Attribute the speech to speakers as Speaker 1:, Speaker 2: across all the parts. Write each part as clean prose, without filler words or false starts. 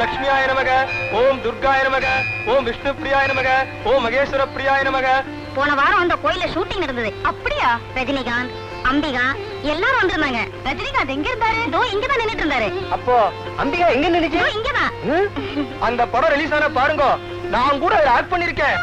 Speaker 1: லட்சுமியாய நமக, ஓம் துர்காய நமக, ஓம் விஷ்ணு பிரியாய நமக, ஓம் மகேஸ்வர பிரியாய நமக.
Speaker 2: போன வாரம் அந்த கோயில ஷூட்டிங் நடந்தது. அப்படியா? ரஜினிகாந்த், அம்பிகா எல்லாரும் வந்திருந்தாங்க. ரஜினிகாந்த் எங்க இருந்தாரு? இதோ இங்கதான் நின்னுட்டு இருந்தாரு.
Speaker 1: அப்போ அம்பிகா எங்க நின்னுச்சு?
Speaker 2: இங்கதான்.
Speaker 1: அந்த படம் ரிலீஸ் ஆன பாருங்க, நான் கூட ஆக்ட் பண்ணிருக்கேன்.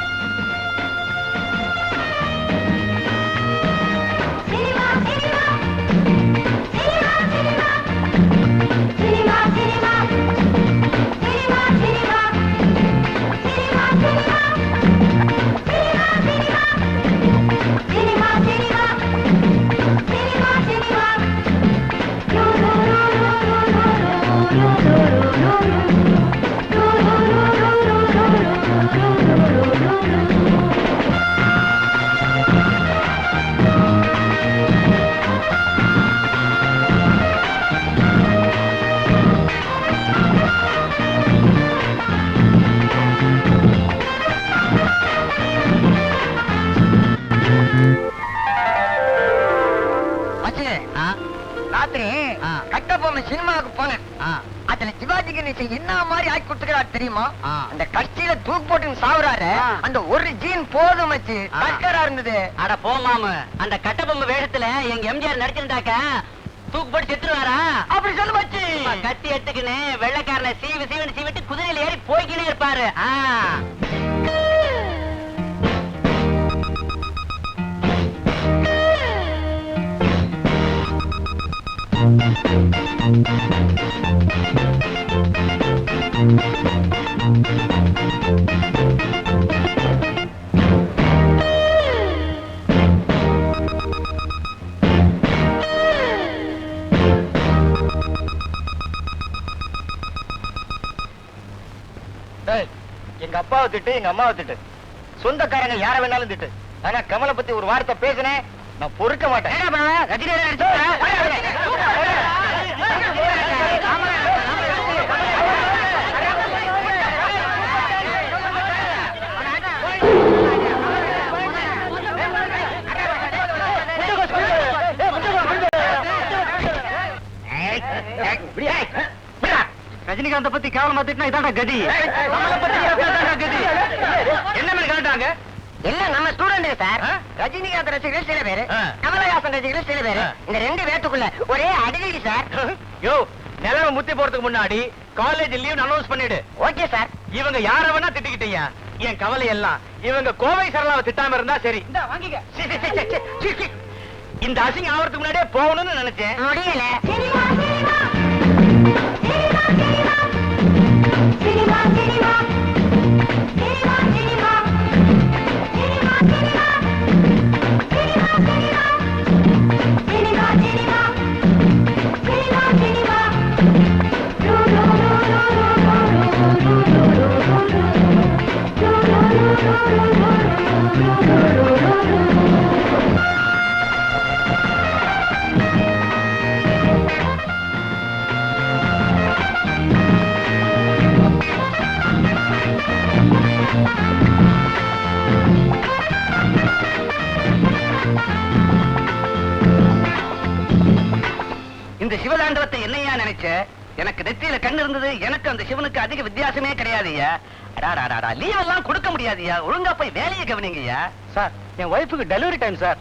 Speaker 3: சினிமாவுக்கு போனேன். அதுல சிவாஜி கணேசன் என்ன மாதிரி ஆக்கி கொடுத்துக்கிறாரு தெரியுமா? அந்த கட்சியில தூக்கு போட்டு சாவுறாரு, அந்த ஒரு ஜீன் போதும் வச்சு கட்டரா இருந்தது.
Speaker 4: அட போமாம, அந்த கட்டபொம்மை வேஷத்துல எங்க எம்ஜிஆர் நடிச்சிருந்தாக்க தூக்கு போட்டு செத்துருவாரா?
Speaker 3: அப்படி சொல்லு வச்சு
Speaker 4: கத்தி எடுத்துக்கின்னு வெள்ளைக்காரனை சீவிட்டு குதிரையில ஏறி போய்கினே இருப்பாரு.
Speaker 1: எங்க அப்பாவை திட்டு, எங்க அம்மாவை திட்டு, சொந்தக்காரங்க யார வேணாலும் திட்டு, ஆனா கமலை பத்தி ஒரு வார்த்தை பேசினேன் நான் பொறுக்க மாட்டேன்.
Speaker 4: ரஜினிகாந்த பத்தி கேவலமா திட்டினா இதாண்டா கதி. கதி என்ன கேட்டாங்க?
Speaker 3: என்ன நம்ம ஸ்டூடெண்ட் சார், ரஜினிகாந்த் ரசிகர்கள் சில பேரு, கமலஹாசன் ரசிகர்கள் சில பேரு, இந்த ரெண்டு பேத்துக்குள்ள ஒரே அடிதடி சார்.
Speaker 1: யோ, நிலவை முத்தி போறதுக்கு முன்னாடி காலேஜ் லீவ் அனௌன்ஸ் பண்ணிடு.
Speaker 3: Okay sir.
Speaker 1: இவங்க யார வேணா திட்டிக்கிட்டீங்க, என் கவலை எல்லாம் இவங்க கோவை சரளாவை திட்டாம இருந்தா சரி. இந்த அசிங்க ஆவறதுக்கு முன்னாடியே போகணும்னு நினைச்சேன்,
Speaker 3: முடியல.
Speaker 4: இந்த சிவதாண்டவத்தை என்னையா நினைச்ச? எனக்கு நெத்தியில கண்ணு இருந்தது, எனக்கு அந்த சிவனுக்கு அதிக வித்தியாசமே கிடையாதுயா. லீவ் எல்லாம் கொடுக்க முடியாதுயா, ஒழுங்கா போய் வேலையை கவனிங்கய்யா.
Speaker 1: சார் என் ஒய்ஃபுக்கு டெலிவரி டைம் சார்.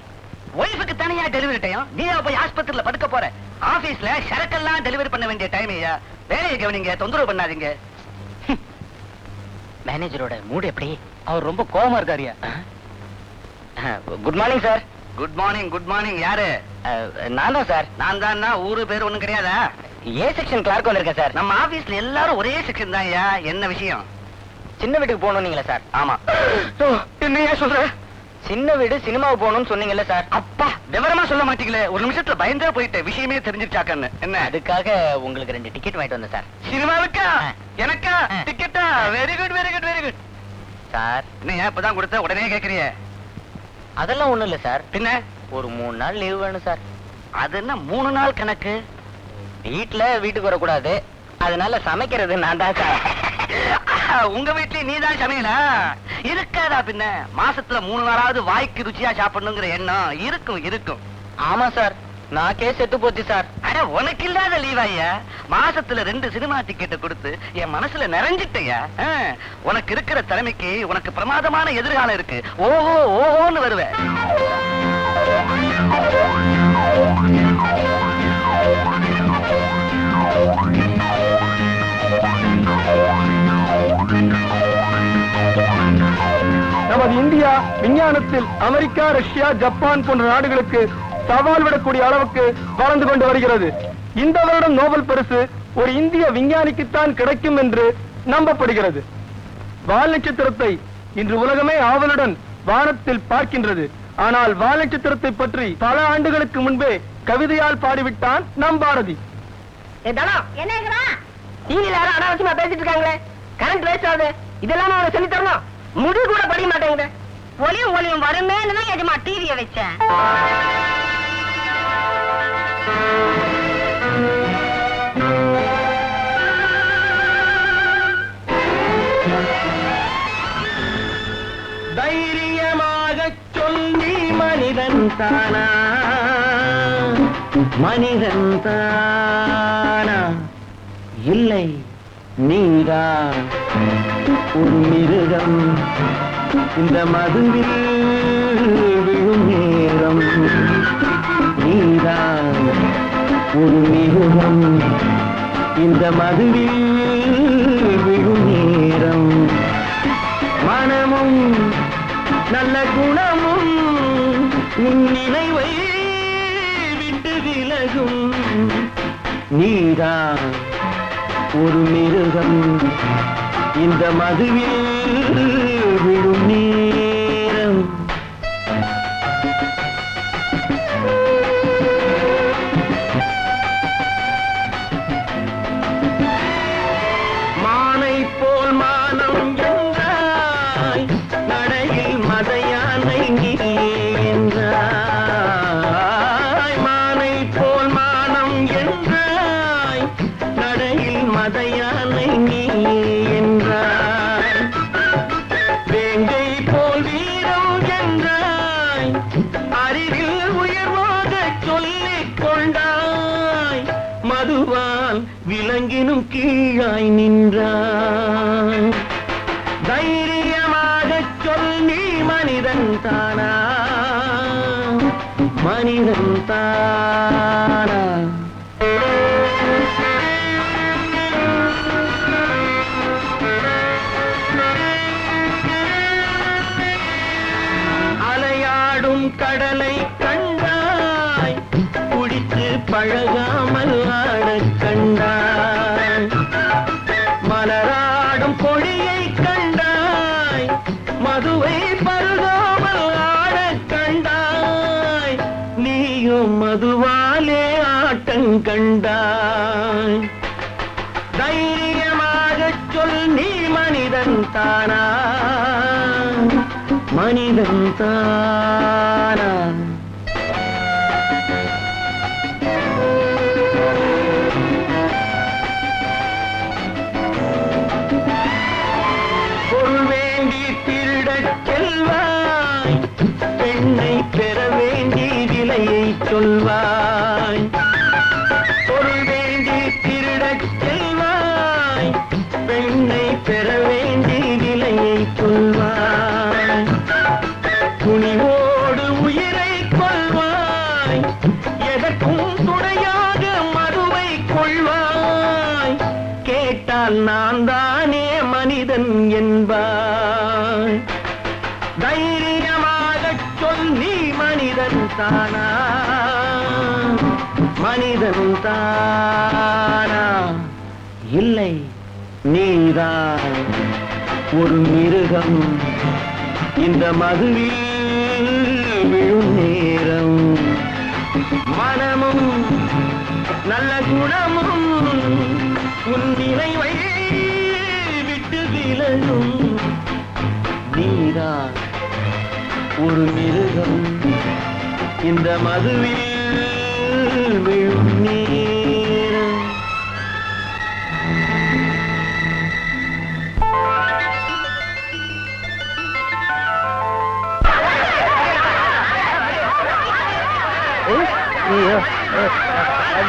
Speaker 4: ஒய்ஃபுக்கு தனியா டெலிவரி டைம்? நீயா போய் ஆஸ்பத்திரியில படுக்க போற? ஆபீஸ்ல சரக்கெல்லாம் டெலிவரி பண்ண வேண்டிய டைம் ஐயா. வேலையை கவனிங்க, தொந்தரவு பண்ணாதீங்க. மேனேஜரோட மூடு எப்படி?
Speaker 1: அவர் ரொம்ப கோவமா இருக்காருயா.
Speaker 4: Good morning sir. Good morning. Good morning. யாரு? நான் தான் சார். நான் தான். ஊரு பேர் ஒண்ணும் கிடையாதா? ஏ செக்ஷன் கிளார்க் வந்திருக்கேன் சார். நம்ம ஆபீஸ்ல எல்லாரும் ஒரே செக்ஷன் தான். என்ன விஷயம்?
Speaker 1: சின்ன வீட்டுக்கு போகணும்னீங்களா சார்?
Speaker 4: ஆமா.
Speaker 1: என்னையா சொல்ற?
Speaker 4: சின்ன வீடு சினிமாவுக்கு போகணும்னு சொன்னீங்கல்ல சார். அப்பா, விவரமா சொல்ல மாட்டீங்களே. ஒரு நிமிஷத்துல பயந்தே போயிட்டு விஷயமே தெரிஞ்சிருச்சாக்கன்னு. என்ன? அதுக்காக உங்களுக்கு 2 டிக்கெட் வாங்கிட்டு வந்தேன் சார்.
Speaker 1: சினிமாவுக்கா? எனக்கா டிக்கெட்டா? Very good very good very good
Speaker 4: sir. நீ இப்பதான் கொடுத்த உடனே கேக்குறிய? அதெல்லாம் ஒண்ணும் இல்ல சார். பின்ன ஒரு 3 நாள் லீவ் வேணும் சார். அது என்ன 3 நாள் கணக்கு? வீட்டுக்கு வரக்கூடாது, அதனால சமைக்கிறது நான் தான் சார். உங்க வீட்லயே நீ தான் சமையலா? இருக்காதா பின்ன? மாசத்துல 3 நாளாவது வாய்க்கு ருச்சியா சாப்பிடணுங்கிற எண்ணம் இருக்கும். இருக்கும். ஆமா சார். நாக்கே செத்து போச்சு சார். அட உனக்கு இல்லாத லீவ் ஐயா, மாசத்துல 2 சினிமா டிக்கெட் கொடுத்து என் மனசுல நிறைஞ்சிட்டயா. உனக்கு இருக்கிற திறமைக்கு உனக்கு பிரமாதமான எதிர்காலம் இருக்கு. ஓஹோ ஓஹோன்னு வருவேன்.
Speaker 5: நமது இந்தியா விஞ்ஞானத்தில் அமெரிக்கா, ரஷ்யா, ஜப்பான் போன்ற நாடுகளுக்கு சவால் விடக்கூடிய அளவுக்கு வளர்ந்து கொண்டு வருகிறது. இந்த வருடம் நோபல் பரிசு ஒரு இந்திய விஞ்ஞானிக்குத்தான் கிடைக்கும் என்று நம்பப்படுகிறது. வால் நட்சத்திரத்தை இன்று உலகமே ஆவலுடன் வானத்தில் பார்க்கின்றது. ஆனால் வால் நட்சத்திரத்தை பற்றி பல ஆண்டுகளுக்கு முன்பே கவிதையால் பாடிவிட்டான் நம் பாரதி.
Speaker 3: அனாவசியமா பேசிட்டு இருக்காங்களே, கரண்ட் வேஸ்ட் ஆகுது. இதெல்லாம் அவனை சொல்லி தரணும். முடி கூட படிக்க மாட்டேங்குது.
Speaker 2: ஒளியும் வருமேன்னு தான் எஜமா டிவியை வச்சேன்.
Speaker 5: தைரியமாக சொல்லி மனிதன் தானா, மனிதன் தானா, இல்லை நீதான் ஒரு மிருகம். இந்த மதுவில் விழும் நேரம் நீதான் ஒரு மிருகம். இந்த மதுவில் விழும் நேரம் மனமும் நல்ல குணமும் உன் நினைவை விட்டு விலகும். நீதான் ஒரு மிருகம். இந்த மதுவில் விழும் நேரம் மானை போல் மானம் என்றாய், நடையில் மதையானை நீ என்றாய். மானை போல் மானம் என்றாய், நடையில் மதையானை நீ என்றாய். வேங்கை போல் வீரம் என்றாய், அறிவில் உயர்வாக சொல்லிக் கொண்டாய். மதுவால் விலங்கினும் கீழாய் நின்றாய். தைரியமாக சொல், நீ மனிதன் தானா, மனிதன் தானா. அலையாடும் கடலை கண்டாய், குடித்து பழகாமல் ஆடக் கண்டாய். மலராடும் கொடியை கண்டாய், மதுவை பருகாமல் ஆடக் கண்டாய். நீயும் மதுவாலே ஆட்டம் கண்டாய். தைரியமாக சொல், நீ மனிதன் தானா, மனிதன் தானா. பொருள் வேண்டி திருடச் செல்வாய், பெண்ணை பெற வேண்டி விலையை சொல்வாய். பொருள் வேண்டி திருடச் செல்வாய், பெண்ணை பெற வேண்டி விலையை சொல்வாய். துணிவோடு உயிரை கொள்வாய், எதற்கும் துணையாக மதுவை கொள்வாய். கேட்டால் நான் தானே மனிதன் என்பாய். தைரியமாக சொல், நீ மனிதன் தானா, மனிதன் தானா. இல்லை நீதான் ஒரு மிருகம். இந்த மதுவில் விழும் நேரம் மனமும் நல்ல குணமும் உன் நினைவை விட்டு விலகும். நீதான் ஒரு மிருகம். இந்த மதுவில் விழும் நேரம்.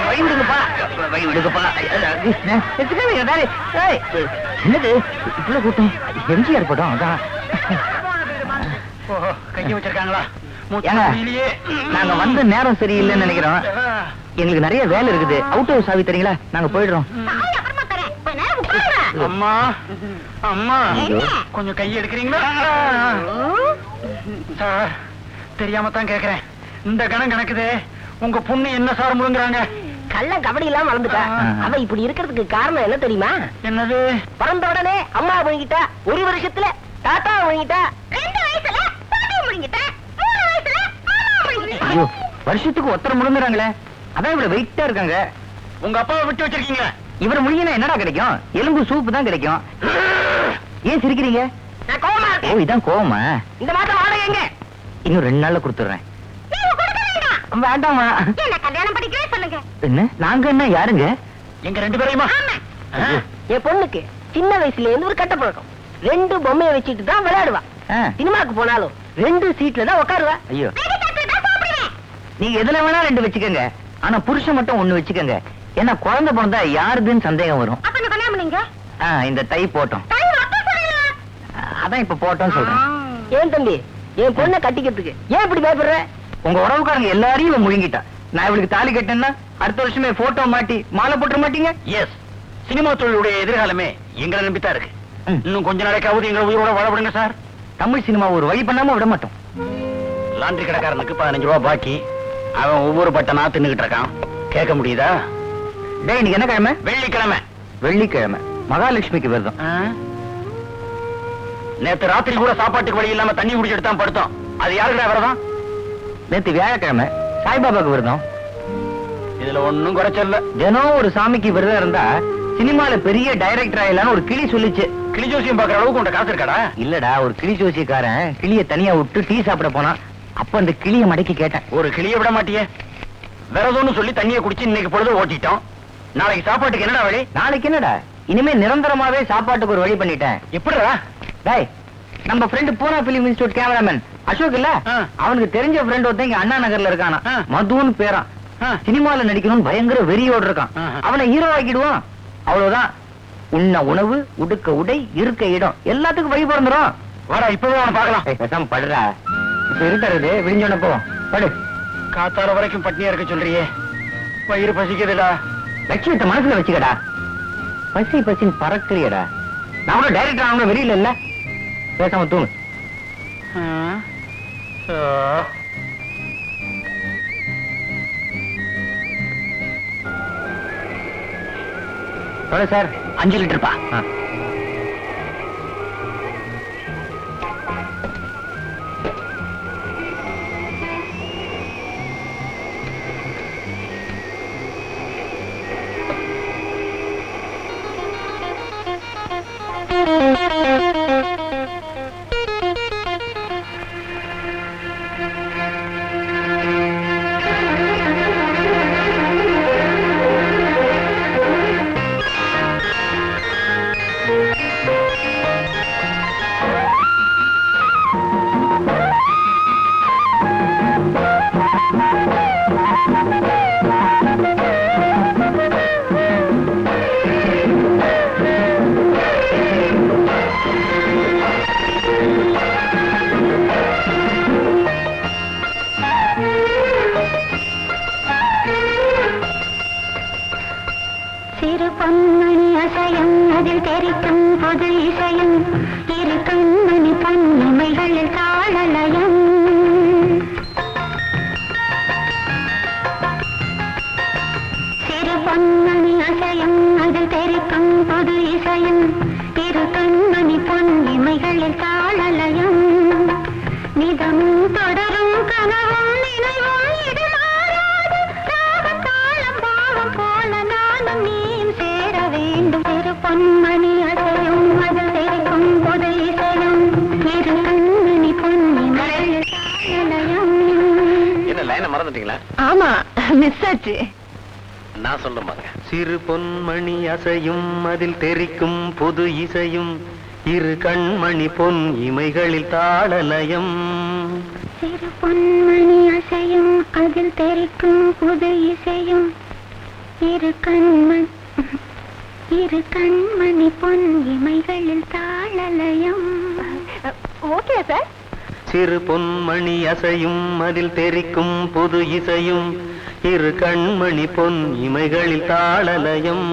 Speaker 4: வழி விடுங்கப்பா, வழி விடுங்கப்பா. என்னது இவ்வளவு கூட்டம்? எம்ஜிஆர் படம் அதான்.
Speaker 5: கைய வச்சிருக்காங்களா?
Speaker 4: நாங்க வந்த நேரம் சரியில்லைன்னு நினைக்கிறோம். எங்களுக்கு நிறைய வேலை இருக்குது. அவுட் ஹவுஸ் சாவி தரீங்களா? நாங்க போயிடுறோம்.
Speaker 5: அம்மா அம்மா கொஞ்சம் கை எடுக்கிறீங்களா? சார் தெரியாம தான் கேக்குறேன். இந்த கணம் கணக்குது. உங்க பொண்ணு என்ன சார் முழுங்குறாங்க?
Speaker 3: கள்ள கபடி எல்லாம் வளர்ந்துட்டா. அவ இப்படி இருக்கிறதுக்கு காரணம் என்ன தெரியுமா?
Speaker 5: என்னது?
Speaker 3: பிறந்த உடனே அம்மா முழுங்கிட்டா, ஒரு வருஷத்துல தாத்தா முழுங்கிட்டா,
Speaker 2: 2 வயசுல பாட்டி முழுங்கிட்டா, 3 வயசுல மாமா முழுங்கிட்டா.
Speaker 4: ஐயோ, வருஷத்துக்கு ஒருத்தர் முழுங்குறாங்களே, அதான் இவ்வளவு வெயிட்டா இருக்காங்க.
Speaker 5: உங்க அப்பாவை விட்டு வச்சிருக்கீங்களா?
Speaker 4: இவர் முழுங்கினா என்னடா கிடைக்கும்? எலும்பு சூப்பு தான் கிடைக்கும். ஏன் சிரிக்கிறீங்க?
Speaker 3: நான் கோவமா
Speaker 4: ஓ,
Speaker 3: இருக்கேன்.
Speaker 4: இதான் கோவமா?
Speaker 3: இந்த மாசம் வாடகை எங்க?
Speaker 4: இன்னும் 2 நாள்ல கொடுத்துறேன்.
Speaker 2: நீங்க கொடுக்க வேண்டாம்.
Speaker 4: வேண்டாமா?
Speaker 2: என்ன கல்யாணம் படிக்கவே சொல்லுங்க.
Speaker 4: என்ன நாங்க என்ன யாருங்க?
Speaker 5: எங்க 2 பேரையுமா?
Speaker 3: என் பொண்ணுக்கு சின்ன வயசுல இருந்து ஒரு கட்ட பழக்கம். 2 பொம்மையை வச்சுட்டு தான் விளையாடுவா. சினிமாக்கு போனாலும் 2 சீட்ல தான் உட்காருவா.
Speaker 4: ஐயோ,
Speaker 2: வெடி தட்டு தான் சாப்பிடுவேன்.
Speaker 4: நீங்க எதுல வேணா 2 வச்சுக்கோங்க. ஆனா புருஷன் மட்டும் 1 வச்சுக்கோங்க. ஏன்னா குழந்தை பிறந்தா யாருதுன்னு சந்தேகம் வரும்.
Speaker 2: அப்ப என்ன கல்யாணம் பண்ணீங்க?
Speaker 4: இந்த தை போட்டோம்.
Speaker 2: டைம் அப்ப சொல்லுங்க.
Speaker 4: அதான் இப்ப போட்டோம்னு சொல்றேன்.
Speaker 3: ஏன் தம்பி, என் பொண்ணை கட்டிக்கிறதுக்கு ஏன் இப்படி பயப்படுற?
Speaker 4: உங்க உறவுக்காரங்க எல்லாரையும் இவன் முழுங்கிட்டா. நான் இவளுக்கு தாலி கட்டினா அடுத்த வருஷமே போட்டோ மாட்டி மாலை போட்டுற மாட்டீங்க?
Speaker 5: எஸ், சினிமா தொழிலுடைய எதிர்காலமே எங்களை நம்பித்தான் இருக்கு. இன்னும் கொஞ்ச நாளைக்காவது எங்களை உயிரோட வாழ விடுங்க சார்.
Speaker 4: தமிழ் சினிமா ஒரு வழி பண்ணாம விட மாட்டோம்.
Speaker 5: லாண்டரி கடைக்காரனுக்கு 15 ரூபாய் பாக்கி. அவன் ஒவ்வொரு பட்டனா தின்னுகிட்டு இருக்கான். கேட்க முடியுதா?
Speaker 4: டேய், இன்னைக்கு என்ன கிழமை?
Speaker 5: வெள்ளிக்கிழமை.
Speaker 4: வெள்ளிக்கிழமை மகாலட்சுமிக்கு விரதம்.
Speaker 5: நேத்து ராத்திரி கூட சாப்பாட்டுக்கு வழி இல்லாம தண்ணி குடிச்சிட்டு தான் படுத்தோம். அது யாருக்குடா விரதம்?
Speaker 4: நேத்து வியாழக்கிழமை சாய்பாபாக்கு விரதம்.
Speaker 5: இதுல ஒண்ணும் குறைச்சல்ல.
Speaker 4: தினம் ஒரு சாமிக்கு விரதம் இருந்தா சினிமால பெரிய டைரக்டர் ஆயிலான்னு ஒரு கிளி சொல்லிச்சு.
Speaker 5: கிளி ஜோசியம் பாக்குற அளவுக்கு உன்ட காசு இருக்காடா?
Speaker 4: இல்லடா, ஒரு கிளி ஜோசியக்காரன் கிளிய தனியா விட்டு டீ சாப்பிட போனான். அப்ப அந்த கிளிய மடக்கி கேட்டேன்.
Speaker 5: ஒரு கிளிய விட மாட்டியே. விரதம்னு சொல்லி தண்ணியை குடிச்சு இன்னைக்கு பொழுது ஓட்டிட்டோம். நாளைக்கு சாப்பாட்டுக்கு என்னடா வழி?
Speaker 4: நாளைக்கு என்னடா, இனிமே நிரந்தரமாவே சாப்பாட்டுக்கு ஒரு வழி பண்ணிட்டேன்.
Speaker 5: எப்படிடா?
Speaker 4: டேய், நம்ம ஃப்ரெண்ட் பூனா பிலிம் இன்ஸ்டிடியூட் கேமராமேன் அசோக் இல்ல, அவனுக்கு தெரிஞ்ச ஃப்ரெண்ட் ஒருத்தன் இங்க அண்ணா நகர்ல இருக்கானா. மதுன்னு பேரான். சினிமால நடிக்கணும்னு பயங்கர வெறியோடு இருக்கான். அவனை ஹீரோ ஆக்கிடுவான். அவ்வளவுதான். உண்ண உணவு, உடுக்க உடை, இருக்க இடம் எல்லாத்துக்கும் வழி பிறந்துரும்.
Speaker 5: வாடா, இப்பவே அவனை பாக்கலாம்.
Speaker 4: பேசாம படுறா. இப்ப இருட்டறது விழிஞ்சோன போ. படு.
Speaker 5: காத்தால வரைக்கும் பட்னியா இருக்க சொல்றியே, வயிறு பசிக்குதுடா.
Speaker 4: லட்சியத்தை மனசுல வச்சுக்கடா. பசி பசின்னு பறக்குறியடா. நான் கூட டைரக்டர் அவங்க வெளியில இல்ல. பேசாம தூணு. சார் 5 லிட்டர்ப்பா.
Speaker 2: சிறு பொன்மணி அசையும் அதில் தெரிக்கும் பொது இசையும் இரு கண்மணி பொன்னிமைகளில் தாளலயம். சிறு பொன்மணி அசையும் அதில் தெரிக்கும் பொது இசையும் இரு கண்மணி பொன்னிமைகளில் தாளலயம். நிதமும் தொடரும் கனவும் நினைவும் இது மாறாது. ராகம் தாளம் பாவம் போல நானும் நீயும் சேர வேண்டும். சிறு பொன்மணி அசையும் அதில் தெரிக்கும் பொது இசையும் இரு கண்மணி பொன்னிமைகளில் தாளலயம்.
Speaker 5: என்ன லைனை மறந்துட்டீங்களா?
Speaker 3: ஆமா, மிஸ் ஆச்சு.
Speaker 5: நான் சொல்லுமாங்க.
Speaker 6: சிறு பொன்மணி அசையும் அதில் தெரிக்கும் புது இசையும் இரு கண்மணி பொன் இமைகளில் தாளலயம்.
Speaker 2: சிறு பொன்மணி அசையும் அதில் தெரிக்கும் புது இசையும் இரு கண்மணி பொன் இமைகளில் தாளலயம். Okay sir.
Speaker 6: சிறு பொன்மணி அசையும் அதில் தெரிக்கும் புது இசையும் இரு கண்மணி பொன் இமைகளில் தாளலயம்.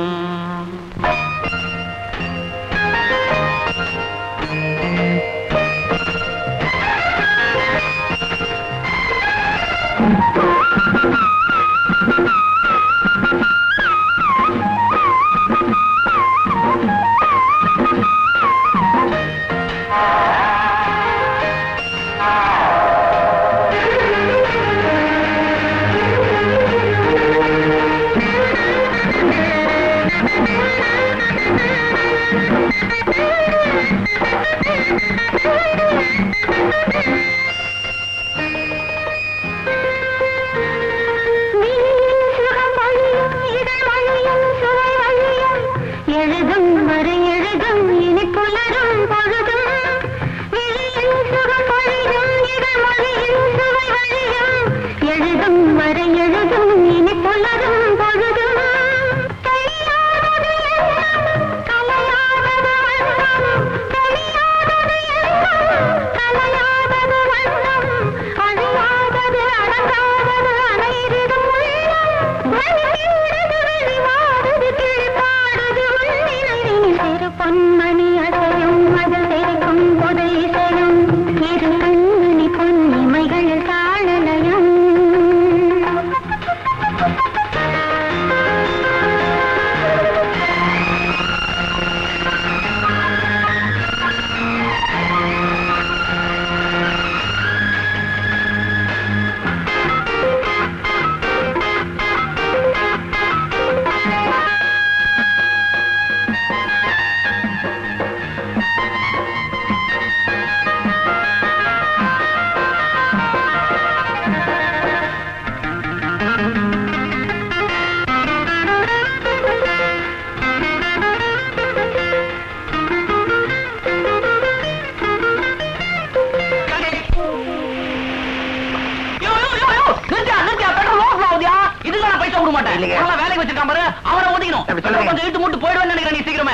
Speaker 4: வேலைக்கு வச்சிருக்கான் பாரு, அவனை ஒதுக்கணும். கொஞ்சம் இழுத்து மூட்டு போயிடுவேன்னு நினைக்கிறேன். நீ சீக்கிரமே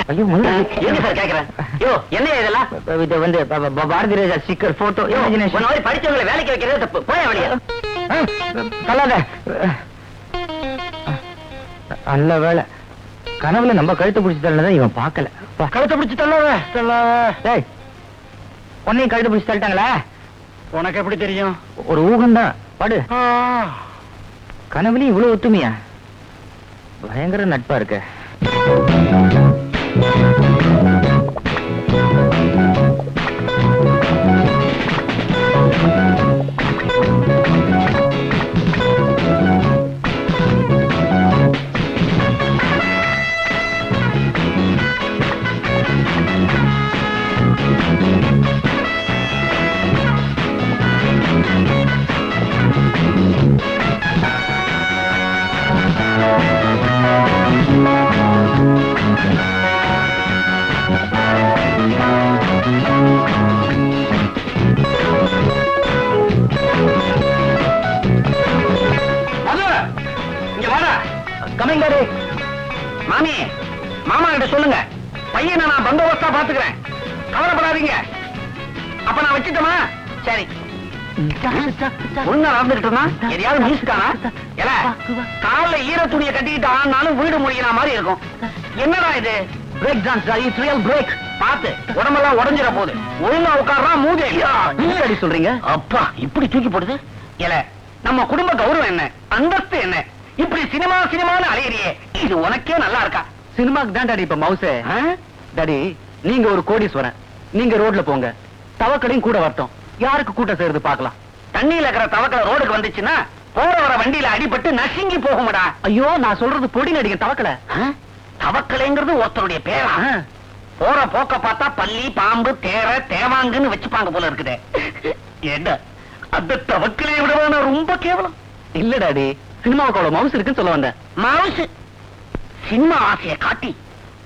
Speaker 4: என்ன சார் கேக்குறேன்? என்ன இதெல்லாம்? இது வந்து பாரதி ராஜா ஸ்டிக்கர் போட்டோ. படிச்சவங்களை வேலைக்கு வைக்கிறது தப்பு. போய வழியா சொல்லாத. நல்ல வேலை, கனவுல நம்ம கழுத்தை பிடிச்சி தள்ளதான் இவன் பாக்கல. கழுத்தை பிடிச்சி தள்ளாத. உன்னையும் கழுத்தை பிடிச்சி தள்ளிட்டாங்களா? உனக்கு எப்படி தெரியும்? ஒரு ஊகம்தான். படு. கனவுலயும் இவ்வளவு ஒத்துமையா? பயங்கர நட்பா இருக்க. மாமி, மாமா கிட்ட சொல்லுங்க, பையனை நான் பந்தோபஸ்தா பாத்துக்கிறேன், கவலைப்படாதீங்க. அப்ப நான் வச்சுட்டோமா? சரி. ஒண்ணு நடந்துகிட்டு இருந்தா எதையாவது மியூசிக்கானா? கால ஈர துணியை கட்டிக்கிட்டு ஆனாலும் வீடு முடிக்கிற மாதிரி இருக்கும். என்னடா இது? Break dance, it's real break. பாத்து உடம்பெல்லாம் உடஞ்சிட போகுது. ஒழுங்கா உட்கார்றா மூதே. அடி சொல்றீங்க? அப்பா இப்படி தூக்கி போடுது. நம்ம குடும்ப கௌரவம் என்ன, அந்தஸ்து என்ன? இப்படி சினிமா சினிமான்னு அலையறியே, இது உனக்கே நல்லா இருக்கா? சினிமாக்கு தான் டாடி இப்ப மவுசே. டாடி, நீங்க ஒரு கோடீஸ்வரன், நீங்க ரோட்ல போங்க, தவக்கடையும் கூட வரட்டும். யாருக்கு கூட்டம் செய்யறது பாக்கலாம். தண்ணியில இருக்கிற தவக்கலை ரோடுக்கு வந்துச்சுன்னா போற வர வண்டியில அடிபட்டு நசுங்கி போகும்டா. ஐயோ, நான் சொல்றது பொடி நடிகை தவக்கலை. தவக்கலைங்கிறது ஒருத்தருடைய பேரா? போற போக்க பார்த்தா பல்லி, பாம்பு, தேர, தேவாங்குன்னு வச்சுப்பாங்க போல இருக்குது. என்ன அந்த தவக்கலையை விடவா ரொம்ப கேவலம்? இல்ல டாடி, சினிமாவுக்கு அவ்வளவு மவுசு இருக்குன்னு சொல்ல வந்தேன். மவுசு? சினிமா ஆசையை காட்டி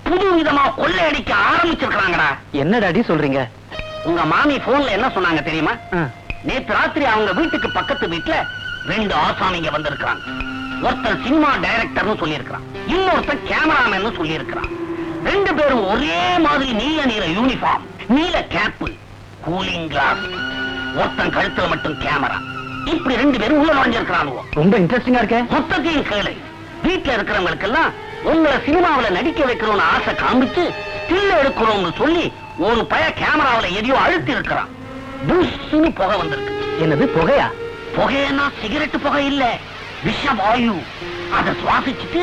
Speaker 4: புது விதமா கொள்ளையடிக்க ஆரம்பிச்சிருக்காங்கடா. என்ன டாடி சொல்றீங்க? உங்க மாமி போன்ல என்ன சொன்னாங்க தெரியுமா? நேத்து ராத்திரி அவங்க வீட்டுக்கு பக்கத்து வீட்டுல 2 ஆசாமிங்க வந்திருக்காங்க. ஒருத்தர் சினிமா டைரக்டர்னு சொல்லியிருக்கிறான், இன்னொருத்தர் கேமராமேன் சொல்லியிருக்கிறான். 2 பேரும் ஒரே மாதிரி நீல நிற யூனிஃபார்ம், நீல கேப்பு, கூலிங் கிளாஸ். ஒருத்தன் கழுத்துல மட்டும் கேமரா. இப்படி 2 பேரும் உள்ள நுழைஞ்சிருக்கிறானுவோ.
Speaker 5: ரொம்ப இன்ட்ரெஸ்டிங்கா இருக்க.
Speaker 4: மொத்தத்தையும் கேளு. வீட்டுல இருக்கிறவங்களுக்கெல்லாம் உங்களை சினிமாவில நடிக்க வைக்கிறோம்னு ஆசை காமிச்சு ஸ்டில் எடுக்கிறோம்னு சொல்லி ஒரு பய கேமராவில எதையோ அழுத்தி இருக்கிறான். புஷ்னு புகை வந்திருக்கு.
Speaker 5: என்னது புகையா?
Speaker 4: புகைன்னா சிகரெட் புகை இல்ல, விஷவாயு. அதை சுவாசிச்சுட்டு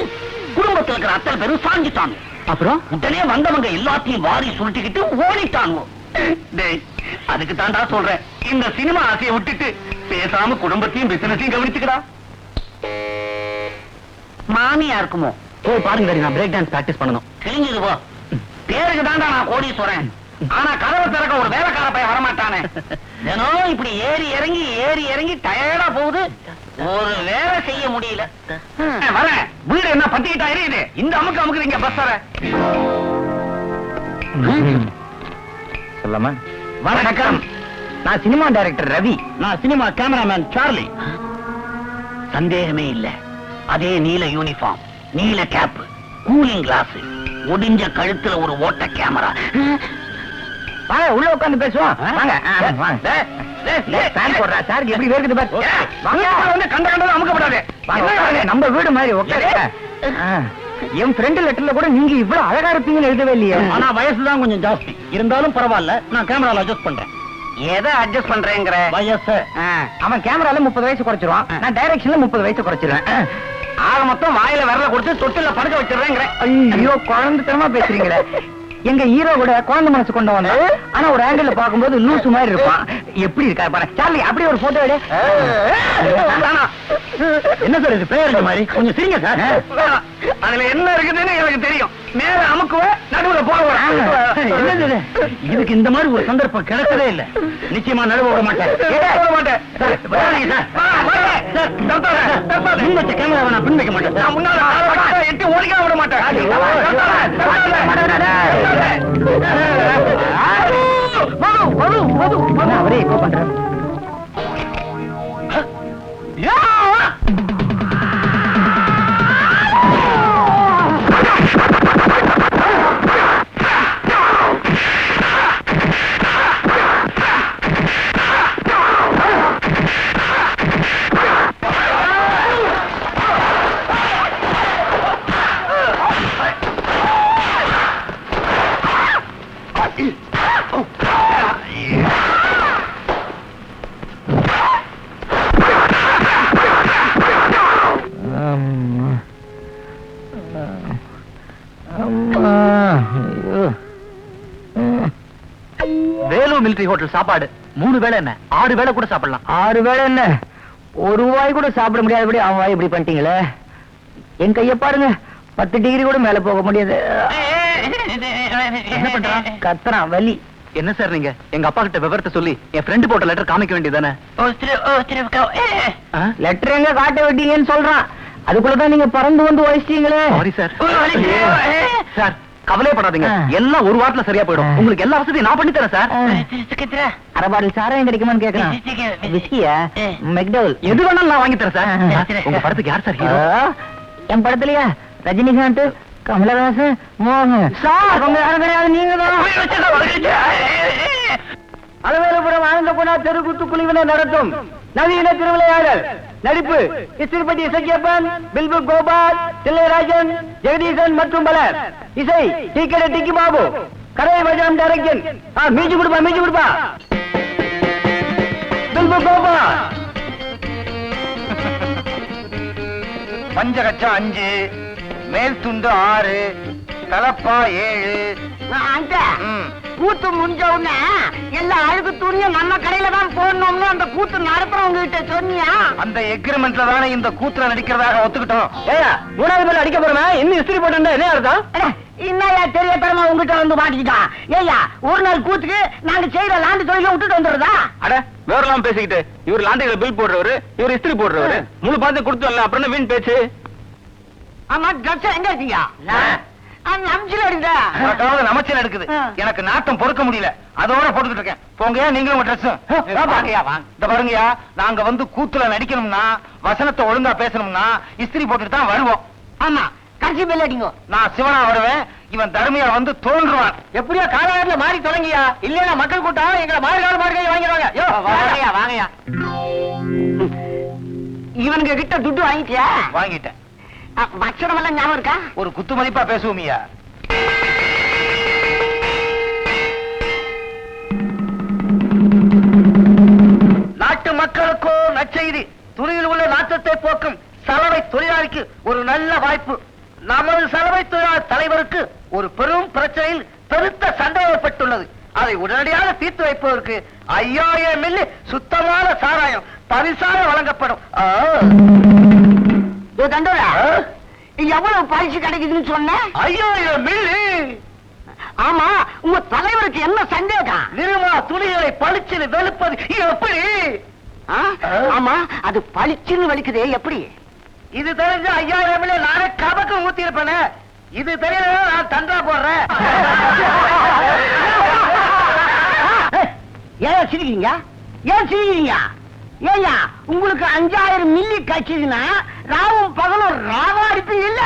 Speaker 4: குடும்பத்தில் இருக்கிற அத்தனை பேரும் சாஞ்சிட்டானு.
Speaker 5: அப்புறம்
Speaker 4: உடனே வந்தவங்க எல்லாத்தையும் வாரி சுருட்டிக்கிட்டு ஓடிட்டானு. அதுக்கு தாண்டா சொல்றேன், இந்த சினிமா ஆசையை விட்டுட்டு பேசாம குடும்பத்தையும் பிசினஸையும் கவனிச்சுக்கடா. மாமியா இருக்குமோ?
Speaker 5: போய் பாருங்க டாடி, நான் பிரேக் டான்ஸ் பிராக்டிஸ் பண்ணணும்.
Speaker 4: கிழிஞ்சது போ. பேருக்கு தாண்டா நான் கோடீஸ்வரன். ஆனா கதவை திறக்க ஒரு வேலைக்கார பையன் வரமாட்டானே. தினம் இப்படி ஏறி இறங்கி டயர்டா போகுது, ஒரு வேலை செய்ய முடியல. வரேன். வீடு என்ன பத்திக்கிட்டா எரியுது, இந்த அமுக்கு அமுக்குறீங்க பஸ் வர.
Speaker 5: சொல்லாமா?
Speaker 4: வணக்கம்.
Speaker 5: நான் சினிமா டைரக்டர் ரவி.
Speaker 4: நான் சினிமா கேமராமேன் சார்லி. சந்தேகமே இல்ல, அதே நீல யூனிஃபார்ம், நீல கேப், கூலிங் கிளாஸ், ஒடிஞ்ச கழுத்துல ஒரு ஓட்ட கேமரா.
Speaker 5: வாங்க உள்ள உட்கார்ந்து பேசுவோம். வாங்க ஃபேன் போடுறா சார், எப்படி வேர்க்குது பாரு.
Speaker 4: வந்து கண்ட கண்டது அமுக்கப்படாது.
Speaker 5: நம்ம வீடு மாதிரி உட்காரு. என் ஃப்ரெண்ட் லெட்டர்ல கூட நீங்க இவ்வளவு அழகா இருப்பீங்கன்னு எழுதவே இல்லையே.
Speaker 4: ஆனா வயசுதான் கொஞ்சம் ஜாஸ்தி. இருந்தாலும் பரவாயில்ல, நான் கேமரால அட்ஜஸ்ட் பண்றேன்.
Speaker 3: எதை அட்ஜஸ்ட் பண்றேங்கிற?
Speaker 4: வயசு.
Speaker 5: அவன் கேமரால 30 வயசு குறைச்சிருவான், நான் டைரக்ஷன்ல 30 வயசு குறைச்சிருவேன்.
Speaker 3: ஆக மொத்தம் வாயில விரல கொடுத்து தொட்டில படுக்க வச்சிடுறேங்கிற.
Speaker 5: ஐயோ குழந்தைத்தனமா பேசுறீங்களே. எங்க ஹீரோ கூட குழந்தை மனசு கொண்டு வந்தா, ஆனா ஒரு ஆங்கிள் பாக்கும்போது லூசு மாதிரி இருப்பான். எப்படி இருக்கா பாரு சார்லி, அப்படியே ஒரு போட்டோ எடு.
Speaker 4: என்ன சார் இது பேர் மாதிரி கொஞ்சம் சரிங்க சார்.
Speaker 3: அதுல என்ன இருக்குதுன்னு எனக்கு தெரியும். மேல அமுக்குவ, நடுவுல போடுவேன்.
Speaker 4: என்னது இது? இதுக்கு இந்த மாதிரி ஒரு சந்தர்ப்பம் கிடைக்கவே இல்ல. நிச்சயமா நடுவ விட மாட்டேன்.
Speaker 3: போட மாட்டேன்.
Speaker 4: கேமரா நான் பின் வைக்க மாட்டேன்.
Speaker 3: நான் முன்னால எட்டி ஓடிக்க விட மாட்டேன்.
Speaker 5: அவரே இப்போ பண்றாரு.
Speaker 4: வேலூர் மிலிட்டரி ஹோட்டல் சாப்பாடு 3 வேளை என்ன, 6 வேளை கூட சாப்பிடலாம்.
Speaker 5: 6 வேளை என்ன, ஒரு வாய் கூட சாப்பிட முடியாதபடி அவன் வாய் இப்படி பண்ணிட்டீங்களே. என் கைய பாருங்க, 10 டிகிரி கூட மேல போக முடியாது.
Speaker 4: என்ன பண்றான்?
Speaker 5: கத்துறான், வலி.
Speaker 4: என்ன சார் நீங்க எங்க அப்பா கிட்ட விவரத்தை சொல்லி என் ஃப்ரெண்ட் போட்ட லெட்டர் காமிக்க வேண்டியதானே?
Speaker 5: லெட்டர் எங்க காட்ட விட்டீங்கன்னு சொல்றான். அதுக்குள்ளதான் நீங்க பறந்து வந்து உழைச்சிட்டீங்களே.
Speaker 4: Sorry sir. சார் கவலைப்படாதீங்க, எல்லாம் ஒரு வாரத்துல சரியா போயிடும். உங்களுக்கு எல்லா வசதியும் நான் பண்ணி தரேன் சார்.
Speaker 5: அரை பாட்டில் சாராயம் கிடைக்குமான்னு கேட்கலாம். விஸ்கியா, மெக்டவுல்,
Speaker 4: எது வேணாலும் நான் வாங்கி தரேன் சார். உங்க படத்துக்கு யார் சார் ஹீரோ?
Speaker 5: என் படத்துலயா ரஜினிகாந்த், கமலஹாசன், மோகன். அவங்க யாரும் கிடையாது, நீங்க தான். அலவேலுபுரம் ஆனந்தகுணா தெருக்கூத்து குழுவினை நடத்தும் நவீன திருவிளையாடல். நடிப்பு இஸ்திரிப்பட்டி இசக்கியப்பன், பில்பு கோபால், தில்லைராஜன், ஜெகதீசன் மற்றும் பலர். இசை டிக்கெட் டிக்கி பாபு. கரை வஜாம் டைரக்ஷன். மீஜி கொடுப்பா. பில்பு கோபால்.
Speaker 3: பஞ்சகச்சம் 5, மேல் துண்டு 6, தலப்பா 7.
Speaker 2: கூத்து முடிஞ்ச உடனே எல்லா அழுகு துணியும் நம்ம கடையில தான் போடணும்னு அந்த கூத்து நடத்துறவங்க கிட்ட சொன்னியா?
Speaker 3: அந்த எக்ரிமெண்ட்ல தானே இந்த கூத்துல நடிக்கிறதாக ஒத்துக்கிட்டோம்.
Speaker 5: ஏயா 3வது மேல அடிக்க போறமே, இன்னும் இஸ்திரி போட்டு என்ன அர்த்தம்?
Speaker 2: இன்னையா தெரிய பெருமா உங்ககிட்ட வந்து மாட்டிக்கிட்டான். ஏய்யா, ஒரு நாள் கூத்துக்கு நாங்க செய்யற லாண்டு தொழில விட்டுட்டு வந்துடுறதா?
Speaker 5: அட வேறலாம் பேசிக்கிட்டு, இவர் லாண்டிகளை பில் போடுறவரு, இவர் இஸ்திரி போடுறவரு. முழு பார்த்து கொடுத்தோம்ல, அப்புறம் வீண் பேச்சு.
Speaker 2: ஆமா, ட்ரெஸ் எங்க இருக்கீங்க?
Speaker 3: அம்சில அடிதா
Speaker 1: நமச்சல் எடுக்குது. எனக்கு நாட்டம் பொறுக்க முடியல, அதோட போட்டுக்கிட்டு இருக்கேன். போங்கயா நீங்களும் உங்க ட்ரெஸ் பாருங்கயா. நாங்க வந்து கூத்துல நடிக்கணும்னா, வசனத்தை ஒழுங்கா பேசணும்னா இஸ்திரி போட்டுட்டு தான் வருவோம்.
Speaker 3: ஆமா, கடைசி பெல் அடிங்க.
Speaker 1: நான் சிவனா வருவேன், இவன் தர்மியா வந்து தோன்றுவான். எப்படியா காலாயிரத்துல மாறி தொடங்கியா, இல்லையா மக்கள் கூட்டம் எங்களை மாறுகால மாறுகாய் வாங்கிடுவாங்க. வாங்கயா வாங்கயா.
Speaker 3: இவனுங்க கிட்ட துட்டு வாங்கிட்டியா?
Speaker 1: வாங்கிட்டேன்.
Speaker 3: வச்சனம் எல்லாம் ஞாபகம் இருக்கா?
Speaker 1: ஒரு குத்து மதிப்பா பேசுவோமியா. நாட்டு மக்களுக்கோ நற்செய்தி. துணியில் உள்ள நாட்டத்தை போக்கும் சலவை தொழிலாளிக்கு ஒரு நல்ல வாய்ப்பு. நமது சலவை தொழிலாளர் தலைவருக்கு ஒரு பெரும் பிரச்சனையில் பெருத்த சண்டை ஏற்பட்டுள்ளது. அதை உடனடியாக தீர்த்து வைப்பதற்கு 5000 மில்லி சுத்தமான சாராயம் பரிசாக வழங்கப்படும்.
Speaker 3: தண்டோரா, எவ்வளவு பரிசு கிடைக்குதுன்னு சொன்ன?
Speaker 1: 5000 மில்லி.
Speaker 3: ஆமா, உங்க தலைவருக்கு என்ன சந்தேகம்?
Speaker 1: நிருமா துணிகளை பளிச்சுன்னு வெளுப்பது எப்படி?
Speaker 3: ஆமா, அது பளிச்சுன்னு வலிக்குதே எப்படி?
Speaker 1: இது தெரிஞ்ச 5000 மில்லி நானே கபக்கு ஊத்தி இருப்பேனே. இது தெரியல, நான் தண்டா போடுறேன்.
Speaker 3: ஏன் சிரிக்கிறீங்க? ஏன் சிரிக்கிறீங்க? ஏயா, உங்களுக்கு 5000 மில்லி கட்சிதுன்னா ராவும் பகலும் ராவா அடிப்பீங்க இல்ல?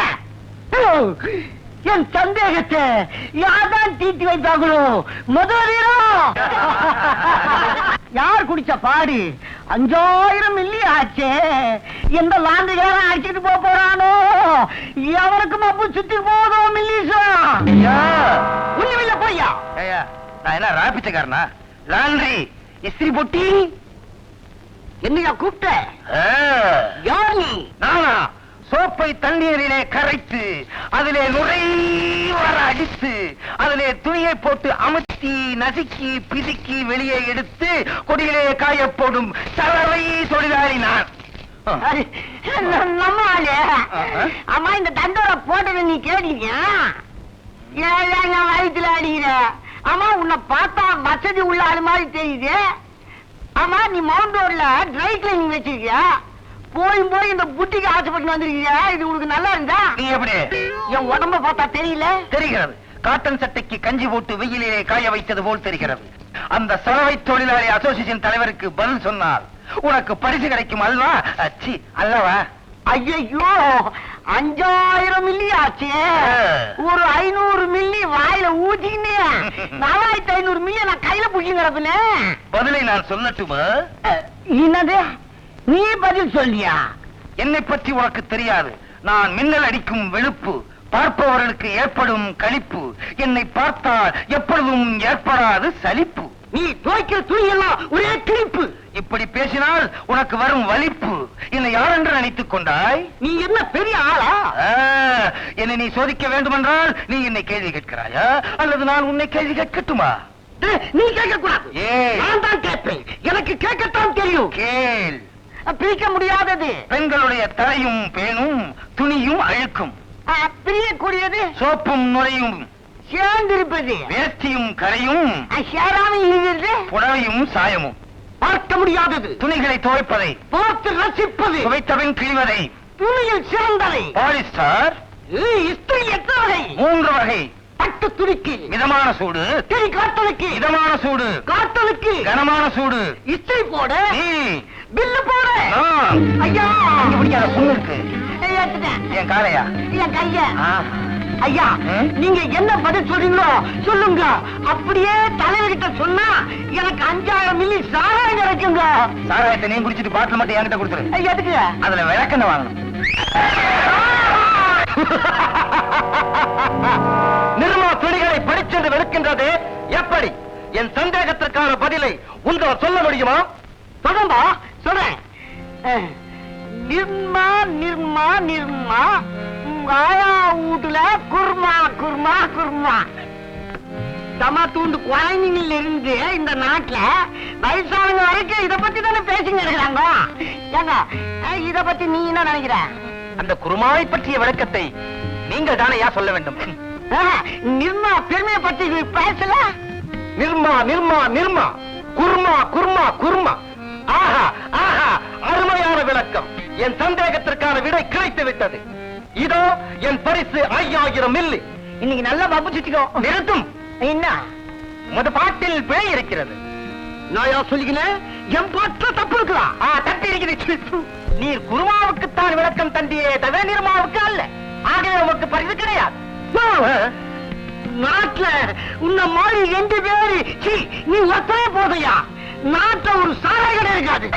Speaker 3: என் சந்தேகத்தை யார்தான் தீட்டி வைத்தாங்களோ முதலிரோ யார் குடிச்ச பாடு 5000 மில்லி ஆச்சே. எந்த லாண்டுகாரன் அடிச்சுட்டு போறானோ, எவனுக்கு மப்பு சுத்தி போதோ மில்லிசா. ஒண்ணுமில்ல போய்யா.
Speaker 1: நான் என்ன ராபிச்சக்காரனா? லாண்ட்ரி இஸ்திரி பொட்டி.
Speaker 3: என்னையா கூப்பிட்ட? யார் நீ?
Speaker 1: நானா? சோப்பை தண்ணீரிலே கரைத்து அதிலே நுரை வர அடித்து அதிலே துணியை போட்டு அமுத்தி நசுக்கி பிதுக்கி வெளியே எடுத்து கொடியிலே காய போடும் சலவை தொழிலாளி நான்.
Speaker 3: நம்ம ஆளு. அம்மா, இந்த தண்டோர போட்டது நீ கேட்டீங்க? வயிற்றுல அடிக்கிற. ஆமா, உன்னை பார்த்தா வசதி உள்ள ஆளு மாதிரி தெரியுது. ஆமா, நீ மவுண்ட் ரோட்ல ட்ரை கிளீனிங் வச்சிருக்கியா? போய் இந்த புட்டிக்கு ஆசைப்பட்டு வந்திருக்கியா? இது உனக்கு நல்லா இருந்தா?
Speaker 1: நீ எப்படி?
Speaker 3: என் உடம்ப பார்த்தா தெரியல?
Speaker 1: தெரிகிறது. காட்டன் சட்டைக்கு கஞ்சி போட்டு வெயிலிலே காய வைத்தது போல் தெரிகிறது. அந்த சலவை தொழிலாளி அசோசியேஷன் தலைவருக்கு பதில் சொன்னால் உனக்கு பரிசு கிடைக்கும் அல்வா? அச்சி அல்லவா?
Speaker 3: ஐயோ, 5000 மில்லி ஆச்சு. ஒரு 500 மில்லி வாயில ஊத்திக்கினே 4500 மில்லி நான் கையில புடிச்சுங்கிறதுனே.
Speaker 1: பதிலை நான் சொல்லட்டுமா?
Speaker 3: என்னது? நீ பதில் சொல்லியா?
Speaker 1: என்னை பற்றி உனக்கு தெரியாது. நான் மின்னல் அடிக்கும் வெளுப்பு, பார்ப்பவர்களுக்கு ஏற்படும் களிப்பு. என்னை பார்த்தால் எப்பொழுதும் ஏற்படாது சலிப்பு.
Speaker 3: நீ துவைக்கிற துணியெல்லாம் ஒரே கிழிப்பு.
Speaker 1: இப்படி பேசினால் உனக்கு வரும் வலிப்பு. என்னை யார் என்று நினைத்துக் கொண்டாய்?
Speaker 3: நீ என்ன பெரிய ஆளா?
Speaker 1: என்னை நீ சோதிக்க வேண்டுமென்றால் நீ என்னை கேள்வி கேட்கிறாயா, அல்லது நான் உன்னை கேள்வி கேட்கட்டுமா?
Speaker 3: நீ கேட்க கூடாது. நான் தான் கேட்பேன். எனக்கு கேட்கத்தான் தெரியும்.
Speaker 1: கேள்.
Speaker 3: பிரிக்க முடியாதது
Speaker 1: பெண்களுடைய தலையும் பேணும் துணியும் அழுக்கும்.
Speaker 3: பிரியக்கூடியது
Speaker 1: சோப்பும் நுரையும்
Speaker 3: சேர்ந்திருப்பது.
Speaker 1: வேஷ்டியும் கரையும்
Speaker 3: சேராம இருக்கிறது.
Speaker 1: புடவையும் சாயமும்.
Speaker 3: பார்க்க முடியாதது
Speaker 1: துணிகளை துவைப்பதை
Speaker 3: பார்த்து ரசிப்பது.
Speaker 1: துவைத்தபின் கிழிவதை.
Speaker 3: துணியில் சிறந்ததை.
Speaker 1: பாலிஸ்டர்.
Speaker 3: இஸ்திரி எத்தனை வகை?
Speaker 1: 3 வகை.
Speaker 3: பட்டு துணிக்கு
Speaker 1: மிதமான சூடு,
Speaker 3: திரி காட்டலுக்கு
Speaker 1: மிதமான சூடு,
Speaker 3: காட்டலுக்கு
Speaker 1: கனமான சூடு.
Speaker 3: இஸ்திரி போட,
Speaker 1: நீ
Speaker 3: பில்லு போட. ஐயா,
Speaker 1: பிடிக்காத புண்ணு இருக்கு.
Speaker 3: ஏத்துட்டேன்.
Speaker 1: என் காலையா?
Speaker 3: என் கைய. ஐயா, நீங்க என்ன பதில் சொல்றீங்களோ சொல்லுங்க. அப்படியே தலைவர்கிட்ட சொன்னா எனக்கு 5000 மில்லி சாராயம் கிடைக்குங்க.
Speaker 1: சாராயத்தை நீ குடிச்சிட்டு பாட்டில் மட்டும் என்கிட்ட கொடுத்துரு.
Speaker 3: எதுக்கு?
Speaker 1: அதுல விளக்கெண்ணெய் வாங்கணும். நிர்மா துணிகளை படிச்சென்று வெளுக்கின்றது எப்படி? என் சந்தேகத்திற்கான பதிலை உங்களால் சொல்ல முடியுமா?
Speaker 3: சொல்லும்பா, சொல்றேன். நிர்மா நிர்மா நிர்மா ஆயா வீட்டுல குர்மா குர்மா குர்மா. தமா தூண்டு குழந்தைங்கள இருந்து இந்த நாட்டுல வயசானவங்க வரைக்கும் இத பத்தி தானே பேசிங்க இருக்கிறாங்க. ஏங்க, இத பத்தி நீ என்ன நினைக்கிற?
Speaker 1: அந்த குருமாவை பற்றிய விளக்கத்தை நீங்கள் தானே சொல்ல வேண்டும்.
Speaker 3: நிர்மா பெருமையை பத்தி பேசல.
Speaker 1: நிர்மா நிர்மா நிர்மா குர்மா குர்மா குர்மா. ஆஹா ஆஹா, அருமையான விளக்கம். என் சந்தேகத்திற்கான விடை கிடைத்து விட்டது. இதோ என் பரிசு 5000 மில்லி.
Speaker 3: இன்னைக்கு நல்லா பப்பு சுத்திக்கோ.
Speaker 1: நிறுத்தும்.
Speaker 3: என்ன
Speaker 1: உமது பாட்டில் பிழை இருக்கிறது.
Speaker 3: நான் யா சொல்லிக்கிறேன், என் பாட்டுல தப்பு இருக்கலாம்.
Speaker 1: தட்டி இருக்கிறது. நீர் குருமாவுக்குத்தான் விளக்கம் தந்தியே தவிர நிர்மாவுக்கு அல்ல. ஆகவே உமக்கு பரிசு கிடையாது.
Speaker 3: நாட்டுல உன்ன மாதிரி 2 பேரு, நீ ஒத்தவே போதையா? நாட்டுல ஒரு சாலை கடை இருக்காது.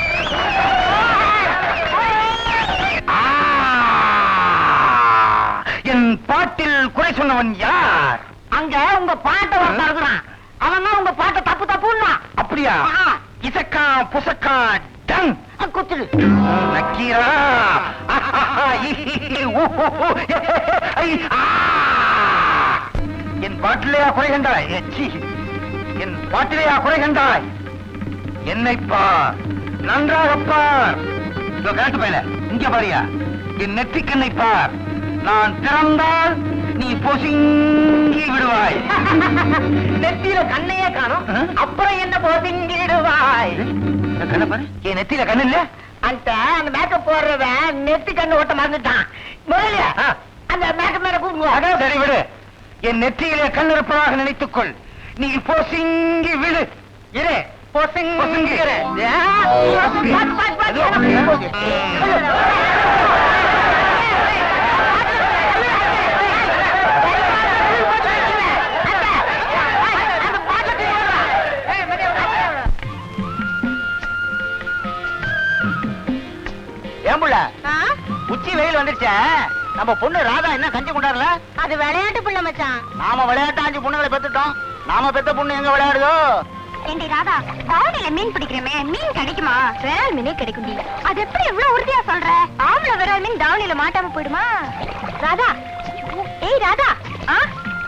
Speaker 1: என் பாட்டில் குறை சொன்னவன் யார்?
Speaker 3: அங்க உங்க பாட்டை ஒருத்தன் இருக்கிறான். அவன் தான் உங்க பாட்டை தப்பு தப்புன்னா.
Speaker 1: அப்படியா? இசக்கா புசக்கா டன்
Speaker 3: குத்துடு.
Speaker 1: நக்கீரா. என் பாட்டிலேயா குறை கண்டாய்? என் பாட்டிலேயா குறை கண்டாய்? என்னை பார், நன்றாக பார். கேட்டு போயில இங்க பாரியா, என் நெற்றிக்கண்ணை பார். நான் திறந்தால் நீ பொசுங்கி விடுவாய்.
Speaker 3: நெத்தியில கண்ணையே காணும், அப்புறம் என்ன பொசுங்கி விடுவாய்?
Speaker 1: கண்ண பாரு. என் நெத்தியில கண்ணு இல்ல.
Speaker 3: அந்த மேக்கப் போடுறவன் நெத்தி கண்ணு ஓட்ட மறந்துட்டான். முதல்ல அந்த மேக்கப் மேல கூப்பிடுவோம்.
Speaker 1: அதான் சரி விடு. என் நெற்றியிலே கண் இருப்பதாக நினைத்துக்கொள். நீ பொசுங்கி விடு. இரு பொசுங்கி.
Speaker 4: ஏம்புள்ள உச்சி வெயில் வந்துருச்சே, நம்ம பொண்ணு ராதா என்ன கஞ்சி கொண்டாடல?
Speaker 2: அது விளையாட்டு புள்ள மச்சான்.
Speaker 4: நாம விளையாட்டு 5 பொண்ணுகளை பெத்துட்டோம். நாம பெத்த பொண்ணு எங்க விளையாடுதோ?
Speaker 2: ஏண்டி ராதா, தாவணியில மீன் பிடிக்கிறமே, மீன் கிடைக்குமா? விரால் மீனே கிடைக்கும்டி. அது எப்படி இவ்வளவு உறுதியா சொல்ற? ஆம்பளை விரால் மீன் தாவணியில மாட்டாம போயிடுமா? ராதா, ஏய் ராதா,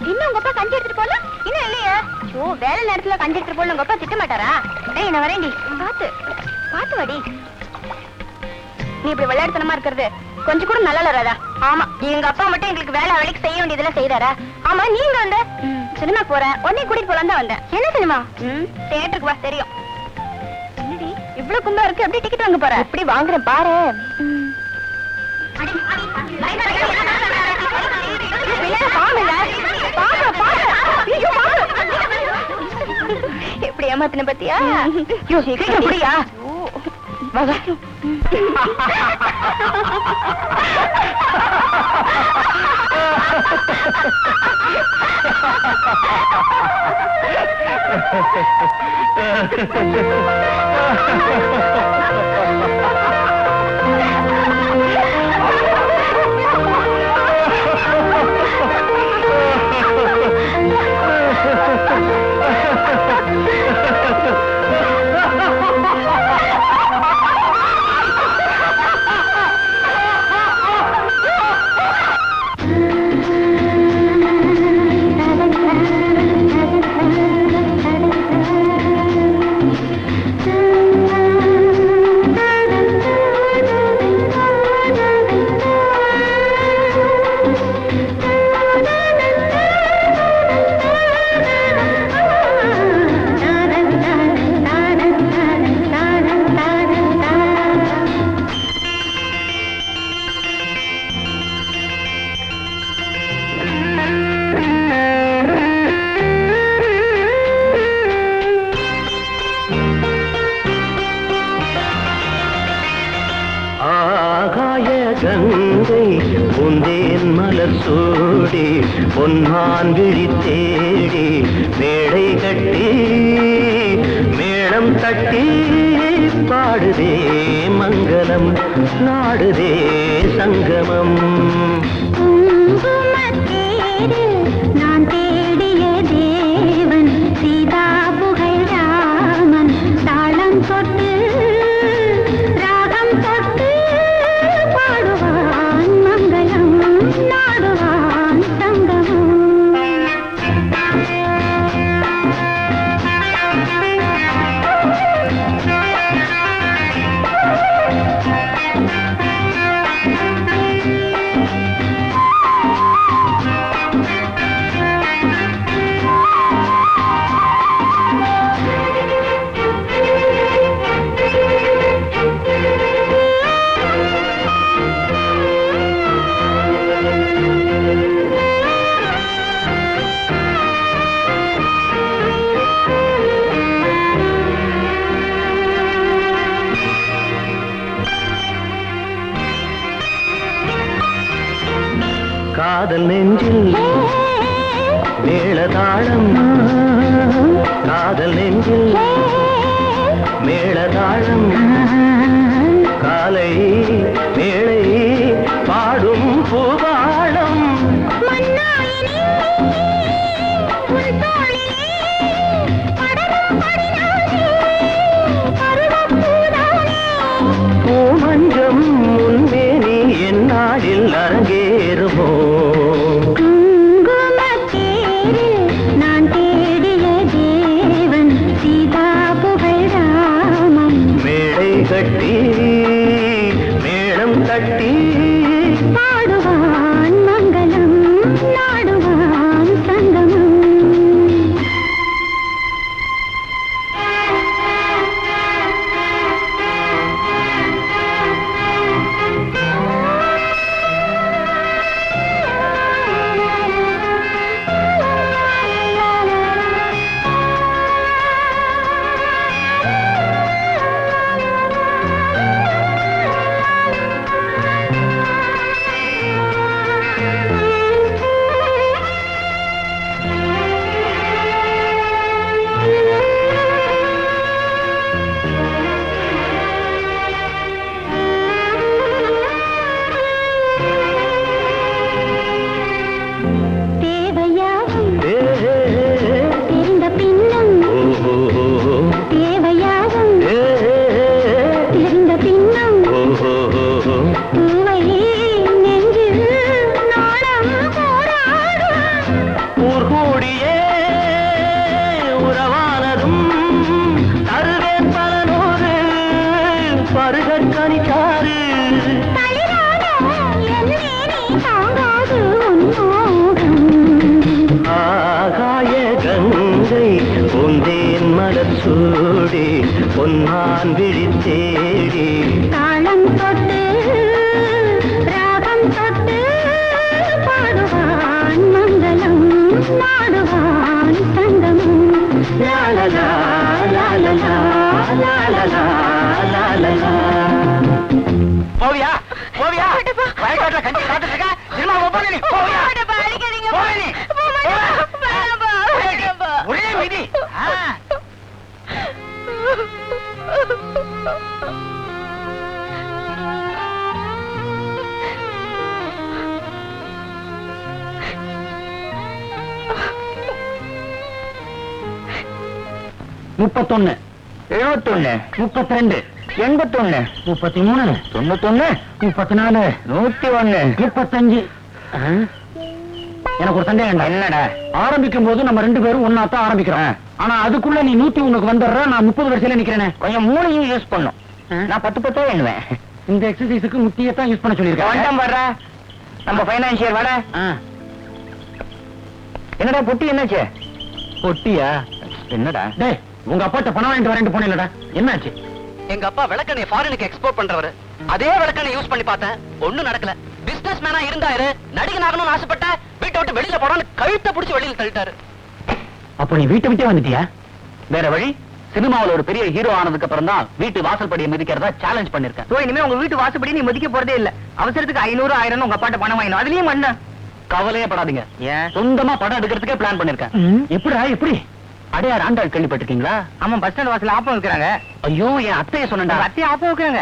Speaker 2: இன்னும் உங்க அப்பா கஞ்சி எடுத்துட்டு போல? இன்னும் இல்லையா? ஓ, வேலை நேரத்துல கஞ்சி எடுத்துட்டு போல உங்க அப்பா திட்ட மாட்டாரா? டேய் நான் வரேன்டி. பாத்து பாத்து வாடி. நீ இப்படி விளையாட்டுத்தனமா இருக்கிறது கொஞ்சம் கூட நல்லா இல்ல ராதா. ஆமா, எங்க அப்பா மட்டும் எங்களுக்கு வேலைக்கு செய்ய வேண்டியதெல்லாம் செய்யறாரா? ஆமா, நீங்க வந்து சினிமா போற உடனே கூட்டிட்டு போலாம் தான் வந்தேன். என்ன சினிமா? தியேட்டருக்கு வா, தெரியும். என்னடி இவ்வளவு கும்பா இருக்கு, எப்படி டிக்கெட் வாங்க போற? எப்படி வாங்குறேன் பாரு. எப்படி ஏமாத்தின பத்தியா? எப்படியா?
Speaker 6: கங்கை உந்தேன் மலர் சூடி பொன்மான் விழி தேடி மேடை கட்டி மேளம் தட்டி பாடுதே மங்களம் நாடுதே சங்கமம்.
Speaker 2: நான் தேடிய தேவன் சீதா புகழ் ராமன் தாளம் தொட்டு ராகம் தொட்டு பாடுவான் மங்களம் நாடுவான் சங்கமம்.
Speaker 6: காதல் நெஞ்சில் மேளதாளம் காதல் நெஞ்சில் மேளதாளம் காலை வேளை பாடும் பூபாளம் பூமஞ்சம் முன்மேனி என்னாடில் அரங்கேறுமோ
Speaker 2: நான் தேடிய தேவன் சீதா புகழ் ராமன்
Speaker 6: மேடை கட்டி மேளம் தட்டி
Speaker 2: பாடுவான் மங்களம் நாடுவான் சங்கமம்
Speaker 6: சூடி பொன்னான் விழித்தேடி
Speaker 2: தாளம் தொட்டு ராகம் தொட்டு பாடுவான் மங்களம் நாடுவான் சங்கமம் லாலலா லாலலா லாலலா லாலலா
Speaker 1: போவியா போவியா வயக்காட்டுல கஞ்சி சாப்பிட்டு இருக்க சினிமா போக நீ போவியா போவே நீ ஒரே மிதி
Speaker 5: முப்பத்தொன்னு 71 32 81 33 91 34 101 35 எனக்கு ஒரு சந்தேகம் என்னடா ஆரம்பிக்கும் போது நம்ம ரெண்டு பேரும் ஒன்னாத்தான் ஆரம்பிக்கிறோம் ஆனா அதுக்குள்ள நீ 101க்கு வந்துடுற நான் 30 வரிசையில நிக்கிறேனே கொஞ்சம் மூணையும் யூஸ் பண்ணும் நான் 10 எண்ணுவேன் இந்த எக்ஸசைஸுக்கு முட்டியத்தான் யூஸ் பண்ண சொல்லியிருக்கேன் வர்ற நம்ம பைனான்சியர் வர என்னடா பொட்டி என்னாச்சு பொட்டியா என்னடா டேய் உங்க அப்பாட்ட பணம் வாங்கிட்டு வரேன் போனேன்லடா என்னாச்சு
Speaker 4: எங்க அப்பா விளக்கணை ஃபாரினுக்கு எக்ஸ்போர்ட் பண்றவரு. அதே விளக்கணை யூஸ் பண்ணி பார்த்தேன், ஒண்ணும் நடக்கல. பிசினஸ் மேனா இருந்தாரு, நடிகன் ஆகணும்னு ஆசைப்பட்ட, வீட்டை விட்டு வெளியில போடான்னு கழுத்தை பிடிச்சி வெளியில தள்ளிட்டாரு.
Speaker 5: அப்ப நீ வீட்டை விட்டே வந்துட்டியா? வேற வழி? சினிமாவில் ஒரு பெரிய ஹீரோ ஆனதுக்கு அப்புறம் தான் வீட்டு வாசல்படியை மிதிக்கிறதா சேலஞ்ச் பண்ணிருக்கேன்.
Speaker 1: சோ இனிமே உங்க வீட்டு வாசப்படி நீ மதிக்க போறதே இல்ல. அவசரத்துக்கு 500 1000 உங்க அப்பாட்ட பணம் வாங்கணும், அதுலயும் மண்ண.
Speaker 5: கவலையே படாதீங்க,
Speaker 1: ஏன்
Speaker 5: சொந்தமா படம் எடுக்கிறதுக்கே பிளான் பண்ணிருக்கேன். எப்படிடா எப்படி? அடையார் ஆண்டாள் கேள்விப்பட்டிருக்கீங்களா?
Speaker 1: ஆமா, பஸ் ஸ்டாண்ட் வாசல்ல ஆப்பம் வைக்கிறாங்க.
Speaker 5: ஐயோ, என் அத்தையை சொன்னா.
Speaker 1: அத்தையை ஆப்பம் வைக்கிறாங்க.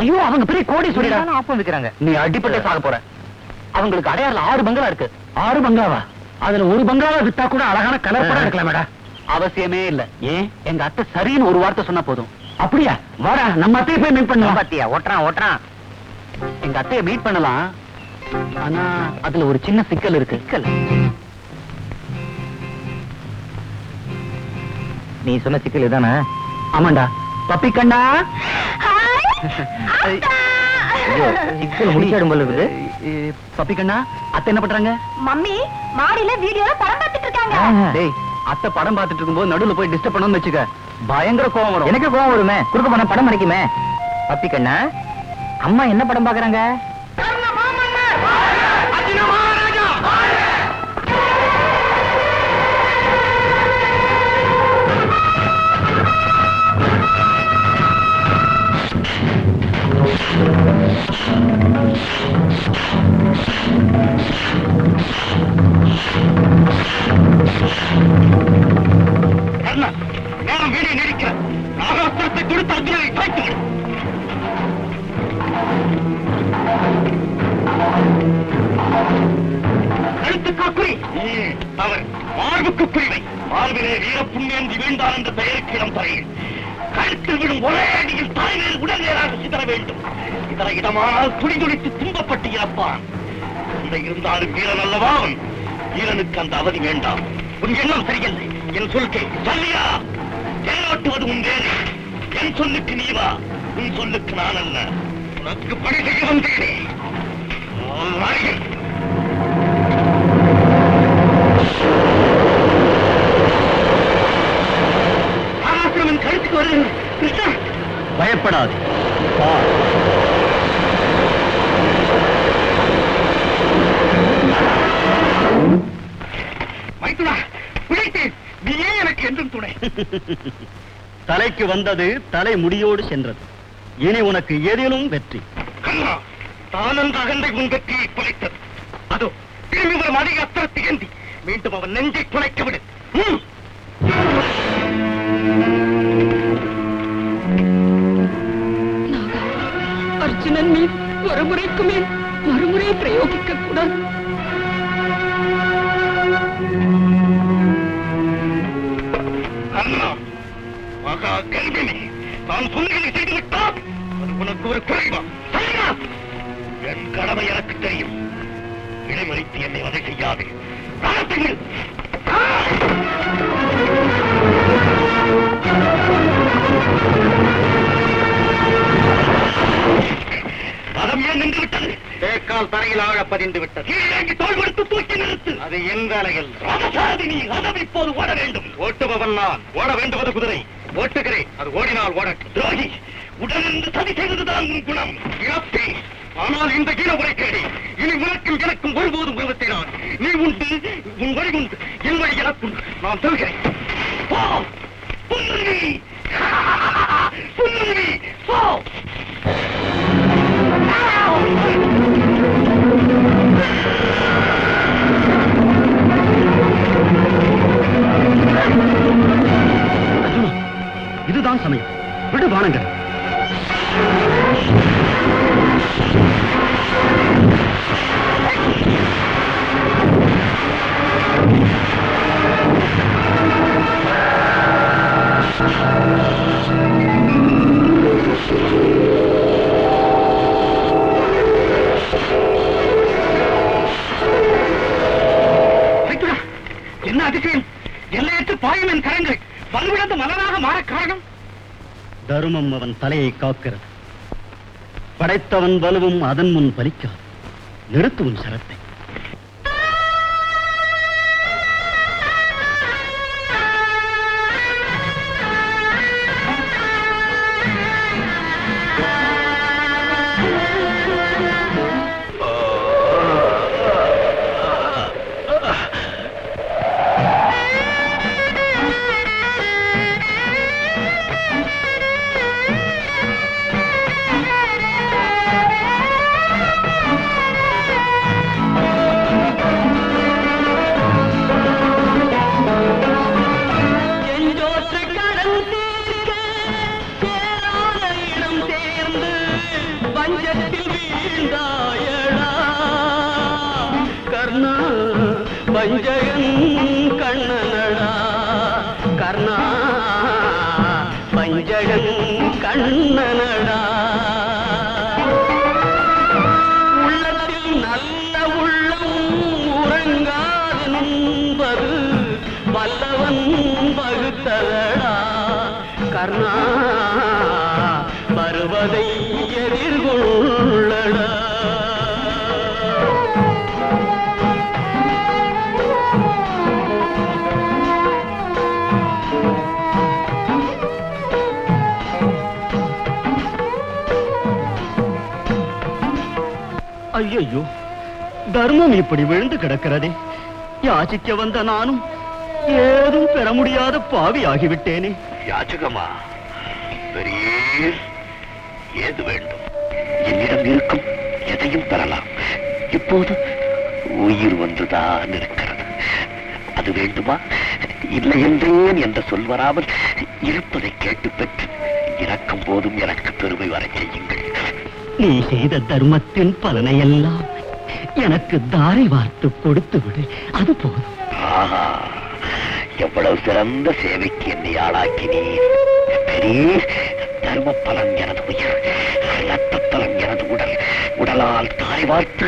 Speaker 5: ஐயோ, அவங்க பெரிய கோடி சொல்லிடா.
Speaker 1: ஆப்பம் வைக்கிறாங்க.
Speaker 5: நீ அடிப்பட்டே சாக போற. அவங்களுக்கு அடையாறுல 6 பங்களா இருக்கு. 6 பங்களாவா? அதுல ஒரு பங்களாவை வித்தா கூட அழகான கலர் படம் எடுக்கலாமேடா. அவசியமே இல்ல. ஏன்? எங்க அத்தை சரின்னு ஒரு வார்த்தை சொன்னா போதும். அப்படியா? வாடா, நம்ம அத்தையை போய் மீட் பண்ணலாம்.
Speaker 1: பாத்தியா, ஓட்டுறான்.
Speaker 5: எங்க அத்தையை மீட் பண்ணலாம், ஆனா அதுல ஒரு சின்ன சிக்கல் இருக்கு. சிக்கல்?
Speaker 1: நீ சொன்ன சிக்கல் இதானே?
Speaker 5: ஆமாண்டா. பப்பி கண்ணா,
Speaker 1: சிக்கல் முடிச்சாடும் போல இருக்குது.
Speaker 5: பப்பி கண்ணா, அத்தை என்ன பண்றாங்க?
Speaker 2: மம்மி மாடியில வீடியோல படம் பார்த்துட்டு இருக்காங்க.
Speaker 5: டேய், அத்தை படம் பார்த்துட்டு இருக்கும்போது நடுவுல போய் டிஸ்டர்ப் பண்ணணும்னு வச்சுக்க, பயங்கர கோவம் வரும்.
Speaker 1: எனக்கு கோவம் வருமே, குறுக்க போனா படம் மறைக்குமே. பப்பி கண்ணா, அம்மா என்ன படம் பாக்குறாங்க?
Speaker 5: கழுத்துக்கா குறி அவர் மார்புக்கு குறிவை மார்பிலே வீர புண்ணியந்தி வீழ்ந்தார் என்ற பெயருக்கு இடம் தரையில் கழுத்தில் விடும் ஒரே அடியில் தலைமையில் உடல் நேராக சிதற வேண்டும் இதர இடமானால் துடிதுடித்து துன்பப்பட்டு இறப்பான் இந்த இருந்தாலும் வீரன் அல்லவா அவன் வீரனுக்கு அந்த அவதி வேண்டாம் உன் எண்ணம் சரியில்லை என் சொல்கை சொல்லியா தேரோட்டுவது உன் வேலை என் சொல்லுக்கு நீ வா உன் சொல்லுக்கு நான் அல்ல உனக்கு பணி செய்ய வந்தேனே ஆசிரமன் கழுத்துக்கு வருகிறது கிருஷ்ணா பயப்படாது மைத்துனா பிழைத்தேன் நீயே எனக்கு என்றும் துணை
Speaker 6: தலைக்கு வந்தது தலை முடியோடு சென்றது இனி உனக்கு எதிலும் வெற்றி
Speaker 5: கண்ணா தானந்த அகந்தை உன் வெற்றியை குலைத்தது அதோ திரும்பி வரும் அதிக அஸ்திரத்தை ஏந்தி மீண்டும் அவன் நெஞ்சை துளைக்க விடு
Speaker 3: அர்ஜுனன் மீது ஒரு முறைக்கு மேல் மறுமுறை பிரயோகிக்க கூடாது
Speaker 5: அண்ணா மகா கல்வினி நான் சொன்னதை செய்து விட்டால் அது உனக்கு ஒரு குறைவா என் கடமை எனக்கு தெரியும் இடைமறித்து என்னை வதை செய்யாது பதம் ஏன் நின்று விட்டது தேக்கால் தரையில் ஆழ பதிந்து விட்டது கீழே தோல் கொடுத்து தூக்கி நிறுத்து அது என் வேலைகள் ரதசாரதி நீ ரதம் இப்போது ஓட வேண்டும் ஓட்டுபவன் நான் ஓட வேண்டுவது குதிரை ஓட்டுகிறேன் அது ஓடினால் ஓடட்டும் துரோகி உடனிருந்து சதி செய்வதுதான் உன் குணம் இழப்பே ஆனால் இந்த கீழ உரைக்கேடி இனி உனக்கும் எனக்கும் ஒருபோதும் உருவத்தினான் நீ உண்டு உன் வழி உண்டு என் வழி எனக்கும் நான் சொல்கிறேன் போ புல்லுருவி புல்லுருவி போ
Speaker 6: இதுதான் சமயம் விடு பானங்கள்
Speaker 5: என்ன அதிசயம் எல்லையற்ற பாயும் என் கரங்கள் வலுவிழந்த மலராக மாற காரணம்
Speaker 6: தருமம் அவன் தலையை காக்கிறது படைத்தவன் வலுவும் அதன் முன் பலிக்காது நிறுத்து உன் சரத்தை பஞ்சகன் கண்ணனடா கர்ணா பஞ்சகன் கண்ணனடா உள்ளத்தில் நல்ல உள்ளம் உறங்காது நம்பது வல்லவன் வகுத்ததடா கர்ணா வருவதை எதிர்கொள்ளடா ஐயோ தர்மம் இப்படி விழுந்து கிடக்கிறதே யாச்சிக்க வந்த நானும் ஏதும் பெற முடியாத பாவி ஆகிவிட்டேனே
Speaker 5: யாச்சகமா பெரிய ஏது வேண்டும் என்னிடம் இருக்கும் எதையும் பெறலாம் இப்போது உயிர் வந்துதான் இருக்கிறது அது வேண்டுமா இல்லை என்றேன் என்ற சொல் வராமல் இருப்பதை கேட்டு பெற்று இறக்கும் போதும் எனக்கு பெருமை வர செய்யுங்கள்
Speaker 6: நீ செய்த தர்மத்தின் பலனை எல்லாம் எனக்கு தாரை வார்த்து கொடுத்து விடு, அது போதும்.
Speaker 1: எவ்வளவு சிறந்த சேவைக்கு என்னை ஆளாக்கினீர். தர்ம பலன் எனது உயிர், ரத்த பலன் எனது உடல். உடலால் தாய் வார்த்து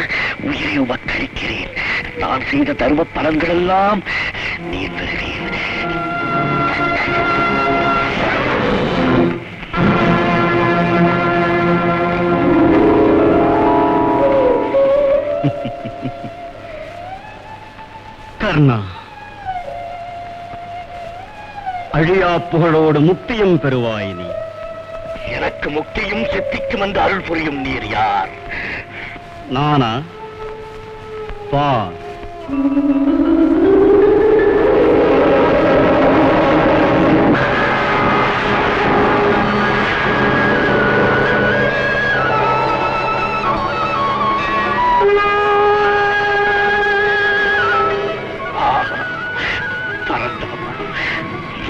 Speaker 1: உயிரை உமக்களிக்கிறேன். நான் செய்த தர்ம பலன்கள் எல்லாம் நீர் பெறுவீர்.
Speaker 6: கர்ணா, அழியா புகழோடு முக்தியும் பெறுவாய் நீ.
Speaker 1: எனக்கு முக்தியும் சித்திக்கும் என்று அருள் புரியும் நீர் யார்?
Speaker 6: நானா? பார்.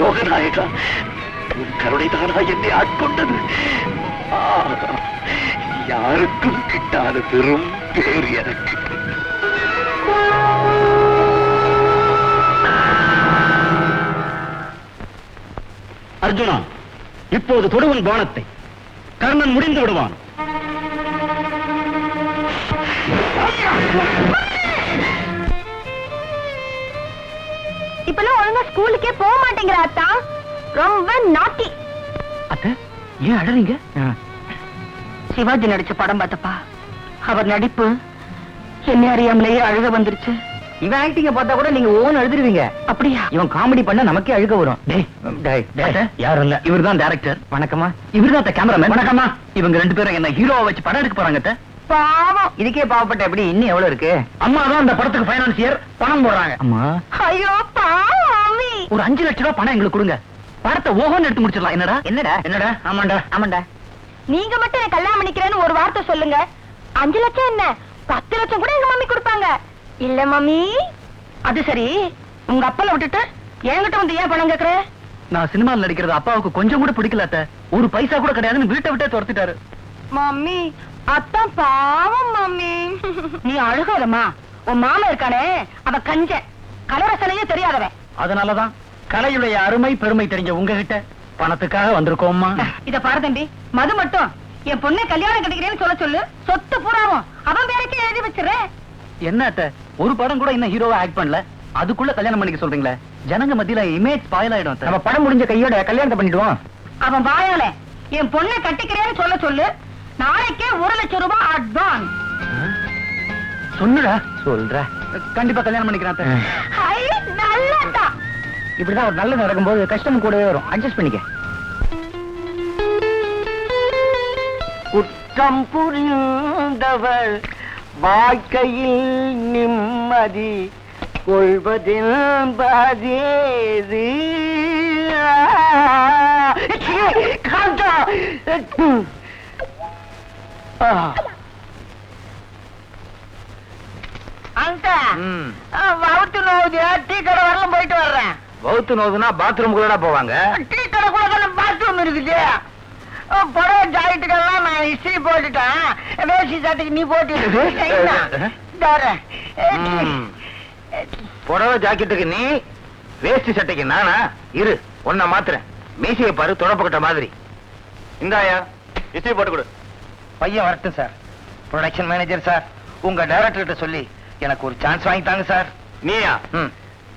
Speaker 1: யோகநாயகா, உன் கருணைதானா என்னை ஆட்கொண்டது. யாருக்கும் கிட்டாத பெரும் பேர் எனக்கு.
Speaker 6: அர்ஜுனா, இப்போது தொடுவன் பானத்தை. கர்ணன் முடிந்து விடுவான்.
Speaker 2: இப்பெல்லாம் ஒழுங்கா ஸ்கூலுக்கே போக மாட்டேங்கிற அத்தா. ரொம்ப நாட்டி.
Speaker 1: அத்தை, ஏன் அழறீங்க?
Speaker 3: சிவாஜி நடிச்ச படம் பார்த்தப்பா, அவர் நடிப்பு என்ன அறியாமலேயே அழுக வந்துருச்சு.
Speaker 1: இவன் ஆக்டிங்க பார்த்தா கூட நீங்க ஓன் எழுதிருவீங்க.
Speaker 3: அப்படியா?
Speaker 1: இவன் காமெடி பண்ண நமக்கே அழுக வரும். யாரும் இல்ல, இவர்தான் டைரக்டர். வணக்கமா. இவர்தான் கேமராமேன். வணக்கமா. இவங்க ரெண்டு பேரும் என்ன ஹீரோவை வச்சு படம் எடுக்க போறாங்க.
Speaker 3: பாவம்.
Speaker 1: இதுக்கே பாவப்பட்ட எப்படி இன்னும் எவ்வளவு இருக்கு? அம்மா தான் அந்த படத்துக்கு பைனான்சியர், பணம் போடுறாங்க. அம்மா,
Speaker 2: ஐயோ பாவம்.
Speaker 1: ஒரு 5 லட்சம் ரூபாய் பணம் எங்களுக்கு கொடுங்க. படத்தை ஓஹோன்னு எடுத்து முடிச்சிடலாம். என்னடா என்னடா என்னடா? ஆமாண்டா ஆமாண்டா.
Speaker 2: நீங்க மட்டும் என்ன கல்யாணம் பண்ணிக்கிறேன்னு ஒரு வார்த்தை சொல்லுங்க. 5 லட்சம் என்ன, 10 லட்சம் கூட எங்க மம்மி கொடுப்பாங்க. இல்ல மம்மி.
Speaker 3: அது சரி, உங்க அப்பல விட்டுட்டு என்கிட்ட வந்து ஏன் பணம் கேக்குற?
Speaker 1: நான் சினிமாவில் நடிக்கிறது அப்பாவுக்கு கொஞ்சம் கூட பிடிக்கல. ஒரு பைசா கூட கிடையாதுன்னு வீட்டை விட்டே துரத்திட்டாரு.
Speaker 2: மம்மி, அத்தான் பாவம் மம்மி.
Speaker 3: நீ அழுகாதம்மா. உன் மாமா இருக்கானே, அவ கஞ்ச கலரசனையே தெரியாதவன்.
Speaker 1: அதனாலதான் கலையுடைய அருமை பெருமை தெரிஞ்ச உங்ககிட்ட பணத்துக்காக வந்திருக்கோம்மா.
Speaker 3: இத பாரு தம்பி, மது மட்டும் என் பொண்ணை கல்யாணம் கட்டிக்கிறேன்னு சொல்ல சொல்லு. சொத்து பூராவும் அவன் பேருக்கே எழுதி வச்சிடுறேன்.
Speaker 1: என்ன அத்தை, ஒரு படம் கூட இன்னும் ஹீரோவா ஆக்ட் பண்ணல, அதுக்குள்ள கல்யாணம் பண்ணிக்க சொல்றீங்களே? ஜனங்க மத்தியில இமேஜ் ஸ்பாயில் ஆயிடும். நம்ம படம் முடிஞ்ச கையோட கல்யாணத்தை பண்ணிடுவோம்.
Speaker 3: அவன் வாயால என் பொண்ணை கட்டிக்கிறேன்னு சொல்ல சொல்லு. நாளைக்கே 1 லட்சம் ரூபாய் அட்வான்ஸ்.
Speaker 1: சொல்லுடா. சொல்ற, கண்டிப்பா கல்யாணம் பண்ணிக்கிறேன்.
Speaker 2: ஐ, நல்லதா.
Speaker 1: இப்படிதான் ஒரு நல்லது நடக்கும்போது கஷ்டம் கூடவே வரும். அட்ஜஸ்ட் பண்ணிக்க.
Speaker 3: குற்றம் புரிந்தவர் வாழ்க்கையில் நிம்மதி கொள்வதென்பதேது. அந்த வவுத்து நோவுது, டீ கடை வரலாம் போயிட்டு வர்றேன்.
Speaker 1: வவுத்து நோதுனா பாத்ரூம்குள்ளடா போவாங்க.
Speaker 3: டீ கடை கூட பாத்ரூம் இருக்குது. புடவை ஜாக்கெட்டுக்கெல்லாம் நான் இஸ்திரி போட்டுட்டேன். வேஷ்டி சட்டைக்கு நீ போட்டு
Speaker 1: புடவை ஜாக்கெட்டுக்கு நீ, வேஷ்டி சட்டைக்கு நானா? இரு, ஒன்ன மாத்துறேன். மீசையை பாரு, தொடப்பக்கட்ட மாதிரி. இந்தாயா, இஸ்திரி போட்டு கொடு. பையன் வரட்டும் சார். ப்ரொடக்ஷன் மேனேஜர் சார், உங்க டைரக்டர் கிட்ட சொல்லி எனக்கு ஒரு சான்ஸ் வாங்கிட்டாங்க சார். நீயா?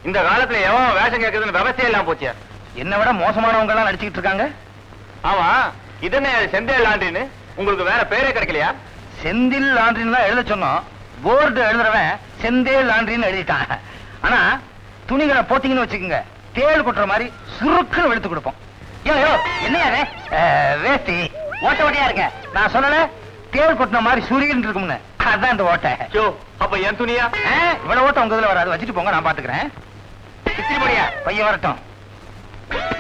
Speaker 1: இந்த காலத்துல எவன் வேஷம் கேட்கறதுன்னு விவசாயம் எல்லாம் போச்சு. என்னை விட மோசமானவங்க எல்லாம் நடிச்சுக்கிட்டு இருக்காங்க. ஆமா, இதென்ன செந்தில் லாண்ட்ரின்னு உங்களுக்கு வேற பேரே கிடைக்கலையா? செந்தில் லாண்ட்ரின்னு தான் எழுத சொன்னோம். போர்டு எழுதுறவன் செந்தில் லாண்ட்ரின்னு எழுதிட்டான். ஆனா துணிகளை போத்தீங்கன்னு வச்சுக்கோங்க, தேள் கொட்டுற மாதிரி சுருக்குன்னு வெளுத்து கொடுப்போம். யோ என்னையா வேஷ்டி ஓட்ட ஓட்டையா இருக்க? நான் சொல்லல, தேள் கொட்டின மாதிரி சுருகின்னு இருக்கும்னு. அதான் இந்த ஓட்டை. அப்ப என் துணியா? இவ்வளவு ஓட்டம் உங்க இதுல வராது. வச்சுட்டு போங்க, நான் பாத்துக்கிறேன். இஸ்திரி போடியா, பையன் வரட்டும்.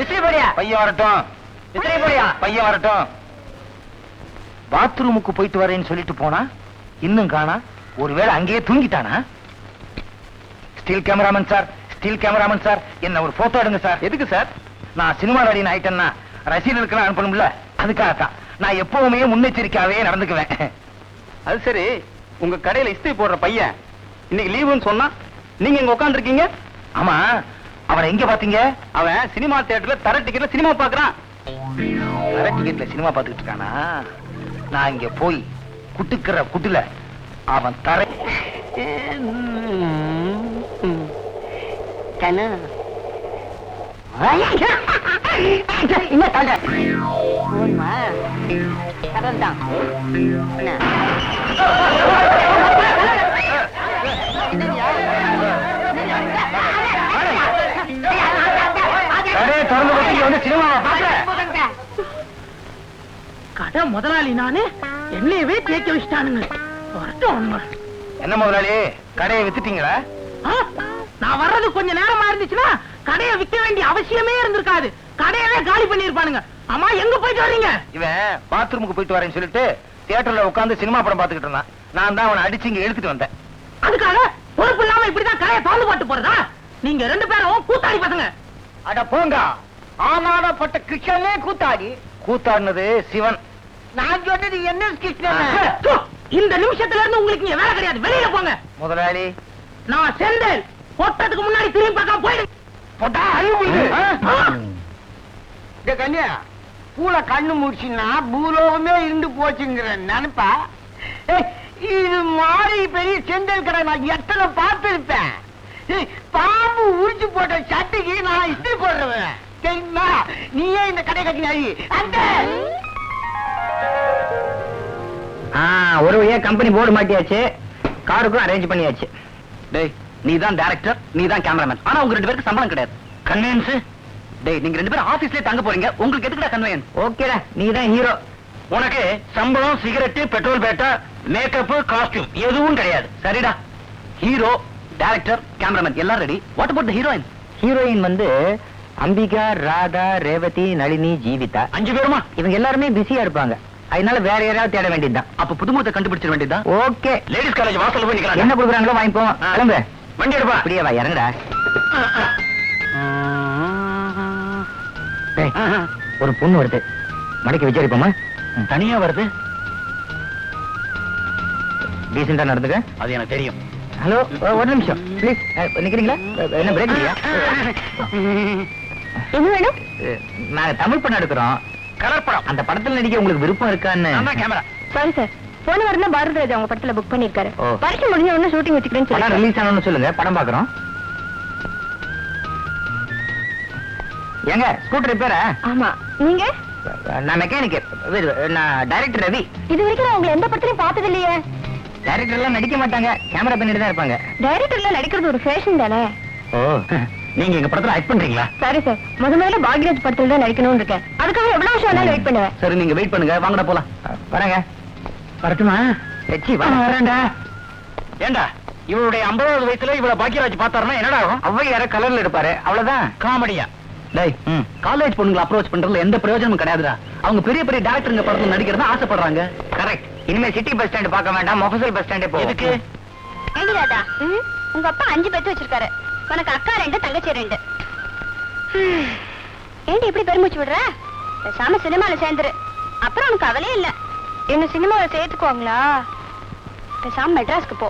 Speaker 1: இஸ்திரி போடியா, பையன் வரட்டும். இஸ்திரி போடியா, பையன் வரட்டும். பாத்ரூமுக்கு போயிட்டு வரேன்னு சொல்லிட்டு போனா இன்னும் காணா. ஒருவேளை அங்கேயே தூங்கிட்டானா? Still cameraman sir, still cameraman sir, என்ன ஒரு போட்டோ எடுங்க சார். எதுக்கு சார்? நான் சினிமா நடிகன் ஆயிட்டேன்னா ரசிகர்களுக்கெல்லாம் அனுப்பணும்ல, அதுக்காகத்தான். நான் எப்பவுமே முன்னெச்சரிக்கையாவே நடந்துக்குவேன். அது சரி,
Speaker 5: உங்க கடையில இஸ்திரி போடுற பையன் இன்னைக்கு லீவுன்னு சொன்னா நீங்க இங்க உட்கார்ந்து இருக்கீங்க.
Speaker 1: ஆமா, அவனை எங்க பாத்தீங்க?
Speaker 5: அவன் சினிமா தியேட்டர்ல தர டிக்கெட்ல சினிமா பாக்குறான்.
Speaker 1: தர டிக்கெட்ல சினிமா பாத்துக்கிட்டு இருக்கானா? நான் இங்க போய் குட்டுக்கிற குட்டுல அவன் தர
Speaker 3: என்ன தலை போதுமா? கடல் தான்.
Speaker 1: கடையை திறந்து வச்சு இங்க வந்து சினிமாவை பாக்குறேன்.
Speaker 3: கடை முதலாளி நானு என்னையவே தேக்க வச்சுட்டானுங்க.
Speaker 1: என்ன முதலாளி, கடையை வித்துட்டீங்களா?
Speaker 3: நான் வர்றது கொஞ்ச நேரமா இருந்துச்சுன்னா கடையை விற்க வேண்டிய அவசியமே இருந்திருக்காது. கடையவே காலி பண்ணிருப்பானுங்க. அம்மா எங்க போயிட்டு வர்றீங்க?
Speaker 1: இவன் பாத்ரூமுக்கு போயிட்டு வரேன்னு சொல்லிட்டு தியேட்டர்ல உட்கார்ந்து சினிமா படம் பாத்துக்கிட்டு இருந்தான். நான் தான் அவனை அடிச்சு இங்க எடுத்துட்டு வந்தேன்.
Speaker 3: அதுக்காக பொறுப்பு இல்லாம இப்படிதான் கடையை திறந்து போட்டு போறதா? நீங்க 2 பேரும் கூத்தாடி பசங்க.
Speaker 1: அட போங்க, ஆனாடப்பட்ட கிருஷ்ணனே கூத்தாடி. கூத்தாடினது சிவன்.
Speaker 3: நான் சொன்னது என்ன கிருஷ்ணன்? இந்த நிமிஷத்துல இருந்து உங்களுக்கு இங்க வேலை கிடையாது. வெளியில போங்க.
Speaker 1: முதலாளி,
Speaker 3: நான் செந்தேல் போட்டதுக்கு முன்னாடி திரும்பி பார்க்காம போயிடுங்க.
Speaker 1: போட்டா அறிவு.
Speaker 3: கண்ணியா பூல கண்ணு முடிச்சுன்னா பூலோகமே இருந்து போச்சுங்கிற நினைப்பா. இது மாதிரி பெரிய செந்தல் கடை நான் எத்தனை பார்த்திருப்பேன். பாம்பு உரிச்சு போட்ட சட்டைக்கு நான் இஸ்திரி போடுறவன் தெரியுமா? நீயே இந்த கடை கட்டினாயி அந்த
Speaker 4: ஒரு வழியா கம்பெனி போர்டு மாட்டியாச்சு, காருக்கும் அரேஞ்ச் பண்ணியாச்சு.
Speaker 5: டேய், நீ தான் டைரக்டர், நீ தான் கேமராமேன். ஆனா உங்க 2 பேருக்கு சம்பளம் கிடையாது.
Speaker 1: கன்வென்ஸ்.
Speaker 5: டேய், நீங்க 2 பேரும் ஆபீஸ்லயே தங்க போறீங்க. உங்களுக்கு எதுக்குடா கன்வெயன்ஸ்?
Speaker 4: ஓகேடா, நீ தான் ஹீரோ.
Speaker 1: உனக்கு சம்பளம், சிகரெட், பெட்ரோல் பேட்டா, மேக்கப், காஸ்டியூம் எதுவும் கிடையாது.
Speaker 5: சரிடா, ஹீரோ, டைரக்டர், கேமராமேன் எல்லாம் ready. What about the heroine?
Speaker 4: Heroine வந்து அம்பிகா, ராதா, ரேவதி, நளினி, ஜீவிதா.
Speaker 1: 5 பேருமா?
Speaker 4: இவங்க எல்லாருமே பிஸியா இருப்பாங்க. அதனால வேற யாராவது தேட வேண்டியதுதான்.
Speaker 5: அப்ப புதுமுகத்தை கண்டுபிடிச்சிட வேண்டியதுதான்.
Speaker 4: ஓகே,
Speaker 1: லேடிஸ் காலேஜ் வாசல்ல போய் நிக்கறாங்க.
Speaker 4: என்ன கொடுக்குறாங்களோ வாங்கிப்போம். கிளம்பு,
Speaker 1: வண்டி எடுப்பா.
Speaker 4: அப்படியே வா, இறங்குடா. டேய், ஒரு பொண்ணு வருது, மடக்கி விசாரிப்போமா?
Speaker 1: தனியா வருது.
Speaker 4: டீசெண்டா நடந்துக்க.
Speaker 1: அது எனக்கு தெரியும்.
Speaker 4: ஹலோ, ஒரு நிமிஷம் ப்ளீஸ். நிக்கிறீங்களா? என்ன பிரேக் இல்லையா?
Speaker 2: என்ன வேணும்?
Speaker 4: நாங்க தமிழ் படம் எடுக்கிறோம்.
Speaker 1: கலர் படம்.
Speaker 4: அந்த படத்துல நடிக்க உங்களுக்கு விருப்பம் இருக்கான்னு?
Speaker 1: நான் கேமரா.
Speaker 2: சாரி சார், போன வாரம் தான் பாரதிராஜா உங்க படத்துல புக் பண்ணிருக்காரு.
Speaker 4: ஓ.
Speaker 2: பரிசு முடிஞ்ச உடனே ஷூட்டிங் வச்சுக்கிறேன்னு
Speaker 4: படம்
Speaker 2: சொல்லி.
Speaker 4: ரிலீஸ் ஆனோன்னு சொல்லுங்க, படம் பாக்குறோம். ஏங்க, ஸ்கூட்டர் ரிப்பேரா?
Speaker 2: ஆமா, நீங்க?
Speaker 4: நான் மெக்கானிக். நான் டைரக்டர் ரவி.
Speaker 2: இது வரைக்கும் நான் உங்களை எந்த படத்துலயும் பார்த்தது இல்லையே.
Speaker 4: டைரக்டர் எல்லாம் நடிக்க மாட்டாங்க, கேமரா பின்னாடி தான் இருப்பாங்க.
Speaker 2: டைரக்டர்ல நடிக்கிறது ஒரு ஃபேஷன் தானே.
Speaker 4: ஓ,
Speaker 1: நீங்க எங்க படத்துல ஆக்ட் பண்றீங்களா?
Speaker 2: சாரி சார், முதல்ல பாக்யராஜ் படத்துல தான் நடிக்கணும்னு இருக்கேன். அதுக்காக எவ்வளவு வருஷம் வேணாலும் வெயிட் பண்ணுவேன்.
Speaker 5: சரி, நீங்க வெயிட் பண்ணுங்க, வாங்கடா போலாம்.
Speaker 4: வரேங்க.
Speaker 1: வரட்டுமா?
Speaker 4: எச்சி வா.
Speaker 1: வரேன்டா. ஏண்டா, இவளுடைய 50வது வயசுல இவள பாக்கியராஜ் பார்த்தாருன்னா என்னடா ஆகும்?
Speaker 4: ஔவையார கலர்ல எடுப்பாரு, அவ்வளவுதான்.
Speaker 1: காமெடியா?
Speaker 5: டேய், காலேஜ் பொண்ணுங்களை அப்ரோச் பண்றதுல எந்த பிரயோஜனமும் கிடையாதுடா. அவங்க பெரிய பெரிய டைரக்டருங்க படத்துல நடிக்கிறதா ஆசைப்படுறாங்க.
Speaker 4: கரெக்ட். இனிமே சிட்டி பஸ் ஸ்டாண்ட் பார்க்க வேண்டாம், மொஃபசல் பஸ் ஸ்டாண்டே போ.
Speaker 1: எதுக்கு?
Speaker 2: ஏண்டி ராதா, உங்க அப்பா 5 பெத்து வச்சிருக்காரு. உனக்கு அக்கா 2, தங்கச்சி 2. ஏண்டி இப்படி பெருமூச்சு விடுற? பேசாம சினிமால சேர்ந்துரு, அப்புறம் உனக்கு கவலையே இல்ல. என்ன சினிமாவை சேர்த்துக்குவாங்களா? பேசாம மெட்ராஸ்க்கு போ.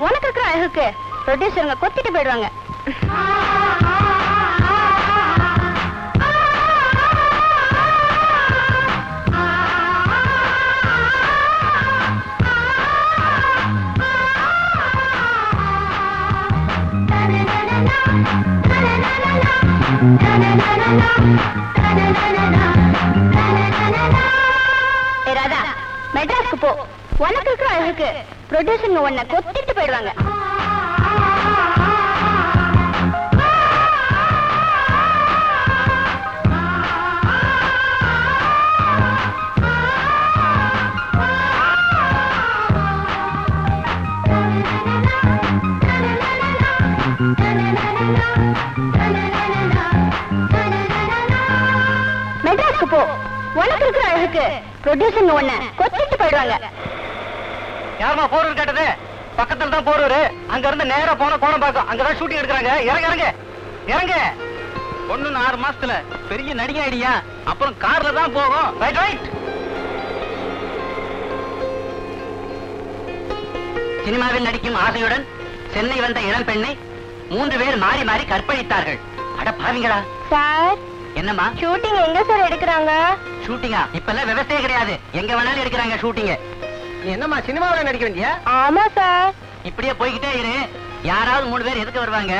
Speaker 2: உனக்கு இருக்கிற அழகுக்கு ப்ரொடியூசருங்க கொத்திட்டு போயிடுவாங்க. ராதா, மெட்ராஸ்க்கு போ. உனக்கு இருக்கிற அழகுக்கு ப்ரொடியூசருங்க உன்னை கொத்திட்டு போயிடுவாங்க. மெட்ராஸ்க்கு போ. உனக்கு இருக்கிற அழகுக்கு ப்ரொடியூசருங்க உன்னை கொத்திட்டு போயிடுவாங்க.
Speaker 1: யாருமா போறவர் கேட்டது? பக்கத்துல தான் போறவரு. அங்க இருந்து நேரா போன கோணம் பார்க்கும். அங்கதான் ஷூட்டிங் எடுக்கிறாங்க. இறங்க இறங்க இறங்க.
Speaker 5: 6 மாசத்துல பெரிய நடிகை ஐடியா. அப்புறம் கார்ல தான் போகும்.
Speaker 1: Right right.
Speaker 4: சினிமாவில் நடிக்கும் ஆசையுடன் சென்னை வந்த இளம் பெண்ணை 3 பேர் மாறி மாறி கற்பழித்தார்கள். அட பாவிங்களா!
Speaker 2: சார்,
Speaker 4: என்னம்மா
Speaker 2: ஷூட்டிங் எங்க சார் எடுக்கிறாங்க?
Speaker 4: ஷூட்டிங்கா? இப்பெல்லாம் விவசாய கிடையாது, எங்க வேணாலும் எடுக்கிறாங்க ஷூட்டிங்க.
Speaker 3: நீ என்னம்மா சினிமாவில் நடிக்க வேண்டிய?
Speaker 2: ஆமா சார்.
Speaker 4: இப்படியே போய்கிட்டே இரு, யாராவது 3 பேர் எதுக்கு வருவாங்க,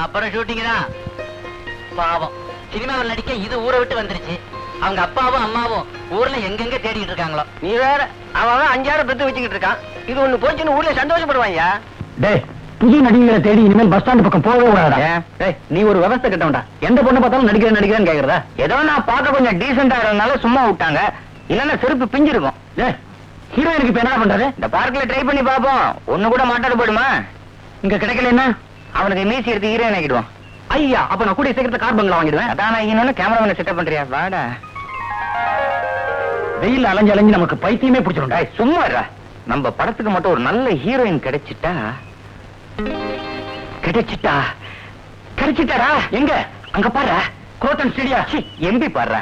Speaker 4: அப்புறம் ஷூட்டிங் தான். பாவம், சினிமாவில் நடிக்க இது ஊரை விட்டு வந்துருச்சு. அவங்க அப்பாவும் அம்மாவும் ஊர்ல எங்கெங்க தேடிட்டு இருக்காங்களோ.
Speaker 3: நீ வேற, அவன் 5-6 பெத்து வச்சுக்கிட்டு இருக்கான். இது ஒண்ணு போச்சுன்னு ஊர்ல சந்தோஷப்படுவாங்க.
Speaker 5: டேய், புது நடிகரை தேடி இனிமேல் பஸ் ஸ்டாண்ட் பக்கம் போகவே கூடாதா? டேய், நீ ஒரு விவசாய கிட்டவன்டா. எந்த பொண்ணு பார்த்தாலும் நடிக்கிறேன்னு கேக்குறதா?
Speaker 4: ஏதோ நான் பார்க்க கொஞ்சம் டீசெண்டா இருந்தனால சும்மா விட்டாங்க, இல்லன்னா செருப்பு பிஞ்சிருக்கும்.
Speaker 5: டேய், ஹீரோயினுக்கு இப்ப என்ன பண்றது?
Speaker 4: இந்த பார்க்ல ட்ரை பண்ணி பாப்போம், ஒண்ணு கூட மாட்டாது போயிடுமா?
Speaker 5: இங்க கிடைக்கலன்னா
Speaker 4: அவனுக்கு மீசி எடுத்து ஹீரோயின் ஆகிடுவான்.
Speaker 5: ஐயா, அப்ப நான் கூடிய சீக்கிரத்துல கார் பங்களா வாங்கிடுவேன்.
Speaker 4: அதான் நான் இன்னொன்னு கேமராமேனை செட்டப் பண்றியா? வாடா.
Speaker 5: வெயில் அலைஞ்சு அலைஞ்சு நமக்கு பைத்தியமே பிடிச்சிடும்.
Speaker 4: டேய், சும்மா இருடா. நம்ம படத்துக்கு மட்டும் ஒரு நல்ல ஹீரோயின் கிடைச்சிட்டாரா?
Speaker 5: எங்க? அங்க பாரு, கோட்டன் ஸ்டேடியா.
Speaker 4: எம்பி பாடுற.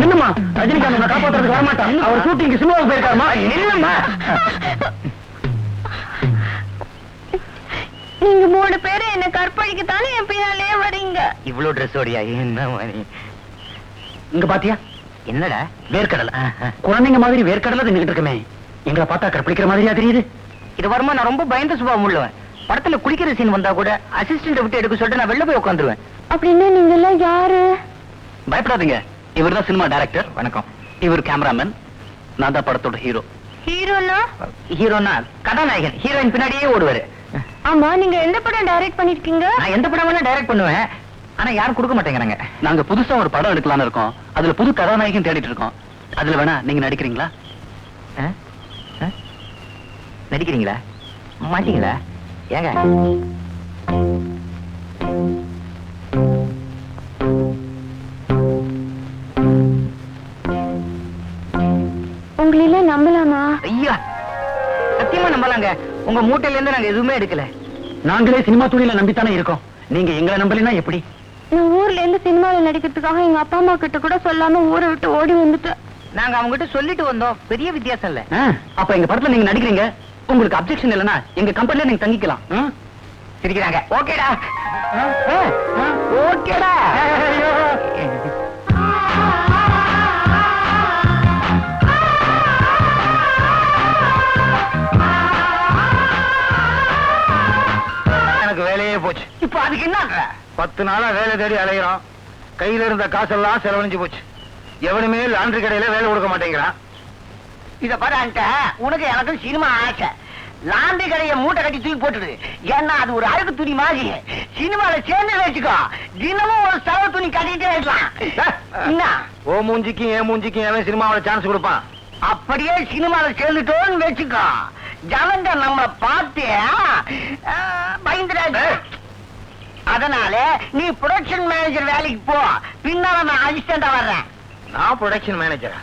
Speaker 5: நின்னுமா, ரஜினிகாந்த் காப்பாத்துறதுக்கு வரமாட்டான். அவர் ஷூட்டிங் சினிமாவுக்கு போயிருக்காருமா.
Speaker 4: நில்லுமா.
Speaker 2: நீங்க 3 பேரும் என்ன கற்பழிக்கத்தானே என் பின்னாலே வரீங்க.
Speaker 4: இவ்வளவு ட்ரெஸ் ஓடியா? என்ன மணி?
Speaker 5: இங்க பாத்தியா?
Speaker 4: என்னடா
Speaker 5: வேர்க்கடலை. குழந்தைங்க மாதிரி வேர்க்கடலை தின்னுட்டு இருக்கமே. எங்களை பார்த்தா கற்பழிக்கிற மாதிரியா தெரியுது?
Speaker 4: இது வருமா? நான் ரொம்ப பயந்த சுபாவம் உள்ளவன். படத்துல குளிக்கிற சீன் வந்தா கூட அசிஸ்டன்ட் விட்டு எடுக்க சொல்லிட்டு நான் வெளில போய் உட்காந்துருவேன்.
Speaker 2: அப்படின்னா நீங்க எல்லாம் யாரு?
Speaker 5: பயப்படாதீங்க, இவர் தான் சினிமா டைரக்டர். வணக்கம். இவர் கேமராமேன், நான் தான் படத்தோட ஹீரோ.
Speaker 2: ஹீரோனா?
Speaker 4: ஹீரோனா கதாநாயகன், ஹீரோயின் பின்னாடியே ஓடுவாரு.
Speaker 2: ஆமா, நீங்க எந்த படம் டைரக்ட் பண்ணிருக்கீங்க?
Speaker 4: நான் எந்த படம் வேணா டைரக்ட் பண்ணுவேன், ஆனா யாரும் கொடுக்க மாட்டேங்கிறாங்க.
Speaker 5: நாங்க புதுசா ஒரு படம் எடுக்கலாம்னு இருக்கோம். அதுல புது கதாநாயகன் தேடிட்டு இருக்கோம். அதுல வேணா நீங்க நடிக்கிறீங்களா?
Speaker 4: நடிக்கிறீங்களா? மாட்டீங்களா? ஏங்க
Speaker 2: உங்கள நம்பலாமா?
Speaker 4: ஐயா, சத்தியமா நம்பலாங்க. உங்க மூட்டையில இருந்து நாங்க எதுவுமே எடுக்கல.
Speaker 5: நாங்களே சினிமா துறையில நம்பித்தானே இருக்கோம். நீங்க எங்களை நம்பலைன்னா எப்படி?
Speaker 2: நான் ஊர்ல இருந்து சினிமால நடிக்கிறதுக்காக எங்க அப்பா அம்மா கிட்ட கூட சொல்லாம ஊரை விட்டு ஓடி வந்துட்டேன்.
Speaker 4: நாங்க அவங்க கிட்ட சொல்லிட்டு வந்தோம், பெரிய வித்தியாசம் இல்ல.
Speaker 5: அப்ப எங்க படத்துல நீங்க நடிக்கிறீங்க, உங்களுக்கு அப்செக்ஷன் இல்லைன்னா எங்க கம்பெனில நீங்க தங்கிக்கலாம்.
Speaker 4: சிரிக்கிறாங்க. ஓகேடா, ஓகேடா.
Speaker 5: எனக்கு வேலையே போச்சு.
Speaker 4: இப்ப அதுக்கு என்ன?
Speaker 5: 10 நாளா வேலை தேடி அலைகிறோம். கையில இருந்த காசெல்லாம் செலவழிஞ்சு போச்சு. எவனுமே லாண்டரி கடையில வேலை கொடுக்க மாட்டேங்கிறான்.
Speaker 3: இத பாருங்க, உனக்கு எனக்கு சினிமா ஆசை. லாண்டரி கடையை மூட்டை கட்டி தூக்கி போட்டுடு. ஏன்னா அது ஒரு அழுக்கு துணி மாதிரி. சினிமால சேர்ந்து வச்சுக்கோ, தினமும் ஒரு சவ துணி கட்டிட்டே இருக்கலாம். என்ன
Speaker 5: ஓ மூஞ்சிக்கும் என் மூஞ்சிக்கும் எவன் சினிமாவோட சான்ஸ் கொடுப்பான்?
Speaker 3: அப்படியே சினிமால சேர்ந்துட்டோன்னு வச்சுக்கோ, ஜனங்க நம்ம பார்த்து பயந்துடாது. அதனால நீ ப்ரொடக்ஷன் மேனேஜர் வேலைக்கு போ, பின்னால நான் அசிஸ்டண்டா வர்றேன்.
Speaker 4: நான் ப்ரொடக்ஷன் மேனேஜரா?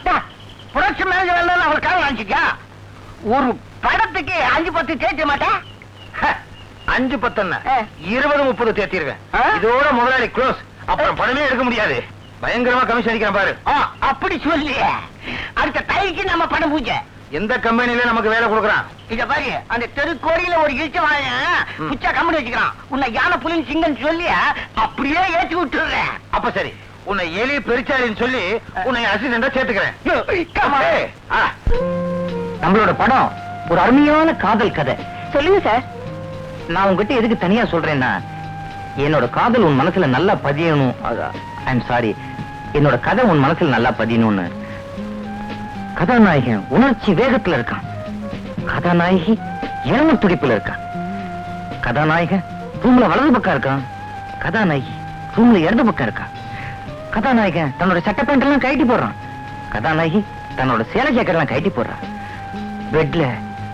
Speaker 3: ப்ரொடக்ஷன் மேனேஜர் வேலை அவளுக்காக நினைச்சுக்கா. ஒரு படத்துக்கு 5-10 தேய்க்க மாட்டேன்.
Speaker 4: 5-10 20-30 தேத்திடுவேன். இதோட முதலாளி க்ளோஸ். அப்புறம் படமே எடுக்க முடியாது. பயங்கரமா கமிஷன் அடிக்கிறேன் பாரு.
Speaker 3: அப்படி சொல்லி அடுத்த தைக்கு நம்ம படம் பூஜை.
Speaker 4: எந்த கம்பெனில நமக்கு வேலை கொடுக்குறான்?
Speaker 3: இத பாரு, அந்த தெருக்கோடியில ஒரு இழுச்ச வாங்க புச்சா கம்பெனி வச்சுக்கிறான். உன்னை யானை புலின் சிங்கம் சொல்லி அப்படியே ஏற்றி விட்டுறேன்.
Speaker 4: அப்ப சரி, உன்னை எலி பெருச்சாலின்னு சொல்லி உன்னை அசிஸ்டண்டா சேர்த்துக்கிறேன். நம்மளோட படம் ஒரு அருமையான காதல் கதை.
Speaker 2: சொல்லுங்க சார்.
Speaker 4: நான் உங்ககிட்ட எதுக்கு தனியா சொல்றேன்னா, என்னோட காதல் உன் மனசுல நல்லா பதியணும். ஐம் சாரி, என்னோட கதை உன் மனசுல நல்லா பதியணும்னு. கதாநாயகன் உணர்ச்சி வேகத்துல இருக்கான், கதாநாயகி எரும துடிப்புல இருக்கான். கதாநாயகன் ரூம்ல வலது பக்கம் இருக்கான், கதாநாயகி ரூம்ல இடது பக்கம் இருக்கான். கதாநாயகன் தன்னோட சட்ட பேண்ட் எல்லாம் கழட்டி போடுறான், கதாநாயகி தன்னோட சேலை ஜாக்கெட் எல்லாம் கழட்டி போடுறான். பெட்ல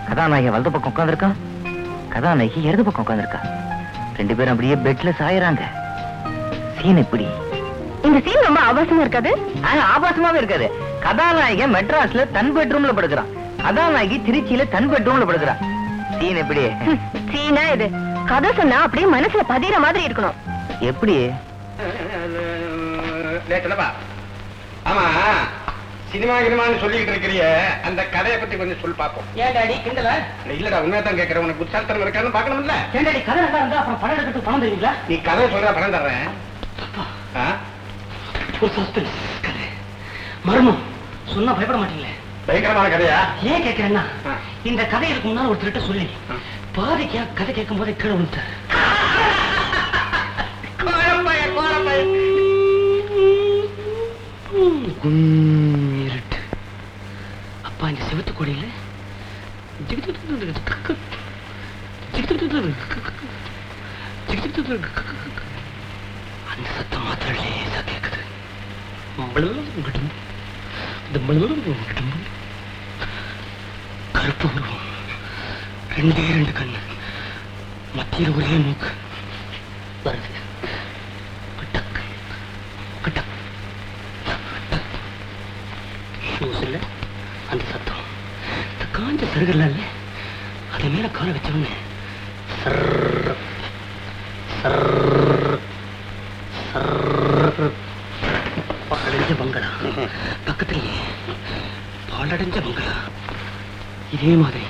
Speaker 4: கதாநாயகி வலது பக்கம் உட்கார்ந்திருக்கான், கதாநாயகி இடது பக்கம் உட்கார்ந்திருக்கா. 2 பேரும் அப்படியே பெட்ல சாயறாங்க. சீன் இப்படி.
Speaker 2: இந்த சீன் ரொம்ப ஆபாசமா இருக்காது?
Speaker 4: ஆபாசமாவே இருக்காது. கதாநாயகன் மெட்ராஸ்ல தன் பெட்ரூம்ல படுக்கிறான், கதாநாயகி திருச்சியில தன் பெட்ரூம்ல படுக்கிறான். சீன் எப்படி?
Speaker 2: சீனா இது கதை சொன்னா அப்படியே மனசுல பதிகிற மாதிரி இருக்கணும்.
Speaker 4: எப்படி?
Speaker 5: ஆமா, சினிமா கினிமான்னு சொல்லிட்டு இருக்கிறிய, அந்த கதையை பத்தி கொஞ்சம் சொல்லி பாப்போம்.
Speaker 3: ஏன் டாடி கிண்டல?
Speaker 5: இல்லடா, உண்மையதான் கேட்கறேன். உனக்கு புத்தாத்தனம் இருக்கான்னு பாக்கணும்ல.
Speaker 3: ஏன் டாடி கதை நல்லா இருந்தா அப்புறம் படம் எடுக்கிறதுக்கு பணம் தருவீங்களா?
Speaker 5: நீ கதை சொல்ற பணம் தர்றேன்.
Speaker 3: ஒரு சஸ்பென்ஸ் கதை, மர்மம் சொன்னா பயப்பட மாட்டீங்களே?
Speaker 5: பயங்கரமான கதையா?
Speaker 3: ஏன் கேட்கிறேன்னா, இந்த கதை இதுக்கு முன்னால ஒருத்தர்கிட்ட சொல்லி பாதிக்கா கதை கேட்கும் போதே கீழே விழுந்தார். இருட்டு. அப்பா இந்த செவத்து கொடியில அந்த சத்தம் மாத்திரம் லேசா கேக்குது. கருப்பு உருவம், 2 கண்ணு, மத்தியில் ஒரே மூக்கு வருது. கட்டக் கட்டக் கட்டக். ஷூஸ் இல்ல, அந்த சத்தம். இந்த காஞ்ச சருகல்ல அது மேல கால வச்சவொன்னு பாலடைஞ்ச பங்களா பக்கத்திலேயே, பாலடைஞ்ச பங்களா. இதே மாதிரி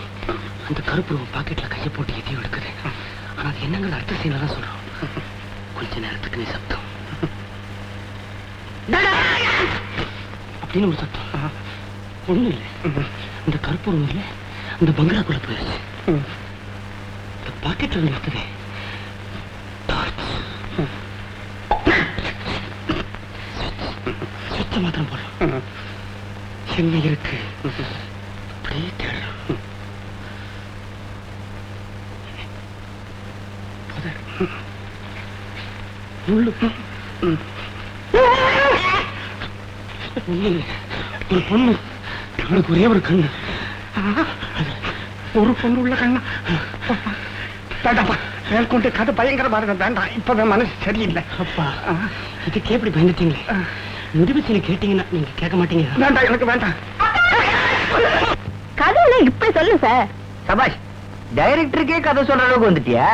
Speaker 3: அந்த கருப்பு பாக்கெட்ல கையை போட்டு எதையும் எடுக்குது. ஆனா அது என்னங்கிற அர்த்த சீனதான் சொல்றோம். கொஞ்ச நேரத்துக்கு நீ சத்தம் அப்படின்னு ஒரு சத்தம். ஒண்ணு இல்லை, அந்த கருப்பு ஒண்ணு இல்லை, அந்த பங்களாக்குள்ள போயிடுச்சு. இந்த பாக்கெட்ல இருந்து எடுத்தது சுவிட்ச மாத்திரம் போடலாம். என்ன இருக்கு அப்படியே தேடலாம். ஒரு பொண்ணு, அவளுக்கு ஒரே ஒரு கண்ணு.
Speaker 5: ஒரு பொண்ணு உள்ள கண்ணா? வேண்டாப்பா, மேற்கொண்டு கதை பயங்கரமா இருக்க வேண்டாம். இப்ப மனசு சரியில்லை.
Speaker 3: அப்பா, இதுக்கு எப்படி பயந்துட்டீங்களே? முடிவு சீனை கேட்டீங்கன்னா நீங்க கேட்க மாட்டீங்க.
Speaker 5: வேண்டாம், எனக்கு வேண்டாம்.
Speaker 2: கதையெல்லாம் இப்படி சொல்லு சார்.
Speaker 4: சபாஷ், டைரக்டருக்கே கதை சொல்ற அளவுக்கு வந்துட்டியா?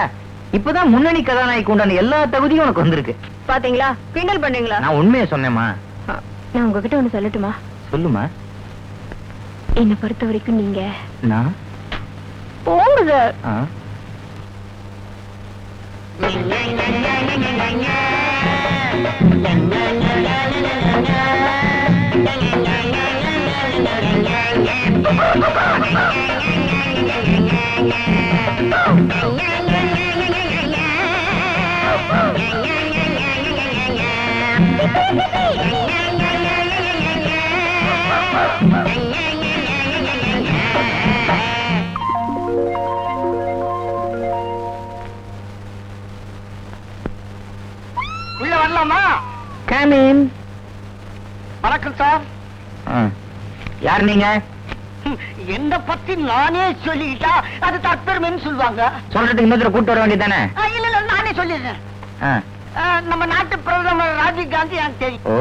Speaker 4: இப்பதான் முன்னணி கதாநாயகி உண்டான எல்லா தகுதியும் உனக்கு வந்திருக்கு.
Speaker 2: பாத்தீங்களா, கிண்டல் பண்ணீங்களா?
Speaker 4: நான் உண்மையை சொன்னேம்மா.
Speaker 2: நான் உங்ககிட்ட ஒண்ணு சொல்லட்டுமா?
Speaker 4: சொல்லுமா.
Speaker 2: என்னை பொறுத்த வரைக்கும் நீங்க
Speaker 4: நான்
Speaker 2: போங்க சார்.
Speaker 3: உள்ள வரலாமா?
Speaker 4: Come in.
Speaker 3: வணக்கம் சார்.
Speaker 4: யார் நீங்க?
Speaker 3: என்ன பத்தி நானே சொல்லிக்கிட்டா அது தற்பெருமைன்னு சொல்லுவாங்க.
Speaker 4: சொல்றதுக்கு இன்னொருத்தர கூட்டு வர வேண்டியதானே?
Speaker 3: இல்ல நானே சொல்லிடுறேன். நம்ம நாட்டு பிரதமர் ராஜீவ் காந்தி எனக்கு தெரியும்.
Speaker 4: ஓ,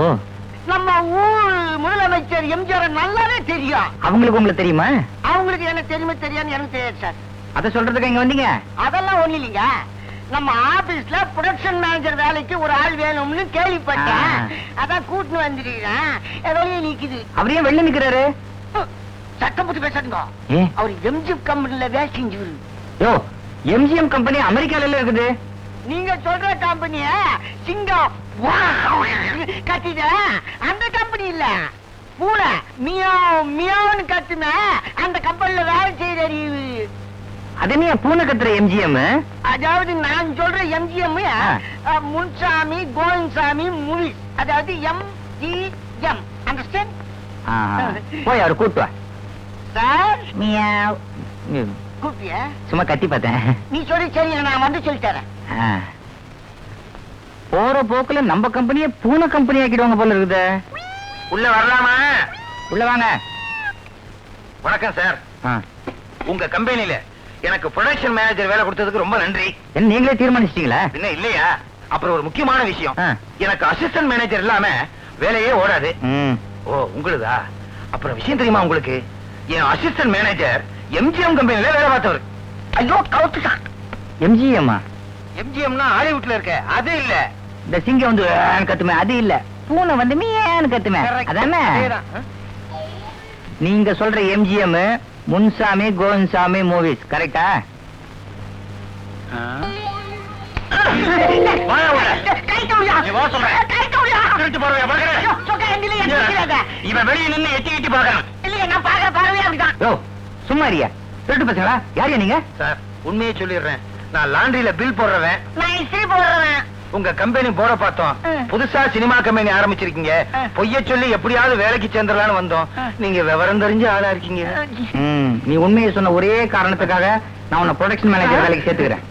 Speaker 3: நம்ம ஊர் முதலமைச்சர் எம்ஜிஆர் நல்லாவே தெரியும்.
Speaker 4: அவங்களுக்கு உங்களுக்கு தெரியுமா?
Speaker 3: அவங்களுக்கு என்ன தெரியுமா தெரியான்னு எனக்கு தெரியாது சார்.
Speaker 4: அத சொல்றதுக்கு இங்க வந்தீங்க?
Speaker 3: அதெல்லாம் ஒண்ணு இல்லைங்க. நம்ம ஆபீஸ்ல ப்ரொடக்ஷன் மேனேஜர் வேலைக்கு ஒரு ஆள் வேணும்னு கேள்விப்பட்டேன். அதான் கூட்டின்னு வந்துருக்கேன். வெளியே நிக்குது.
Speaker 4: அவரே வெளில நிக்கிறாரு.
Speaker 3: சட்டம் பத்தி பேசாதுங்க. அவர் எம்ஜிஎம் கம்பெனில வேலை செஞ்சு.
Speaker 4: யோ, எம்ஜிஎம் கம்பெனி அமெரிக்கால இருக்குது.
Speaker 3: நீங்க சொல்ற கம்பெனிய சிங்கம் கட்டிட அந்த கம்பெனி இல்ல, பூனை மியாவ் மியாவ்னு கத்துன அந்த கம்பெனில வேலை செய்யற.
Speaker 4: அதனே பூனை கத்துற எம்ஜிஎம்.
Speaker 3: அதாவது நான் சொல்ற எம்ஜிஎம் முன்சாமி கோவிந்தசாமி மூவி, அதாவது எம்ஜிஎம். அண்டர்ஸ்டாண்ட்?
Speaker 4: போய் அவரு கூட்டுவா
Speaker 3: சார்.
Speaker 4: மியாவ்.
Speaker 3: கூப்பியா?
Speaker 4: சும்மா கத்தி பார்த்தேன்.
Speaker 3: நீ சொல்லி சரி, நான் வந்து சொல்லி தரேன்.
Speaker 4: போற போக்குல நம்ம கம்பெனியை பூனை கம்பெனி ஆக்கிடுவாங்க போல இருக்குது.
Speaker 1: உள்ள வரலாமா?
Speaker 4: உள்ள வாங்க.
Speaker 1: வணக்கம் சார். உங்க கம்பெனில எனக்கு ப்ரொடக்ஷன் மேனேஜர் வேலை கொடுத்ததுக்கு ரொம்ப நன்றி.
Speaker 4: என்ன நீங்களே தீர்மானிச்சிட்டீங்களா?
Speaker 1: என்ன இல்லையா? அப்புறம் ஒரு முக்கியமான விஷயம், எனக்கு அசிஸ்டன்ட் மேனேஜர் இல்லாம வேலையே ஓடாது. ஓ, உங்களுதா? அப்புறம் விஷயம் தெரியுமா உங்களுக்கு? என் அசிஸ்டன்ட் மேனேஜர் எம்ஜிஎம் கம்பெனில வேலை பார்த்தவர்.
Speaker 3: ஐயோ கவுத்துட்டான்.
Speaker 4: எம்ஜிஎம்மா?
Speaker 1: எம்ஜிஎம்னா ஹாலிவுட்ல இருக்க அது இல்ல.
Speaker 4: இந்த சிங்கம் வந்து கத்துமே அது இல்ல, பூனை வந்து மீன்னு கத்துமே அதானே? நீங்க சொல்ற எம்ஜிஎம் முன்சாமி கோவிந்தசாமி மூவிஸ் கரெக்டா?
Speaker 1: இவன் வெளியே நின்று எட்டி எட்டி பாக்குறான்.
Speaker 3: இல்லையா, நான் பாக்குற பார்வையா இருக்கான்.
Speaker 4: சும்மா இருக்கியா? திருட்டு பசங்களா? யாரையா நீங்க?
Speaker 1: சார், உண்மையை சொல்லிடுறேன். நான் லாண்டரியில பில் போடுறவன்.
Speaker 3: நான் இஸ்திரி போடுறேன்.
Speaker 1: உங்க கம்பெனி போட பார்த்தோம். புதுசா சினிமா கம்பெனி ஆரம்பிச்சிருக்கீங்க. பொய்ய சொல்லி எப்படியாவது வேலைக்கு சேர்ந்துடலான்னு வந்தோம். நீங்க விவரம் தெரிஞ்ச ஆளா இருக்கீங்க.
Speaker 4: நீ உண்மையை சொன்ன ஒரே காரணத்துக்காக நான் உன்னை ப்ரொடக்ஷன் மேனேஜர் வேலைக்கு சேர்த்துக்கிறேன்.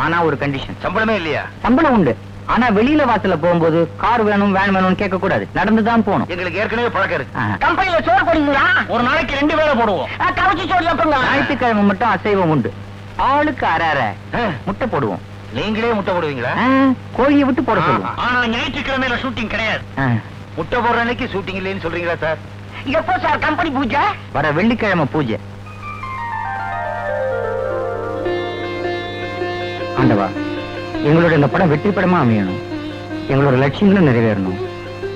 Speaker 4: ஆனா ஒரு கண்டிஷன்.
Speaker 1: சம்பளமே இல்லையா?
Speaker 4: சம்பளம் உண்டு. ஆனா வெளியில வாசல்ல போகும்போது கார் வேணும் வேன் வேணும்னு கேட்க கூடாது, நடந்துதான் போகணும்.
Speaker 1: எங்களுக்கு ஏற்கனவே பழக்கம் இருக்கு.
Speaker 3: கம்பெனில சோறு போடுவீங்களா?
Speaker 1: ஒரு நாளைக்கு 2 வேளை போடுவோம்.
Speaker 3: கவச்சி சோறு எப்பங்க?
Speaker 4: ஞாயிற்றுக்கிழமை மட்டும் அசைவம் உண்டு. ஆளுக்கு அரை முட்டை போடுவோம்.
Speaker 1: நீங்களே முட்டை போடுவீங்களா?
Speaker 4: கோழியை விட்டு போட சொல்லுவோம்.
Speaker 1: ஆனா ஞாயிற்றுக்கிழமையில ஷூட்டிங் கிடையாது. முட்டை போடுற அன்னைக்கு ஷூட்டிங் இல்லைன்னு சொல்றீங்களா சார்?
Speaker 3: எப்போ சார் கம்பெனி பூஜை?
Speaker 4: வர வெள்ளிக்கிழமை பூஜை. ஆண்டவா, எங்களோட இந்த படம் வெற்றி படமா அமையணும். எங்களோட லட்சியங்களும் நிறைவேறணும்.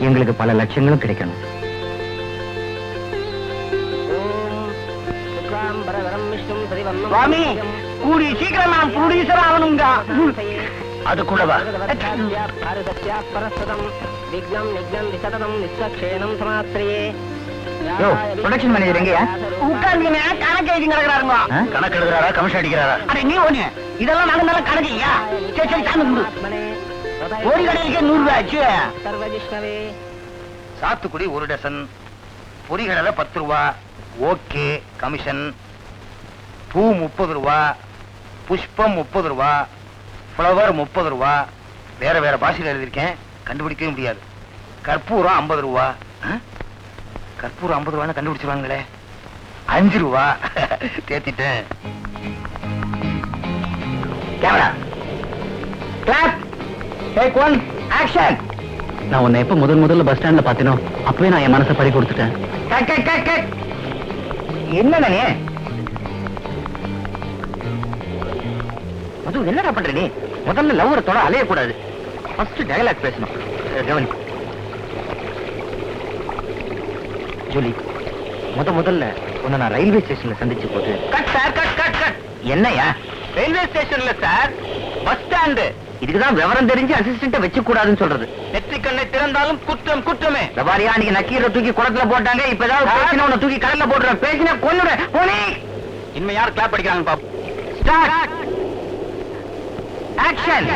Speaker 4: எங்களுக்கு பல லட்சியங்களும் கிடைக்கணும்.
Speaker 3: சுவாமி, கூடி சீக்கிரம் நான் ப்ரொடியூசர் ஆகணுங்க.
Speaker 1: அதுக்குள்ளவா?
Speaker 4: ப்ரொடக்ஷன் மேனேஜர் எங்கயா?
Speaker 3: உட்கார்ந்து கணக்கு எழுதி நடக்கிறாருங்க.
Speaker 1: கணக்கு எழுதுறாரா கமிஷன் அடிக்கிறாரா?
Speaker 3: அட நீ ஒண்ணு, இதெல்லாம் நாங்க மேல கணக்கு இல்லையா? சரி சரி, சாமி குடு. ஒரு கடைக்கு 100 ரூபாய் ஆச்சு.
Speaker 1: சாத்துக்குடி 1 டசன், பொரிகடலை 10 ரூபா. Okay, commission. பூ 30 ரூபா, புஷ்பம் 30 ரூபா, ஃப்ளவர் 30 ரூபா. வேற வேற பாஷையில் எழுதியிருக்கேன், கண்டுபிடிக்கவே முடியாது. கற்பூரம் 50 ரூபா. கற்பூரம் 50 ரூபான்னு கண்டுபிடிச்சிருவாங்களே. 5 ரூபா தேத்திட்டேன். Camera clap, take 1, action.
Speaker 6: நான் உன்னை எப்ப முதல்ல பஸ் ஸ்டாண்ட்ல பாத்தினோ அப்பவே நான் என் மனசை பறி கொடுத்துட்டேன்.
Speaker 4: என்ன நீ மது, என்னடா பண்ற நீ? முதல்ல லவ்வரத்தோட அலையக்கூடாது. ஃபர்ஸ்ட் டயலாக் பேசணும். கவனி ஜூலி, முதல்ல உன்னை நான் ரயில்வே ஸ்டேஷன்ல சந்திச்ச போது.
Speaker 1: Cut sir, cut cut cut.
Speaker 4: என்னையா?
Speaker 1: ரயில்வே ஸ்டேஷன்ல சார், பஸ் ஸ்டாண்டு.
Speaker 4: இதுக்குதான் விவரம் தெரிஞ்சு அசிஸ்டன்ட்ட வச்சு கூடாதுன்னு சொல்றது.
Speaker 1: நெற்றிக்கண்ணை திறந்தாலும் குற்றம் குற்றமே.
Speaker 4: சபாரியா, நீங்க நக்கீரை தூக்கி குளத்துல போட்டாங்க. இப்ப ஏதாவது பேசினா உன்னை தூக்கி கடல்ல போடுறேன். பேசினா கொன்னுடுறேன். போனி
Speaker 1: இனிமே யார் கிளாப் அடிக்கிறாங்க பாப்போம்.
Speaker 4: Start action.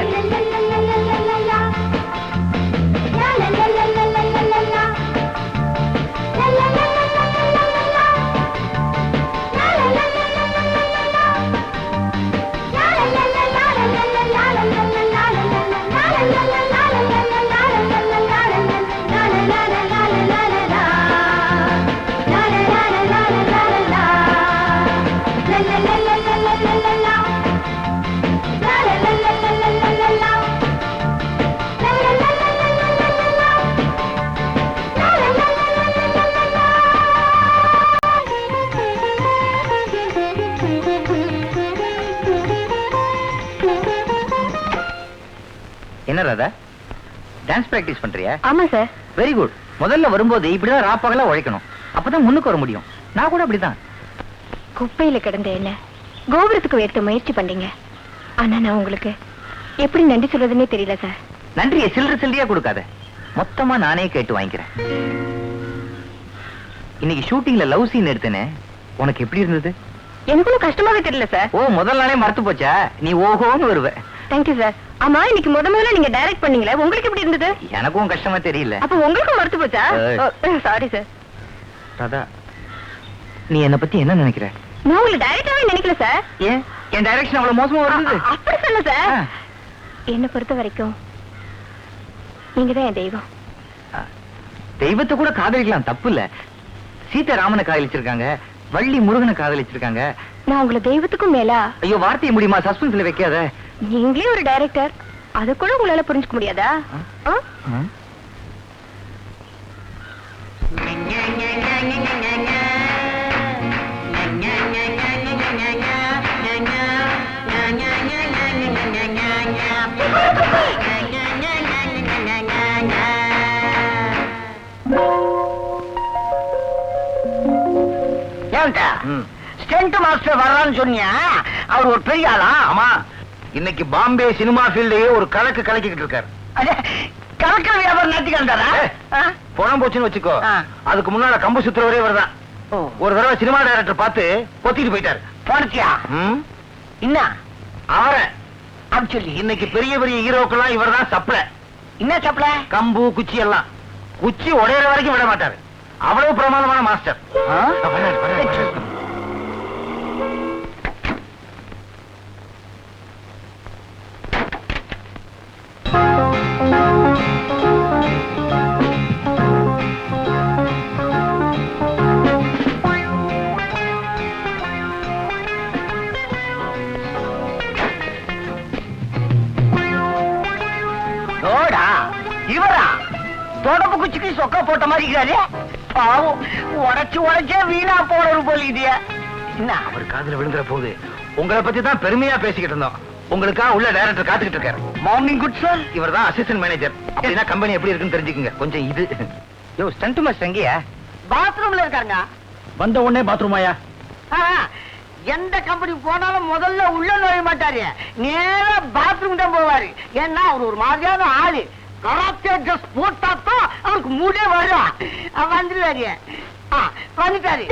Speaker 4: என்ன ராதா, டான்ஸ் பிராக்டிஸ் பண்றியா?
Speaker 2: ஆமா சார்.
Speaker 4: Very good. முதல்ல வரும்போது இப்படிதான் ராப்பகலா உழைக்கணும், அப்பதான் முன்னுக்கு வர முடியும். நான் கூட அப்படிதான்.
Speaker 2: குப்பையில கிடந்த என்ன கோபுரத்துக்கு உயர்த்த முயற்சி பண்ணீங்க. ஆனா நான் உங்களுக்கு எப்படி நன்றி சொல்றதுன்னே தெரியல சார்.
Speaker 4: நன்றியை சில்லற சில்லறையா கொடுக்காத, மொத்தமா நானே கேட்டு வாங்கிக்கிறேன். இன்னைக்கு ஷூட்டிங்ல லவ் சீன் எடுத்தேனே, உனக்கு எப்படி இருந்தது?
Speaker 2: எனக்கும் கஷ்டமாவே தெரியல சார்.
Speaker 4: ஓ, முதல் நாளே மறத்து போச்சா? நீ ஓஹோன்னு வருவ.
Speaker 2: Thank you sir. ஆமா, இன்னைக்கு முதல்ல நீங்க டைரக்ட் பண்ணீங்களே, உங்களுக்கு எப்படி இருந்தது?
Speaker 4: எனக்கும் கஷ்டமா தெரியல.
Speaker 2: அப்ப உங்களுக்கும் மறத்து போச்சா? Sorry sir.
Speaker 4: ராதா, நீ என்ன பத்தி என்ன நினைக்கிற?
Speaker 2: நான் உங்களை டைரக்டாவே நினைக்கல சார்.
Speaker 4: ஏன் என் டைரக்ஷன் அவ்வளவு மோசமா வருது?
Speaker 2: அப்படி சொல்ல சார். என்ன பொறுத்த வரைக்கும் நீங்கதான் என் தெய்வம்.
Speaker 4: தெய்வத்தை கூட காதலிக்கலாம், தப்பு இல்ல. சீதா ராமனை காதலிச்சிருக்காங்க, வள்ளி முருகனை காதலிச்சிருக்காங்க.
Speaker 2: நான் உங்களை தெய்வத்துக்கும் மேலா?
Speaker 4: ஐயோ, வார்த்தையை முடியுமா? சஸ்பென்ஸ்ல வைக்காத.
Speaker 2: நீங்களே ஒரு டைரக்டர், அத கூட உங்களால புரிஞ்சுக்க முடியாதா?
Speaker 3: ஏன்டா ஸ்டென்ட் மாஸ்டர் வர்றான்னு சொன்னியா? அவர் ஒரு பெரிய ஆளா?
Speaker 1: ஆமா, இன்னைக்கு பாம்பே சினிமா ஃபீல்டையே ஒரு கலக்கு கலக்கிட்டு இருக்காரு.
Speaker 3: கலக்கிற வியாபாரம் நடத்திக்கிட்டாரா?
Speaker 1: பணம் போச்சுன்னு வச்சுக்கோ,
Speaker 3: ஆ.
Speaker 1: அதுக்கு முன்னால கம்பு சுத்துறவரே இவர்தான். ஒரு தடவை சினிமா டைரக்டர் பார்த்து பொத்திட்டு போயிட்டாரு.
Speaker 3: போனச்சியா? என்ன
Speaker 1: அவரை
Speaker 3: ஆக்சுவலி
Speaker 1: இன்னைக்கு பெரிய பெரிய ஹீரோக்கெல்லாம் இவர்தான் சப்ளை.
Speaker 3: என்ன சப்ளை?
Speaker 1: கம்பு குச்சி எல்லாம். குச்சி உடையிற வரைக்கும் விட மாட்டாரு, அவ்வளவு பிரமாதமான மாஸ்டர். வர்றாரு, வர்றாரு, வர்றாரு.
Speaker 3: இவரா? தொடப்பு குச்சிக்கு சொக்கா போட்ட மாதிரி இருக்காரு. பாவம், உடைச்சே வீணா போறது போல இது. என்ன
Speaker 1: அவர் காதுல விழுந்துற போது உங்களை பத்தி தான் பெருமையா பேசிக்கிட்டு இருந்தோம். உங்களுக்கா உள்ள டைரக்டர் காத்துக்கிட்டு இருக்காரு.
Speaker 3: Morning good sir.
Speaker 1: இவர் தான் அசிஸ்டன்ட் மேனேஜர். அப்படின்னா கம்பெனி எப்படி இருக்குன்னு தெரிஞ்சுக்குங்க. கொஞ்சம் இது. யோ, ஸ்டண்ட் மாஸ்டர் எங்கயா?
Speaker 3: பாத்ரூம்ல இருக்காருங்க.
Speaker 5: வந்த உடனே பாத்ரூமாயா?
Speaker 3: எந்த கம்பெனி போனாலும் முதல்ல உள்ள நுழைய மாட்டாரு, நேரா பாத்ரூம் தான் போவாரு. ஏன்னா அவர் ஒரு மாதிரியான ஆளு. கராத்தே ட்ரெஸ் போட்டாத்தான் அவருக்கு மூடே வரும். வந்துருவாரு. வந்துட்டாரு.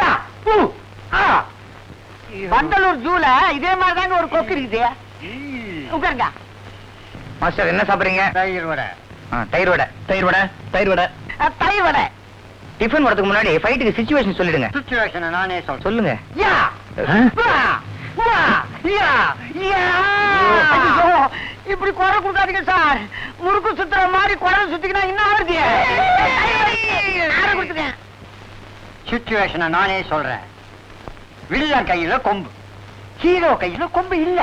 Speaker 3: வண்டலூர் ஜூல இதே மாதிரி தாங்க ஒரு கொக்கு இருக்குது. உட்காருங்க.
Speaker 1: மாஸ்டர் என்ன சாப்பிடுறீங்க?
Speaker 3: தயிர் வடை.
Speaker 1: தயிர் வடை.
Speaker 5: தயிர் வடை, தயிர் வடை.
Speaker 3: தயிர் வடை.
Speaker 4: டிஃபன் வரதுக்கு முன்னாடி ஃபைட்டுக்கு சிச்சுவேஷன் சொல்லிடுங்க.
Speaker 3: சிச்சுவேஷன் நானே சொல்றேன்.
Speaker 4: சொல்லுங்க.
Speaker 3: யா இப்படி குறை கொடுக்காதீங்க சார். முறுக்கு சுத்துற மாதிரி குறை சுத்திக்கினா என்ன ஆகுது? சிச்சுவேஷன் நானே சொல்றேன். வில்லன் கையில கொம்பு, ஹீரோ கையில கொம்பு இல்ல.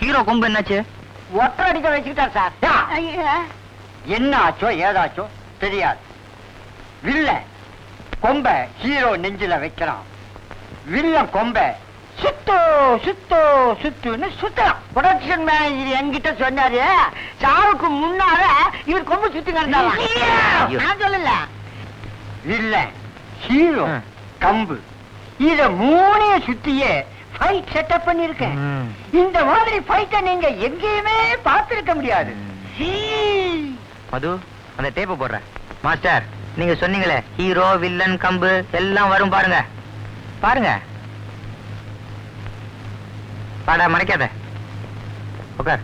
Speaker 4: ஹீரோ கொம்பு என்னாச்சு?
Speaker 3: ஒற்றை அடிக்க வச்சுக்கிட்டார் சார். என்ன ஆச்சோ ஏதாச்சோ தெரியாது. வில்லன் கொம்ப ஹீரோ நெஞ்சில வைக்கிறான். வில்லன் கொம்ப சுத்தோ சுத்தோ சுத்துன்னு சுத்தலாம். ப்ரொடக்ஷன் மேனேஜர் என்கிட்ட சொன்னாரு, சாவுக்கு முன்னால இவர் கொம்பு சுத்தி நான் சொல்லல. இல்ல, ஹீரோ கம்பு இத மூணைய சுத்தியே ஃபைட் செட்டப் பண்ணிருக்கேன். இந்த மாதிரி ஃபைட்ட நீங்க எங்கேயுமே பார்த்திருக்க முடியாது.
Speaker 4: மது, அந்த டேப்பை போடுற. மாஸ்டர், நீங்க சொன்னீங்களே ஹீரோ வில்லன் கம்பு எல்லாம் வரும் பாருங்க. பாருங்க. பாடா, மறைக்காத. உட்கார்.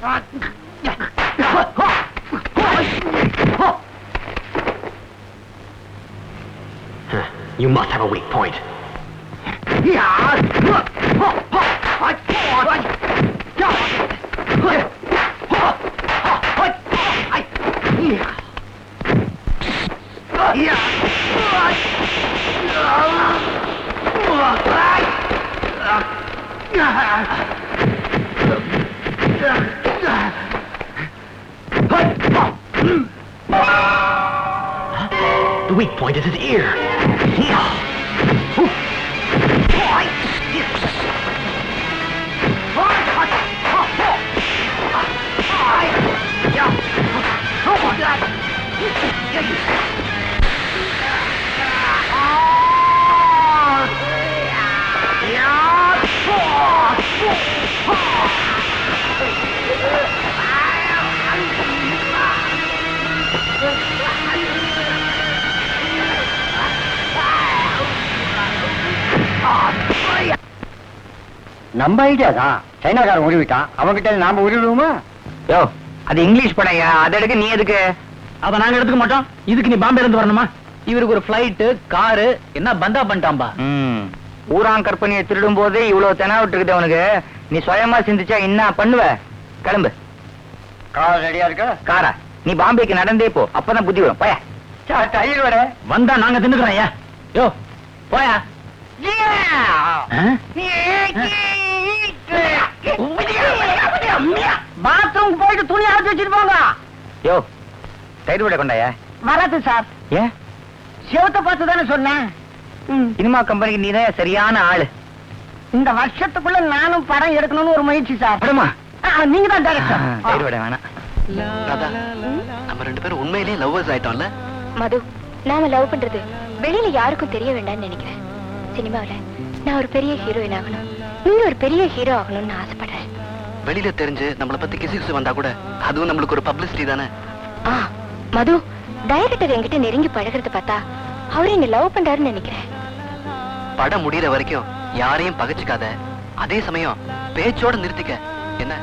Speaker 7: You must have a weak point. The weak point is his ear.
Speaker 3: நம்ம ஐடியா தான். சைனாக்காரன் உருவிட்டான், அவன்கிட்ட நாம உருவிடுவோமா?
Speaker 4: யோ, அது இங்கிலீஷ் படையா, அதை எடுக்க நீ எதுக்கு?
Speaker 6: அத நாங்க எடுத்துக்க மாட்டோம். இதுக்கு நீ பாம்பேல இருந்து வரணுமா? இவருக்கு ஒரு பிளைட், காரு என்ன பந்தா பண்ணிட்டாம்பா.
Speaker 4: ஊரான் கற்பனையை திருடும் போது இவ்வளவு தெனாவிட்டு இருக்குது அவனுக்கு. நீ சுயமா சிந்திச்சா என்ன பண்ணுவ? கிளம்பு.
Speaker 3: கார் ரெடியா இருக்க?
Speaker 4: காரா? நீ பாம்பேக்கு நடந்தே போ, அப்பதான் புத்தி வரும். போயா.
Speaker 3: டயர் வர
Speaker 6: வந்தா நாங்க தின்னுக்கிறோம். ஐயா யோ போயா.
Speaker 3: பாத்ரூம் போயிட்டு துணி அரைச்சு வச்சுட்டு போங்க.
Speaker 4: யோ, தயிர் விட கொண்டாயா?
Speaker 3: வராது சார்.
Speaker 4: ஏன்?
Speaker 3: சிவத்தை பார்த்து தானே சொன்னேன்.
Speaker 4: சினிமா கம்பெனிக்கு நீதான் சரியான ஆளு.
Speaker 3: இந்த வருஷத்துக்குள்ள நானும் படம் எடுக்கணும்னு ஒரு முயற்சி சார்.
Speaker 4: படமா?
Speaker 3: நீங்க தான் டைரக்டர்.
Speaker 4: தயிர் விட வேணாம்.
Speaker 7: நம்ம ரெண்டு பேரும் உண்மையிலேயே லவ்வர்ஸ் ஆயிட்டோம்ல.
Speaker 2: மது, நாம லவ் பண்றது வெளியில யாருக்கும் தெரிய வேண்டாம்னு நினைக்கிறேன். சினிமாவில நான் ஒரு பெரிய ஹீரோயின் ஆகணும், நீங்க ஒரு பெரிய ஹீரோ ஆகணும்னு ஆசைப்படுறேன்.
Speaker 7: வெளியில தெரிஞ்சு நம்மள பத்தி கிசு வந்தா கூட அதுவும் நம்மளுக்கு ஒரு பப்ளிசிட்டி தானே.
Speaker 2: மது, டைரக்டர் என்கிட்ட நெருங்கி பழகிறத பார்த்தா அவரு என்ன லவ் பண்றாருன்னு நினைக்கிறேன்.
Speaker 7: படம் முடியற வரைக்கும் யாரையும் பகைச்சுக்காத, அதே சமயம் பேச்சோட நிறுத்திக்க. என்ன?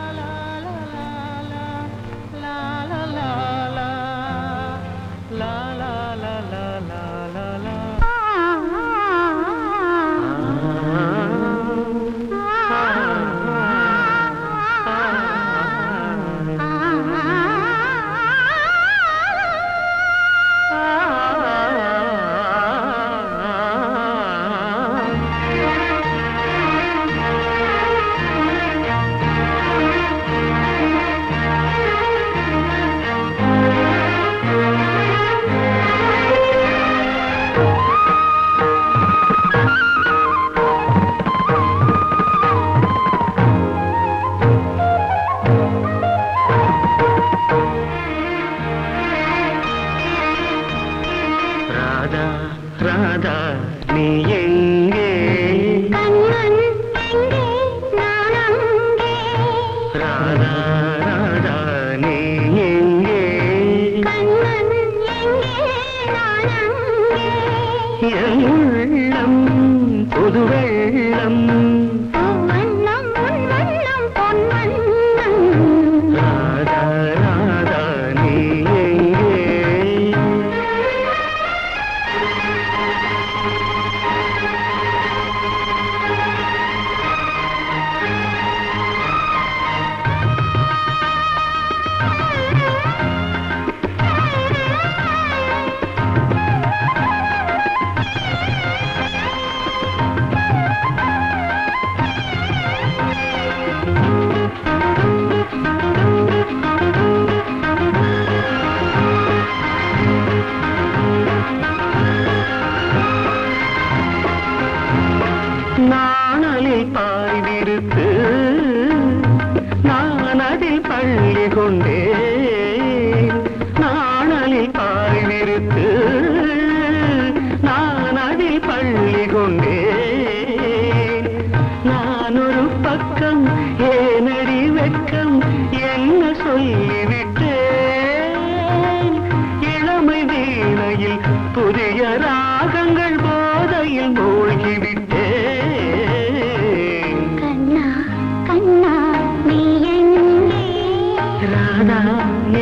Speaker 3: ராதா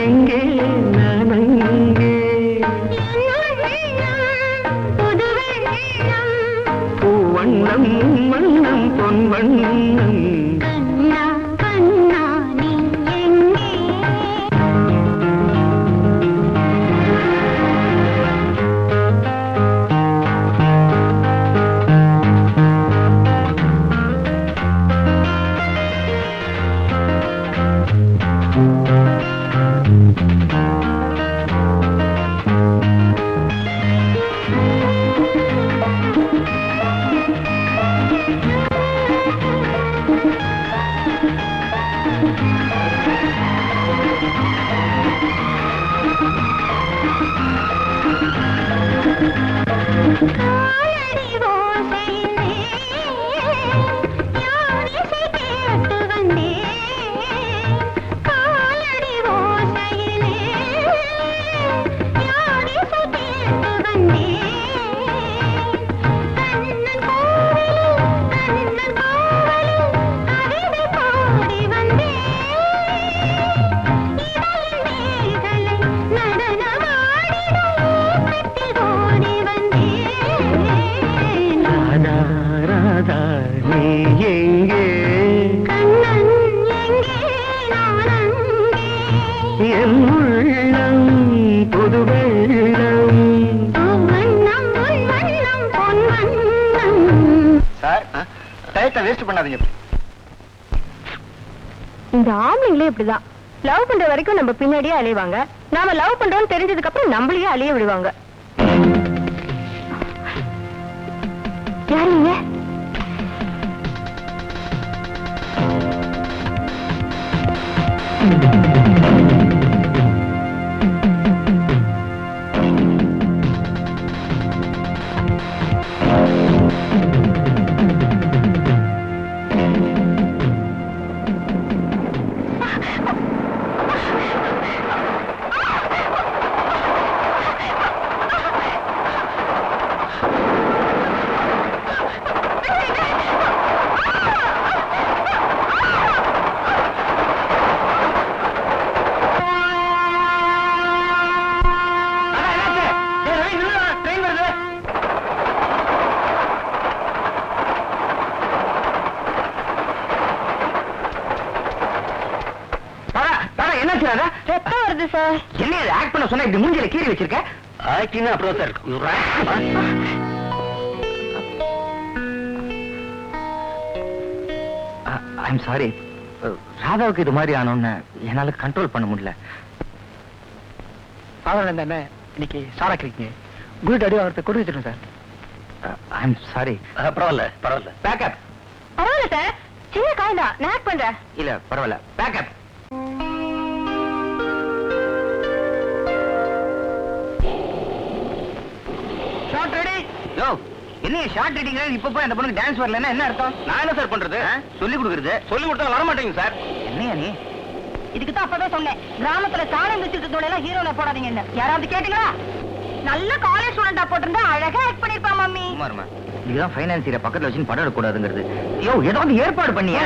Speaker 3: எங்கே நான் அங்கே பூவண்ணம் வண்ணம் பொன் வண்ணம்
Speaker 4: வேஸ்ட் பண்ணாதீங்க.
Speaker 2: இந்த ஆம்பளைங்களே இப்படிதான் லவ் பண்ற வரைக்கும் நம்ம பின்னாடியே அலைவாங்க, நாம லவ் பண்றோம்னு தெரிஞ்சதுக்கு அப்புறம் நம்மளையே அலைய விடுவாங்க. யார் நீங்க?
Speaker 1: ரத்தம் வருது சார். என்ன ஆக்ட் பண்ண சொன்னா இப்படி மூஞ்சில கீறி வச்சிருக்க? ஆக்டிங் அப்புறம் சார். I'm sorry. ராதாவுக்கு இது மாதிரி ஆனோன்னு என்னால கண்ட்ரோல் பண்ண முடியல.
Speaker 3: சாதாரண தானே இன்னைக்கு சாரா கிடைக்குங்க. குட் அடி அவர்கிட்ட கொடு வச்சிருங்க சார்.
Speaker 1: I'm sorry. பரவாயில்ல பரவாயில்ல. பேக்கப்.
Speaker 2: பரவாயில்ல சார், சின்ன காய்தான், நான் ஆக்ட் பண்றேன்.
Speaker 1: இல்ல பரவாயில்ல. பேக்கப். Shot ready. யோ, என்ன ஷார்ட் ரெடிங்க? இப்ப போய் அந்த பொண்ணுக்கு டான்ஸ் வரலன்னா என்ன அர்த்தம்? நான் என்ன சார் பண்றது? சொல்லி கொடுக்கறது. சொல்லி கொடுத்தா வர மாட்டேங்க சார். என்னையா நீ?
Speaker 2: இதுக்கு தான் அப்பவே சொன்னேன், கிராமத்துல சாணம் வச்சுட்டு எல்லாம் ஹீரோல போடாதீங்கன்னு. யாராவது கேட்டீங்களா? நல்ல காலேஜ் ஸ்டூடெண்டா போட்டிருந்தா அழகா ஆக்ட் பண்ணிருப்பா மம்மி.
Speaker 1: சும்மாருமா, இதுதான் ஃபைனான்சியரை பக்கத்துல வச்சு படம் எடுக்கக்கூடாதுங்கிறது. யோ, ஏதாவது ஏற்பாடு பண்ணியா?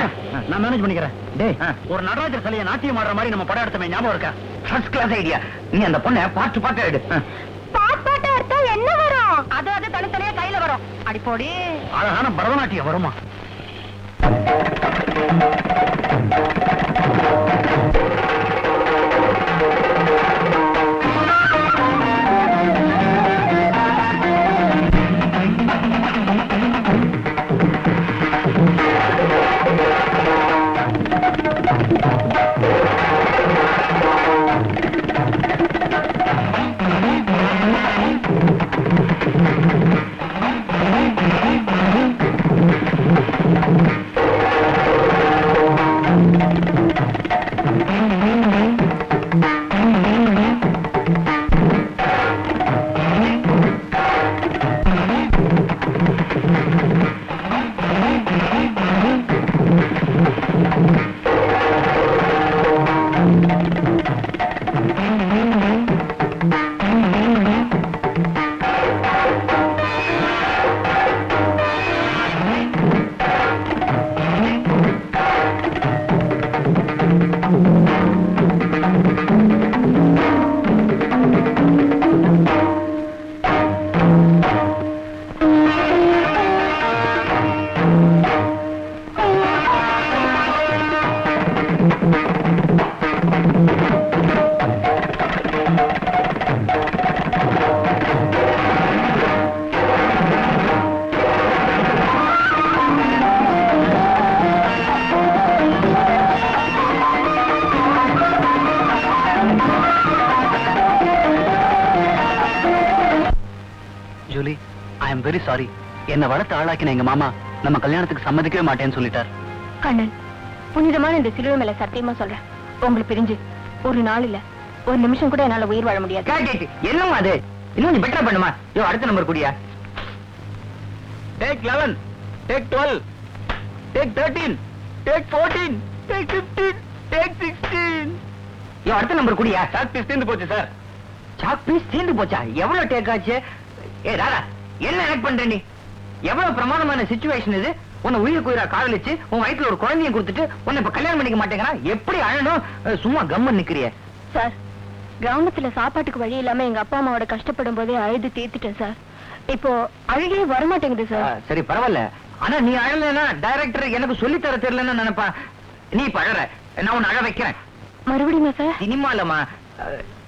Speaker 3: நான் மேனேஜ் பண்ணிக்கிறேன். டேய், ஒரு நடராஜர் சிலையை நாட்டியம் ஆடுற மாதிரி நம்ம படம் எடுத்தமே ஞாபகம் இருக்கா?
Speaker 1: First class idea. நீ அந்த பொண்ணை பாட்டு பாட்டு எடு.
Speaker 2: பாட்டா எடுத்தா என்ன வரும்? அது அது தனித்தனியா கையில வரும். அடிப்போடி.
Speaker 3: அழகான பரதநாட்டியம் வருமா?
Speaker 7: Very sorry. என்ன வளர்த்து ஆளாக்கின எங்க மாமா நம்ம கல்யாணத்துக்கு சம்மதிக்கவே மாட்டேன்னு சொல்லிட்டார்.
Speaker 2: கண்ணன், புனிதமான இந்த சிலுவை மேல சத்தியமா சொல்றேன், உங்களை பிரிஞ்சு ஒரு நாள் இல்ல ஒரு நிமிஷம் கூட என்னால உயிர் வாழ முடியாது.
Speaker 1: என்னமா அது? இன்னும் நீ பெட்டரா பண்ணுமா? யோ, அடுத்த number கூடியா?
Speaker 5: Take 11, take 12, take 13, take 14, take 15, take 16.
Speaker 1: யோ, அடுத்த நம்பர் கூடியா?
Speaker 5: சாக் பீஸ் தீர்ந்து போச்சு சார்.
Speaker 1: சாக் பீஸ் தீர்ந்து போச்சா? எவ்வளவு டேக் ஆச்சு? ஏ ராதா, என்ன ஆக்ட் பண்ற நீ? எவ்வளவு பிரமாதமான சிச்சுவேஷன் இது. உன்னை உயிருக்கு உயிரா காதலிச்சு உன் வயிற்றுல ஒரு குழந்தைய கொடுத்துட்டு உன்னை இப்ப கல்யாணம் பண்ணிக்க மாட்டேங்கிறான். எப்படி அழணும்? சும்மா கம்மன் நிக்கிறிய.
Speaker 2: சார், கிராமத்துல சாப்பாட்டுக்கு வழி இல்லாம எங்க அப்பா அம்மாவோட கஷ்டப்படும் போதே அழுது தீர்த்துட்டேன் சார். இப்போ அழுகே வரமாட்டேங்குது சார்.
Speaker 1: சரி பரவாயில்ல. ஆனா நீ அழலன்னா டைரக்டர் எனக்கு சொல்லி தர தெரியலன்னு நினைப்பா. நீ இப்ப அழற, நான் உன்னை அழ வைக்கிறேன்.
Speaker 2: மறுபடியுமா சார்?
Speaker 1: சினிமாலமா?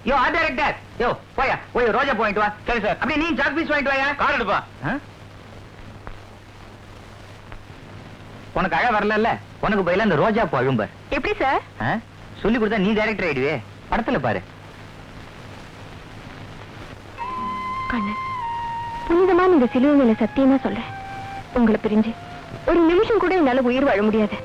Speaker 1: யோ ஆ டைரக்டர், யோ போயா போய் ரோஜா போயிட்டு வா.
Speaker 5: சரி சார்.
Speaker 1: அப்படியே நீ சாக் பீஸ் வாங்கிட்டு வாயா.
Speaker 5: கார் எடுப்பா.
Speaker 1: உனக்கு அழ வரல, உனக்கு பதிலா இந்த ரோஜா பூ அழும்பர்.
Speaker 2: எப்படி சார்?
Speaker 1: சொல்லி கொடுத்தா நீ டைரக்டர் ஆயிடுவே. படத்துல பாரு.
Speaker 2: கண்ணன், புனிதமான இந்த சிலுவை மேல சத்தியமா சொல்றேன், உங்களை பிரிஞ்சு ஒரு நிமிஷம் கூட என்னால உயிர் வாழ முடியாது.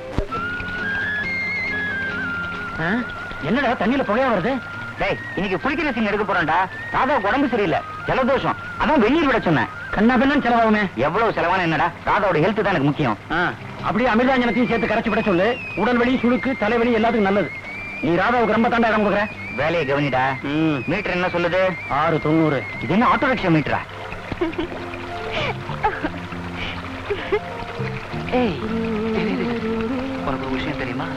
Speaker 1: என்னடா தண்ணியில புகையா வருது? டேய், இன்னைக்கு குளிக்கிற சீன் எடுக்க போறேன்டா. ராதாவுக்கு உடம்பு சரியில்லை, ஜலதோஷம். அதான் வெந்நீர் விட சொன்னேன். கண்ணா பின்னு செலவாகுமே. எவ்வளவு செலவான என்னடா, ராதாவோட ஹெல்த் தான் எனக்கு முக்கியம்.
Speaker 5: அப்படியே அமிர்தாஞ்சனத்தையும் சேர்த்து கரைச்சு விட சொல்லு. உடல் வலி, சுழுக்கு, தலைவலி எல்லாத்துக்கும் நல்லது. நீ ராதாவுக்கு ரொம்ப தாண்டா இடம் கொடுக்குற.
Speaker 1: வேலையை கவனிடா. மீட்டர் என்ன சொல்லுது?
Speaker 5: 690.
Speaker 1: இது என்ன ஆட்டோ ரிக்ஷா மீட்டரா?
Speaker 7: ஏய், உனக்கு ஒரு விஷயம் தெரியுமா?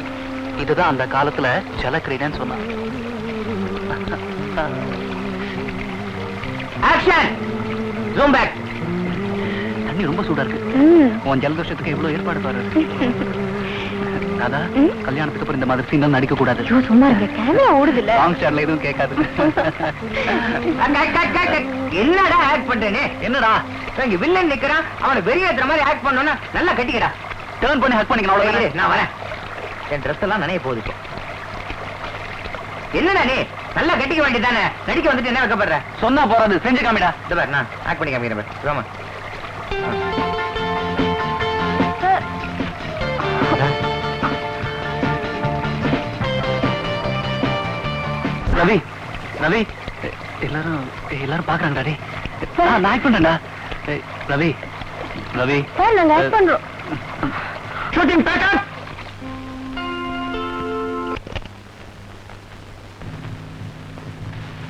Speaker 7: இதுதான் அந்த காலத்துல ஜலக்கிரீடன்னு சொன்னான்.
Speaker 1: ஆக்ஷன்! Zoom back.
Speaker 7: தண்ணி ரொம்ப சூடா இருக்கு. உன் ஜலதோஷத்துக்கு எவ்வளவு ஏற்பாடு பாரு. ராதா, கல்யாணத்துக்கு அப்புறம் இந்த மாதிரி சீன் நடிக்க கூடாது.
Speaker 2: சும்மா இருங்க, கேமரா ஓடுது இல்ல.
Speaker 7: சாங் ஸ்டார்ல எதுவும் கேட்காது.
Speaker 1: என்னடா ஆக்ட் பண்றேனே? என்னடா இங்க வில்லன் நிக்கிறான், அவனை வெறியேத்துற மாதிரி ஆக்ட் பண்ணனும்னா நல்லா கட்டிக்கடா.
Speaker 7: டர்ன் பண்ணி ஹக் பண்ணிக்கணும். அவ்வளவுதானே?
Speaker 1: நான் வரேன். என் ட்ரெஸ் எல்லாம் நனைய போகுது. என்னடா நீ நல்லா கட்டிக்க வேண்டியதானே? நடிக்க வந்துட்டு என்ன வைக்கப்படுற?
Speaker 7: சொன்னா போறாது, செஞ்சு காமிடா.
Speaker 1: இந்த பாரு, நான் ஆக்ட் பண்ணி காமிக்கிறேன். ராமா,
Speaker 7: ரவி, ரவி, எல்லாரும் பாக்குறாங்கடா. டேய், நான் ஆக்ட் பண்றேன்டா. ரவி, ரவி,
Speaker 2: சார், நாங்க ஆக்ட் பண்றோம்.
Speaker 1: Shooting backup.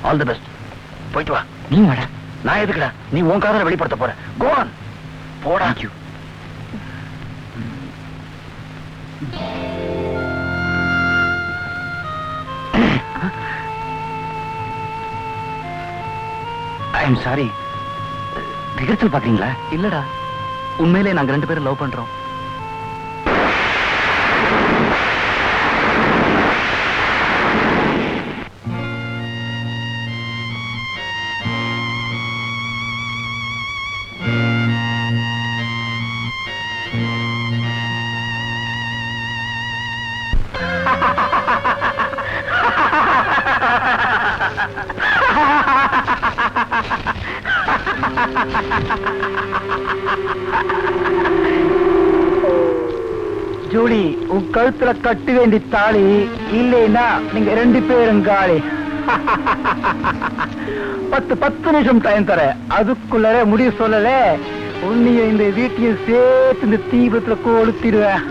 Speaker 7: All the best. போயிட்டு வா.
Speaker 1: நீ வாடா.
Speaker 7: நான் எதுக்குடா? நீ உன் காதலை வெளிப்படுத்த போற. கோ ஆன், போடா.
Speaker 1: ஐ எம் சாரி. ரிஹர்சல் பாத்தீங்களா?
Speaker 7: இல்லடா, உண்மையிலே நாங்க 2 பேரும் லவ் பண்றோம்.
Speaker 5: ஜூலி, உன் கழுத்துல கட்டு வேண்டி தாலி இல்லைன்னா நீங்க 2 பேரும் காலி. 10 நிமிஷம் டைம் தர, அதுக்குள்ளே முடிவு சொல்லல. உன்னையும் இந்த வீட்டையும் சேர்த்து இந்த தீபத்துல கொளுத்திடுவேன்.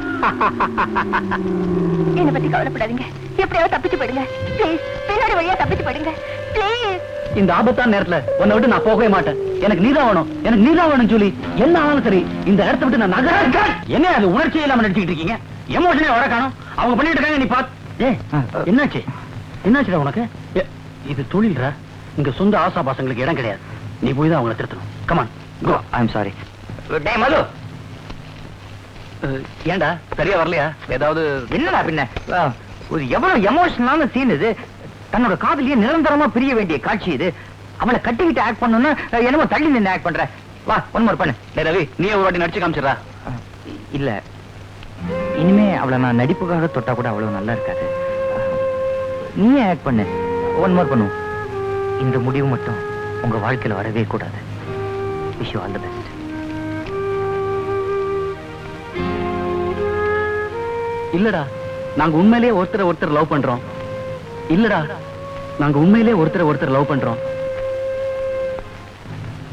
Speaker 2: என்னை பத்தி கவலைப்படாதீங்க, எப்படியாவது தப்பிச்சு போயிடுங்க ப்ளீஸ். பின்னாடி வழியா தப்பிச்சு போயிடுங்க ப்ளீஸ்.
Speaker 7: இந்த ஆபத்தான நேரத்துல உன்னை விட்டு நான் போகவே மாட்டேன். எனக்கு நீதான் வேணும், எனக்கு நீதான் வேணும் ஜூலி. என்ன ஆனாலும் சரி, இந்த இடத்த விட்டு நான் நகர.
Speaker 1: என்ன அது உணர்ச்சி இல்லாம நடிச்சுக்கிட்டு இருக்கீங்க? எமோஷனே வர காணும். அவங்க பண்ணிட்டு இருக்காங்க, நீ பாத்து.
Speaker 7: என்னாச்சு? என்னாச்சுடா உனக்கு? இது தொழில்ரா. இங்க சொந்த ஆசாபாசங்களுக்கு இடம் கிடையாது. நீ போய் தான் அவங்களை திருத்தணும். Come on go.
Speaker 1: I am sorry. டேய் மது,
Speaker 7: ஏண்டா சரியா வரலையா? ஏதாவது
Speaker 1: என்னடா பின்ன? ஒரு எவ்வளவு எமோஷனலான சீன் இது. தன்னோட காதலியே நிரந்தரமா பிரிய வேண்டிய காட்சி இது. அவளை கட்டிக்கிட்டு ஆக்ட் பண்ணணும்னா என்னமோ தள்ளி நின்று ஆக்ட் பண்ற. வா, ஒன் மோர் பண்ணு.
Speaker 7: டேய் ரவி, நீ ஒரு வாட்டி நடிச்சு காமிச்சிடா.
Speaker 1: இல்ல, இனிமே அவளை நான் நடிப்புக்காக தொட்டா கூட அவ்வளவு நல்லா இருக்காது. நீயே ஆக்ட் பண்ணு. ஒன் மோர் பண்ணுவோம். இந்த முடிவு மட்டும் உங்க வாழ்க்கையில வரவே கூடாது. Wish you all the best.
Speaker 7: இல்லடா நாங்க உண்மையிலேயே ஒருத்தர் லவ் பண்றோம். இல்லடா நாங்க உண்மையிலேயே ஒருத்தர் லவ் பண்றோம்.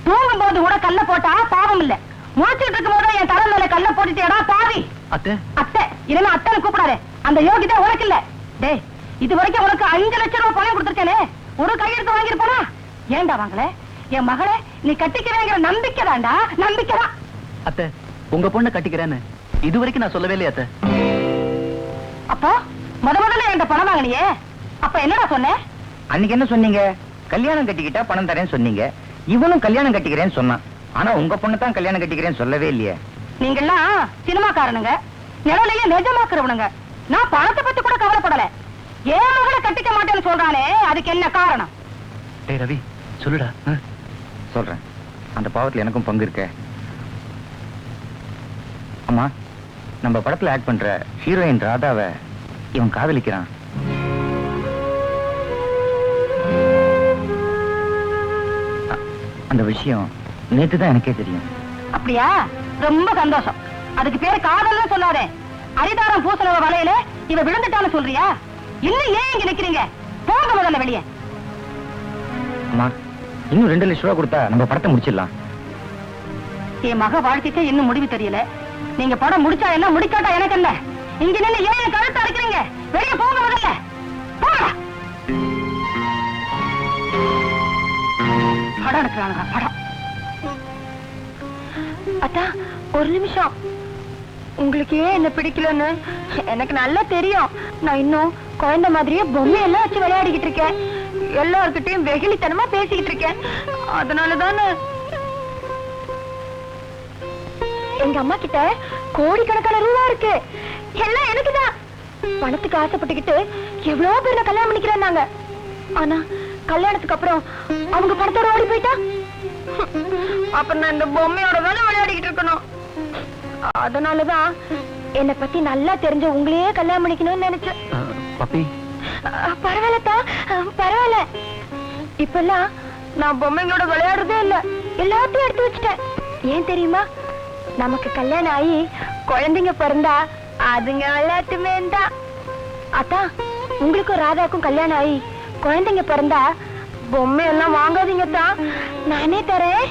Speaker 2: தூங்கும் போது கூட கல்ல போட்டா பாவம் இல்ல, முடிச்சுட்டு இருக்கும் போது என் தலை மேல கல்ல போட்டுட்டேடா பாவி.
Speaker 7: அத்தை
Speaker 2: அத்தை இனிமே அத்தனை கூப்பிடாதே, அந்த யோகிதா உனக்கு இல்ல. டேய் இது வரைக்கும் உனக்கு 5 லட்சம் ரூபாய் பணம் கொடுத்துருக்கேனே, ஒரு கையெழுத்து வாங்கிருப்பானா? ஏண்டா வாங்கல? என் மகளை நீ கட்டிக்கிறேங்கிற நம்பிக்கை தான்டா, நம்பிக்கை தான்.
Speaker 7: அத்தை உங்க பொண்ணை கட்டிக்கிறேன்னு இது வரைக்கும் நான் சொல்லவே இல்லையா அத்தை?
Speaker 2: அப்போ முதல்ல என்கிட்ட பணம் வாங்கினியே, அப்ப என்னடா சொன்ன?
Speaker 4: அன்னைக்கு என்ன சொன்னீங்க? கல்யாணம் கட்டிக்கிட்டா பணம் தரேன்னு சொன்னீங்க. இவனும் கல்யாணம் கட்டிக்கிறேன்னு சொன்னான். ஆனா உங்க பொண்ணு தான் கல்யாணம் கட்டிக்கிறேன்னு சொல்லவே இல்லையே.
Speaker 2: நீங்கெல்லாம் சினிமாக்காரனுங்க, நிழலையே நிஜமாக்குறவனுங்க. நான் பணத்தை பத்தி கூட கவலைப்படல. ஏன் மகளை கட்டிக்க மாட்டேன்னு சொல்றானே, அதுக்கு என்ன காரணம்?
Speaker 7: டேய் ரவி சொல்லுடா.
Speaker 4: சொல்றேன், அந்த பாவத்துல எனக்கும் பங்கு இருக்க. அம்மா, நம்ம படத்துல ஆக்ட் பண்ற ஹீரோயின் ராதாவை இவன் காதலிக்கிறான். அந்த விஷயம் நேத்து தான் எனக்கே தெரியும்.
Speaker 2: அப்படியா? ரொம்ப சந்தோஷம். அதுக்கு பேரு காதல்னு சொல்லாதே. அரிதாரம் பூசணவ வலையில இவ விழுந்துட்டான்னு சொல்றியா? இன்னும் ஏன் இங்க நிக்கிறீங்க? போங்க முதல்ல வெளியே.
Speaker 4: அம்மா, இன்னும் 2 லட்சம் ரூபாய் கொடுத்தா நம்ம படத்தை முடிச்சிடலாம்.
Speaker 2: என் மக வாழ்க்கைக்கு இன்னும் முடிவு தெரியல. நீங்க படம் முடிச்சா என்ன, முடிக்காட்டா எனக்கு என்ன? இங்க நின்னு ஏன் கழுத்து அரைக்கிறீங்க? வெளியே போங்க முதல்ல, போங்க. படம் எடுக்கிறானுங்க, படம். அத்தா ஒரு நிமிஷம். உங்களுக்கு ஏன் என்ன பிடிக்கலன்னு எனக்கு நல்லா தெரியும். நான் இன்னும் குழந்தை மாதிரியே பொம்மையெல்லாம் வச்சு விளையாடிக்கிட்டு இருக்கேன். எல்லார்கிட்டையும் வெகுளித்தனமா பேசிக்கிட்டு இருக்கேன். அதனாலதானே எங்க அம்மா கிட்ட கோடிக்கணக்கான ரூபா இருக்கு. எல்லாம் எனக்குதான். பணத்துக்கு ஆசைப்பட்டுக்கிட்டு எவ்வளவு பேர்ல கல்யாணம் பண்ணிக்கிறாங்க. ஆனா கல்யாணத்துக்கு அப்புறம் அவங்க பணத்தோட ஓடி போயிட்டா, அப்ப நான் இந்த பொம்மையோட தானே விளையாடிக்கிட்டு இருக்கணும். அதனாலதான் என்னை பத்தி நல்லா தெரிஞ்ச உங்களையே கல்யாணம் பண்ணிக்கணும்னு நினைச்சேன்.
Speaker 7: பப்பி
Speaker 2: பரவாயில்லத்தா, பரவாயில்ல. இப்பெல்லாம் நான் பொம்மைங்களோட விளையாடுறதே இல்ல, எல்லாத்தையும் எடுத்து வச்சுட்டேன். ஏன் தெரியுமா? நமக்கு கல்யாணம் ஆகி குழந்தைங்க பிறந்தா அதுங்க எல்லாத்துமே தான். அதான் உங்களுக்கும் ராதாக்கும் கல்யாணம் ஆகி குழந்தைங்க பிறந்தா பொம்மை எல்லாம் வாங்காதீங்க தான், நானே தரேன்.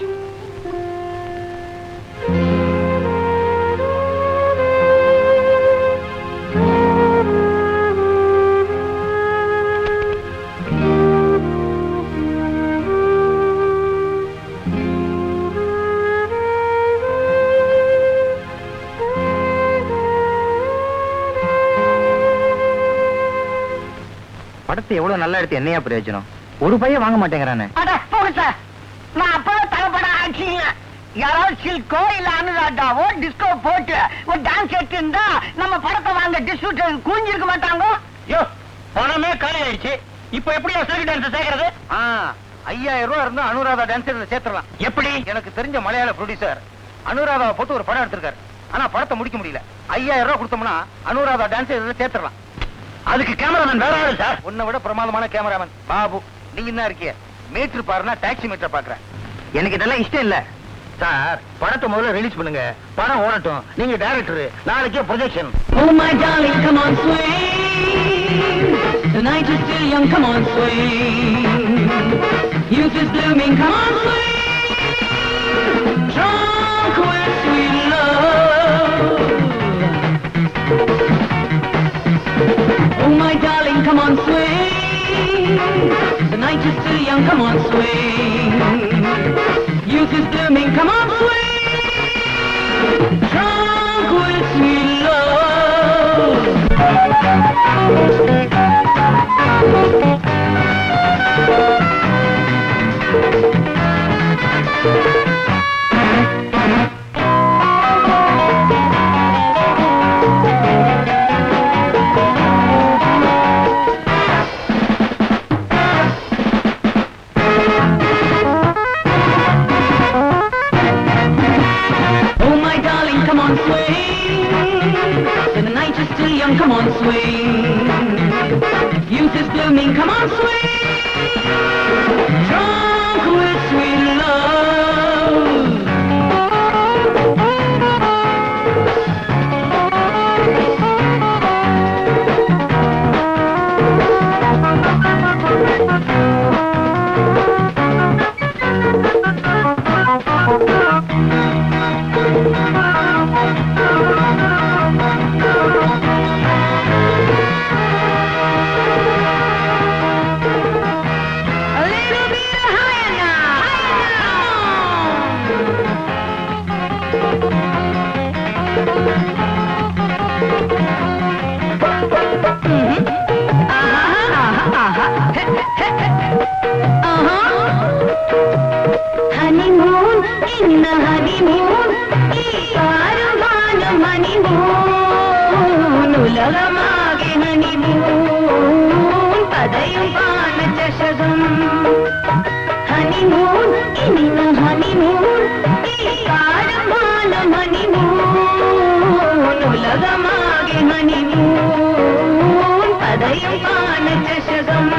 Speaker 4: படத்தை எவ்வளவு நல்லா எடுத்து என்னையா பிரயோஜனம்? ஒரு பையன் வாங்க மாட்டேங்கிறானே.
Speaker 3: நான் அப்ப தலைப்படம் ஆச்சுங்க. யாராவது சில்கோ இல்ல அனுராதாவோ டிஸ்கோ போட்டு ஒரு டான்ஸ் எடுத்து இருந்தா நம்ம படத்தை வாங்க டிஸ்ட்ரிபியூட்டர் கூஞ்சிருக்க மாட்டாங்க.
Speaker 4: பணமே காலி ஆயிடுச்சு. இப்ப எப்படி சில்க் டான்ஸ் சேர்க்கறது? 5000 ரூபாய் இருந்தா அனுராதா டான்ஸ் சேர்த்துடலாம். எப்படி? எனக்கு தெரிஞ்ச மலையாள ப்ரொடியூசர் அனுராதாவை போட்டு ஒரு படம் எடுத்திருக்காரு. ஆனா படத்தை முடிக்க முடியல. 5000 ரூபாய் கொடுத்தோம்னா அனுராதா டான்ஸ் சேர்த்துடலாம். அதுக்கு கேமராமேன் வேற ஆளு சார். உன்னை விட பிரமாதமான கேமராமேன் பாபு. நீங்க என்ன இருக்கிய? மீட்டர் பாருன்னா டாக்ஸி மீட்டர் பாக்குறேன். எனக்கு இதெல்லாம் இஷ்டம் இல்ல சார். படத்தை முதல்ல ரிலீஸ் பண்ணுங்க, படம் ஓடட்டும். நீங்க டைரக்டர், நாளைக்கே projection.
Speaker 8: Oh my darling, come on swing. The night is still young, come on swing. Youth is blooming, come on swing. Drunk with sweet love. Oh my darling, come on swing. The night is still young, come on swing. Youth is blooming, come on swing. Drunk with sweet love. Oh my darling, come on swing. And the night is still young, come on swing. Youth is blooming, come on swing. Drunk with sweet love. honeymoon in the honeymoon honeymoon உலகமாக honeymoon பதையும் பான சஷகம் honeymoon in the honeymoon honeymoon உலகமாக honeymoon பதையும் பான சஷகம்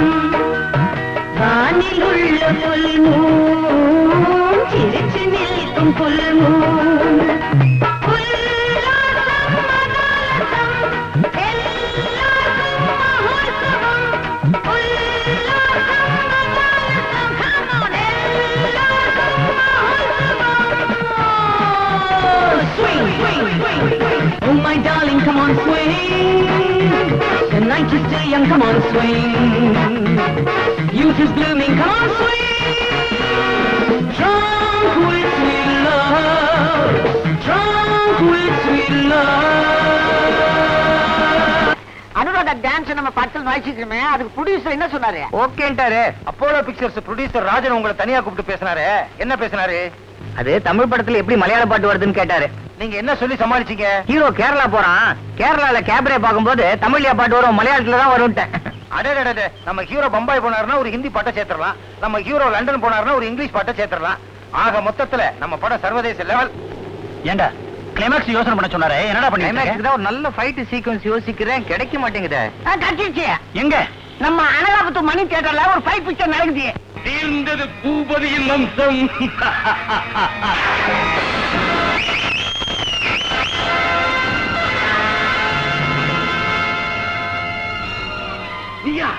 Speaker 8: வானிலுள்ள புல்மூன் சிரிச்சு நிற்கும் புல்மூன் Oh my darling, come on swing. The night is still young, come on swing. Youth is blooming, come on swing. Drunk with sweet love, drunk with sweet love.
Speaker 3: Anuradha dance நம்ம படத்தில் வாசிக்கிறோமே, அதுக்கு producer என்ன சொன்னாரு?
Speaker 1: ஓகேன்ட்டாரு. Apollo pictures producer Rajan உங்களை தனியா கூப்பிட்டு பேசினாரு. என்ன பேசினாரு?
Speaker 4: அது தமிழ் படத்துல எப்படி மலையாள பாட்டு வருதுன்னு கேட்டாரு.
Speaker 1: நீங்க என்ன சொல்லி சமாளிச்சீங்க?
Speaker 4: ஹீரோ கேரளா போறான், கேரளால கேபரே பார்க்கும்போது தமிழ்ல பாட்டு வரும், மலையாளத்துல தான் வரும்ட்டேன்.
Speaker 1: அடடே, நம்ம ஹீரோ பம்பாய் போனாருன்னா ஒரு ஹிந்தி பாட்டை சேர்த்துடலாம், நம்ம ஹீரோ லண்டன் போனாருன்னா ஒரு இங்கிலீஷ் பாட்டை சேர்த்துடலாம். ஆக மொத்தத்துல நம்ம படம் சர்வதேச லெவல்.
Speaker 7: ஏண்டா கிளைமாக்ஸ் யோசனை பண்ண சொன்னாரே, என்னடா பண்ணீங்க?
Speaker 4: ஒரு நல்ல ஃபைட் சீக்வன்ஸ் யோசிக்கிறேன், கிடைக்க மாட்டேங்குதே.
Speaker 3: கட்டிச்சு.
Speaker 7: எங்க?
Speaker 3: நம்ம அனகாபத்து மணி தியேட்டர்ல ஒரு ஃபைட் பிக்சர் நடக்குது.
Speaker 5: தீர்ந்தது பூபதியின் வம்சம்.
Speaker 1: நீயா?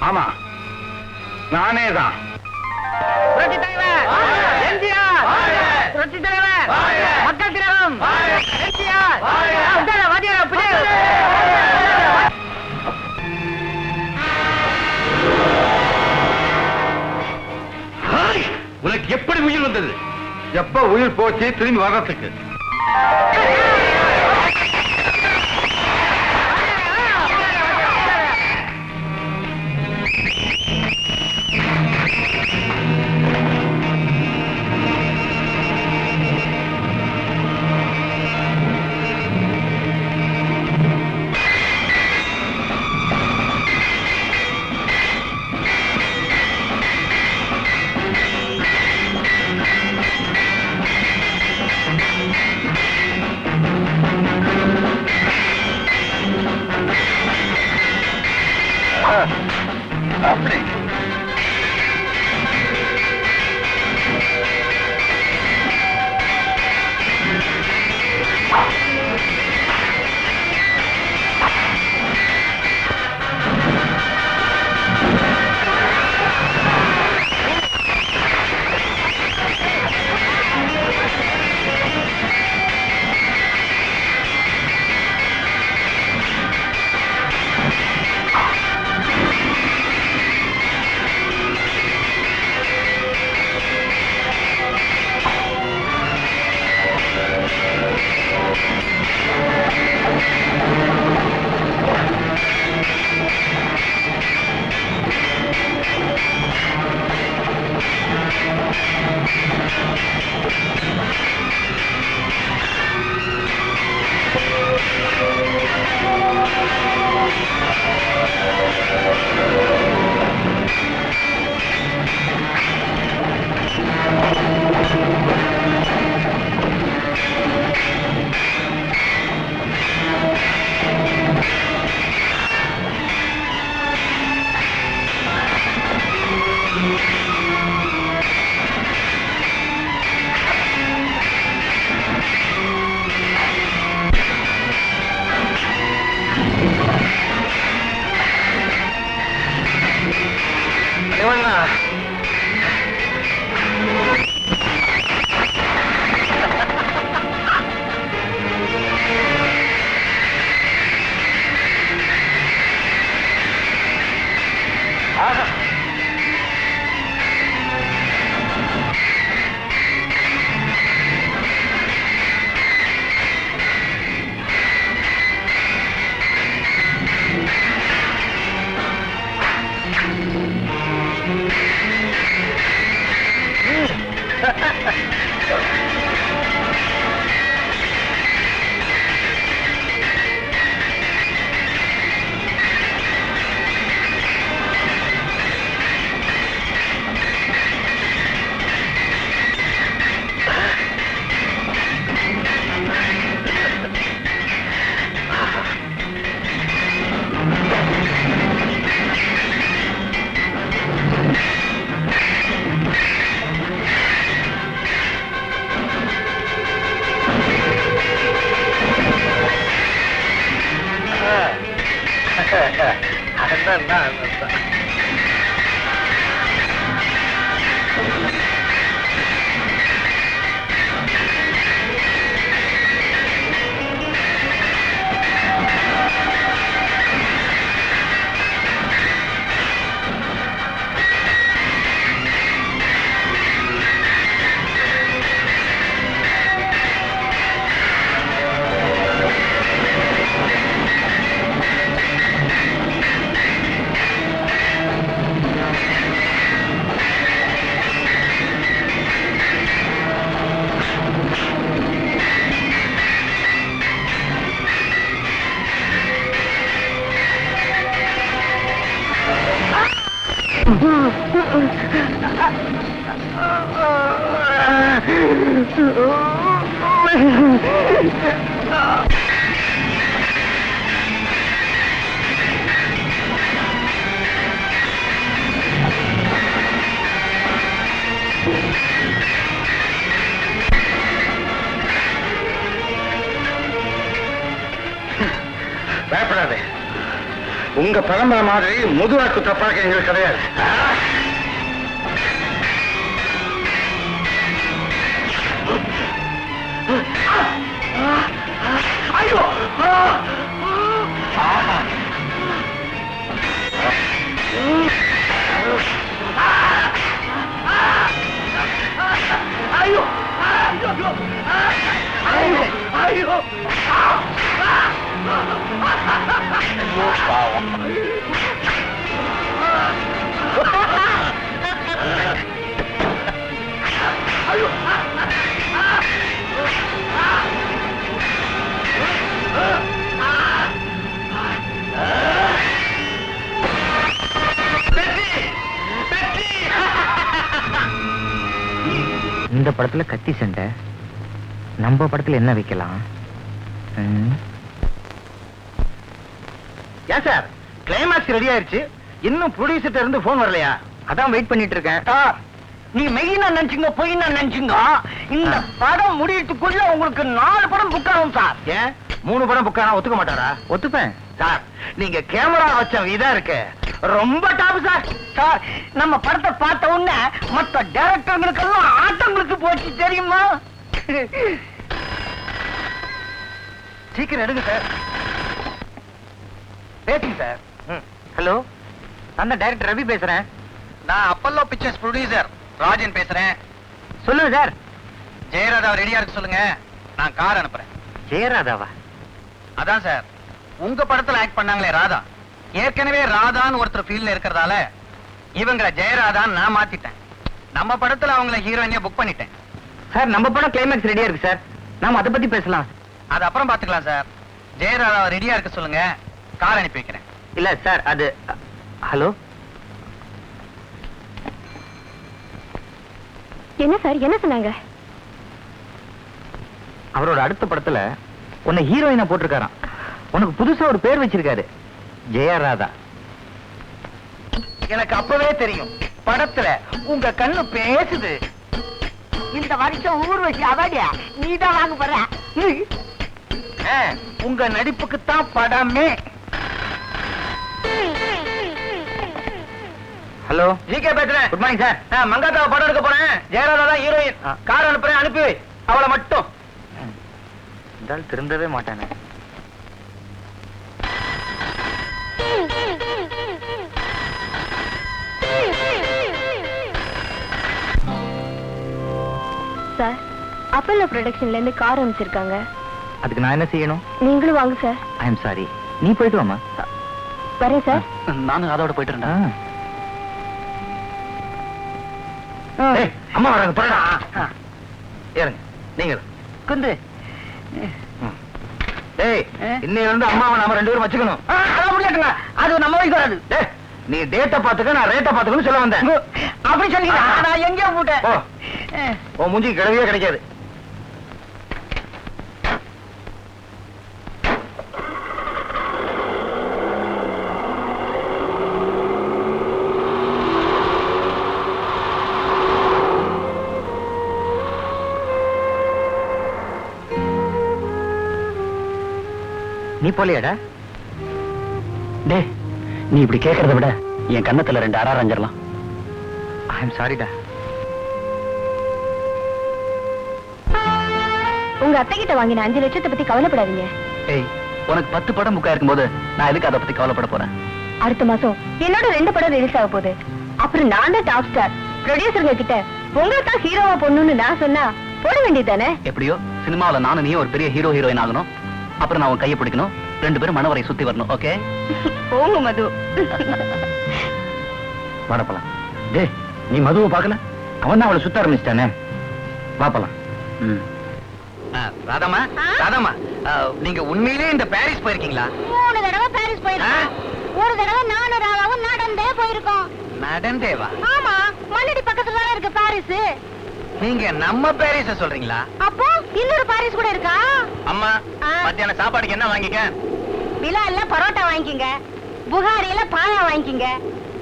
Speaker 5: ஆமா, நானே தான்.
Speaker 3: புரட்சி தலைவர் எம்ஜிஆர், புரட்சி தலைவர் மக்கள் திலகம் எம்ஜிஆர். வாத்தியாரா
Speaker 5: உனக்கு எப்படி உயிர் வந்தது? எப்ப உயிர் போச்சு திரும்பி வர்றதுக்கு? அப்படி பயப்படாதே. உங்க பரம்பரை மாதிரி முதுவா குற்ற பழக்கம் எங்களுக்கு கிடையாது. ஐயோ ஐயோ ஐயோ பாவம். ஐயோ
Speaker 4: இந்த படத்துல கத்தி சண்டை, நம்ம படத்துல என்ன வைக்கலாம்?
Speaker 1: ஏன் சார் கிளைமாக்ஸ் ரெடி ஆயிருச்சு, இன்னும் ப்ரொடியூசர்ட்ட இருந்து போன் வரலையா?
Speaker 4: அதான் வெயிட் பண்ணிட்டு இருக்கேன்.
Speaker 1: நீ மெயினா நினைச்சுங்க பொய்னா நினைச்சுங்க, இந்த படம் முடியறதுக்குள்ள உங்களுக்கு 4 படம் புக் ஆகும் சார். ஏன் 3 படம் புக் ஆனா ஒத்துக்க மாட்டாரா?
Speaker 4: ஒத்துப்பேன்
Speaker 1: சார், நீங்க கேமரா வச்ச இதா இருக்கு, ரொம்ப டாப் சார். சார், நம்ம படத்தை பார்த்த உடனே மற்ற டைரக்டர்களுக்கெல்லாம் ஆட்டங்களுக்கு போச்சு தெரியுமா? சீக்கிரம் எடுங்க சார். பேசுங்க சார்.
Speaker 4: ஹலோ, நான் தான் டைரக்டர் ரவி பேசுறேன்.
Speaker 7: நான் அப்பல்லோ பிக்சர்ஸ் ப்ரொடியூசர் ராஜன் பேசுறேன்.
Speaker 4: சொல்லுங்க சார்.
Speaker 7: ஜெயராதா ரெடியா இருக்கு சொல்லுங்க, நான் கார் அனுப்புறேன்.
Speaker 4: ஜெயராதாவா?
Speaker 7: அதான் சார், உங்க படத்துல ஆக்ட் பண்ணாங்களே ராதா, ஏற்கனவே ராதான்னு ஒருத்தர் ஃபீல்ட்ல இருக்கிறதால இவங்க ஜெயராதான்னு நான் மாத்திட்டேன். நம்ம படத்துல அவங்கள ஹீரோயினியா புக் பண்ணிட்டேன்.
Speaker 4: சார், நம்ம படம் கிளைமேக்ஸ் ரெடியா இருக்கு சார், நாம அதை பத்தி பேசலாம்.
Speaker 7: அது அப்புறம் பாத்துக்கலாம் சார். ஜெயராதா ரெடியா இருக்க சொல்லுங்க, கார் அனுப்பி வைக்கிறேன்.
Speaker 4: இல்ல சார், அது ஹலோ.
Speaker 2: என்ன சார், என்ன சொன்னாங்க?
Speaker 4: அவரோட அடுத்த படத்துல உன்னை ஹீரோயினா போட்டிருக்காராம். உனக்கு புதுசா ஒரு பேர் வச்சிருக்காரு, ஜெயராதா.
Speaker 1: எனக்கு அப்பவே தெரியும், படத்துல உங்க கண்ணு பேசுது. இந்த வருஷம் ஊர்வசி அவார்டு நீதான் வாங்க போற. உங்க நடிப்புக்கு தான் படமே.
Speaker 4: ஹலோ,
Speaker 1: ஜிகே பேசுறேன்.
Speaker 4: Good morning sir.
Speaker 1: மங்காத்தாவை படம் எடுக்க போறேன், ஜெயராதா தான் ஹீரோயின். கார் அனுப்புறேன், அனுப்பி வை அவளை மட்டும்.
Speaker 4: இருந்தாலும் திருந்தவே மாட்டானே.
Speaker 2: சார், அப்பல்லோ ப்ரொடக்ஷன்ல இருந்து கார் அனுப்பிச்சிருக்காங்க.
Speaker 4: அதுக்கு நான் என்ன செய்யணும்?
Speaker 2: நீங்களும் வாங்க சார்.
Speaker 4: ஐ எம் சாரி, நீ போயிட்டு வாமா.
Speaker 2: வரேன் சார்.
Speaker 7: நானும் அதோட போயிட்டு இருந்தேன். ஏய், அம்மா வராங்க போடா. ஏறுங்க நீங்க
Speaker 1: குந்து.
Speaker 7: டேய் இன்னைக்கு வந்து அம்மாவை நாம 2 பேரும் வச்சுக்கணும்.
Speaker 1: அதான் முடியாதுங்க, அது நம்ம வரைக்கும் வராது.
Speaker 7: டேய் நீ டேட்டை பாத்துக்க, நான் ரேட்டை பாத்துக்கன்னு சொல்ல வந்தேன்.
Speaker 1: அப்படி சொல்லிக்கிறேன், நான் எங்கேயோ போட்டேன்.
Speaker 7: ஓ உன் மூஞ்சி கிடையவே கிடைக்காது.
Speaker 4: நீ போலியாடா? டே நீ இப்படி கேட்கறத விட என் கண்ணத்துல 2 அரை அரைஞ்சிடலாம். ஐ எம் சாரிடா.
Speaker 2: உங்க அத்தை கிட்ட வாங்கின 5 லட்சத்தை பத்தி கவலைப்படாதீங்க.
Speaker 4: ஏய் உனக்கு 10 படம் புக்கா இருக்கும்போது நான் எதுக்கு அதை பத்தி கவலைப்பட போறேன்?
Speaker 2: அடுத்த மாசம் என்னோட 2 படம் ரிலீஸ் ஆக போகுது. அப்புறம் நான் தான் டாப் ஸ்டார். ப்ரொடியூசருங்க கிட்ட உங்களை தான் ஹீரோவா பொண்ணுன்னு நான் சொன்னா போட வேண்டியதானே?
Speaker 4: எப்படியோ சினிமாவில நானும் நீ ஒரு பெரிய ஹீரோயின் ஆகணும். அப்புறம் நான் உன் கையை பிடிக்கணும், 2 பேரும் மனவரை சுத்தி வரணும். ஓகே
Speaker 2: போங்க மது.
Speaker 7: வாடப்பலாம். டேய் நீ மதுவை பார்க்கல? அவன் தான் அவளை சுத்த ஆரம்பிச்சிட்டானே. வாப்பலாம்.
Speaker 4: ராதாமா, ராதாமா, நீங்க உண்மையிலேயே இந்த பாரிஸ் போயிருக்கீங்களா?
Speaker 2: 3 தடவை பாரிஸ் போயிருக்கோம். ஒரு தடவை நானும் ராதாவும் நடந்தே போயிருக்கோம்.
Speaker 4: நடந்தேவா?
Speaker 2: ஆமா, மண்ணடி பக்கத்துல தானே இருக்கு பாரிஸ்.
Speaker 4: நீங்க நம்ம பாரிஸ சொல்றீங்களா?
Speaker 2: அப்போ இன்னொரு பாரிஸ் கூட இருக்கா?
Speaker 4: அம்மா மத்தியான சாப்பாடுக்கு என்ன வாங்கிக்க?
Speaker 2: பிலால்ல பரோட்டா வாங்கிக்கங்க, புகாரில பாயா வாங்கிக்கங்க,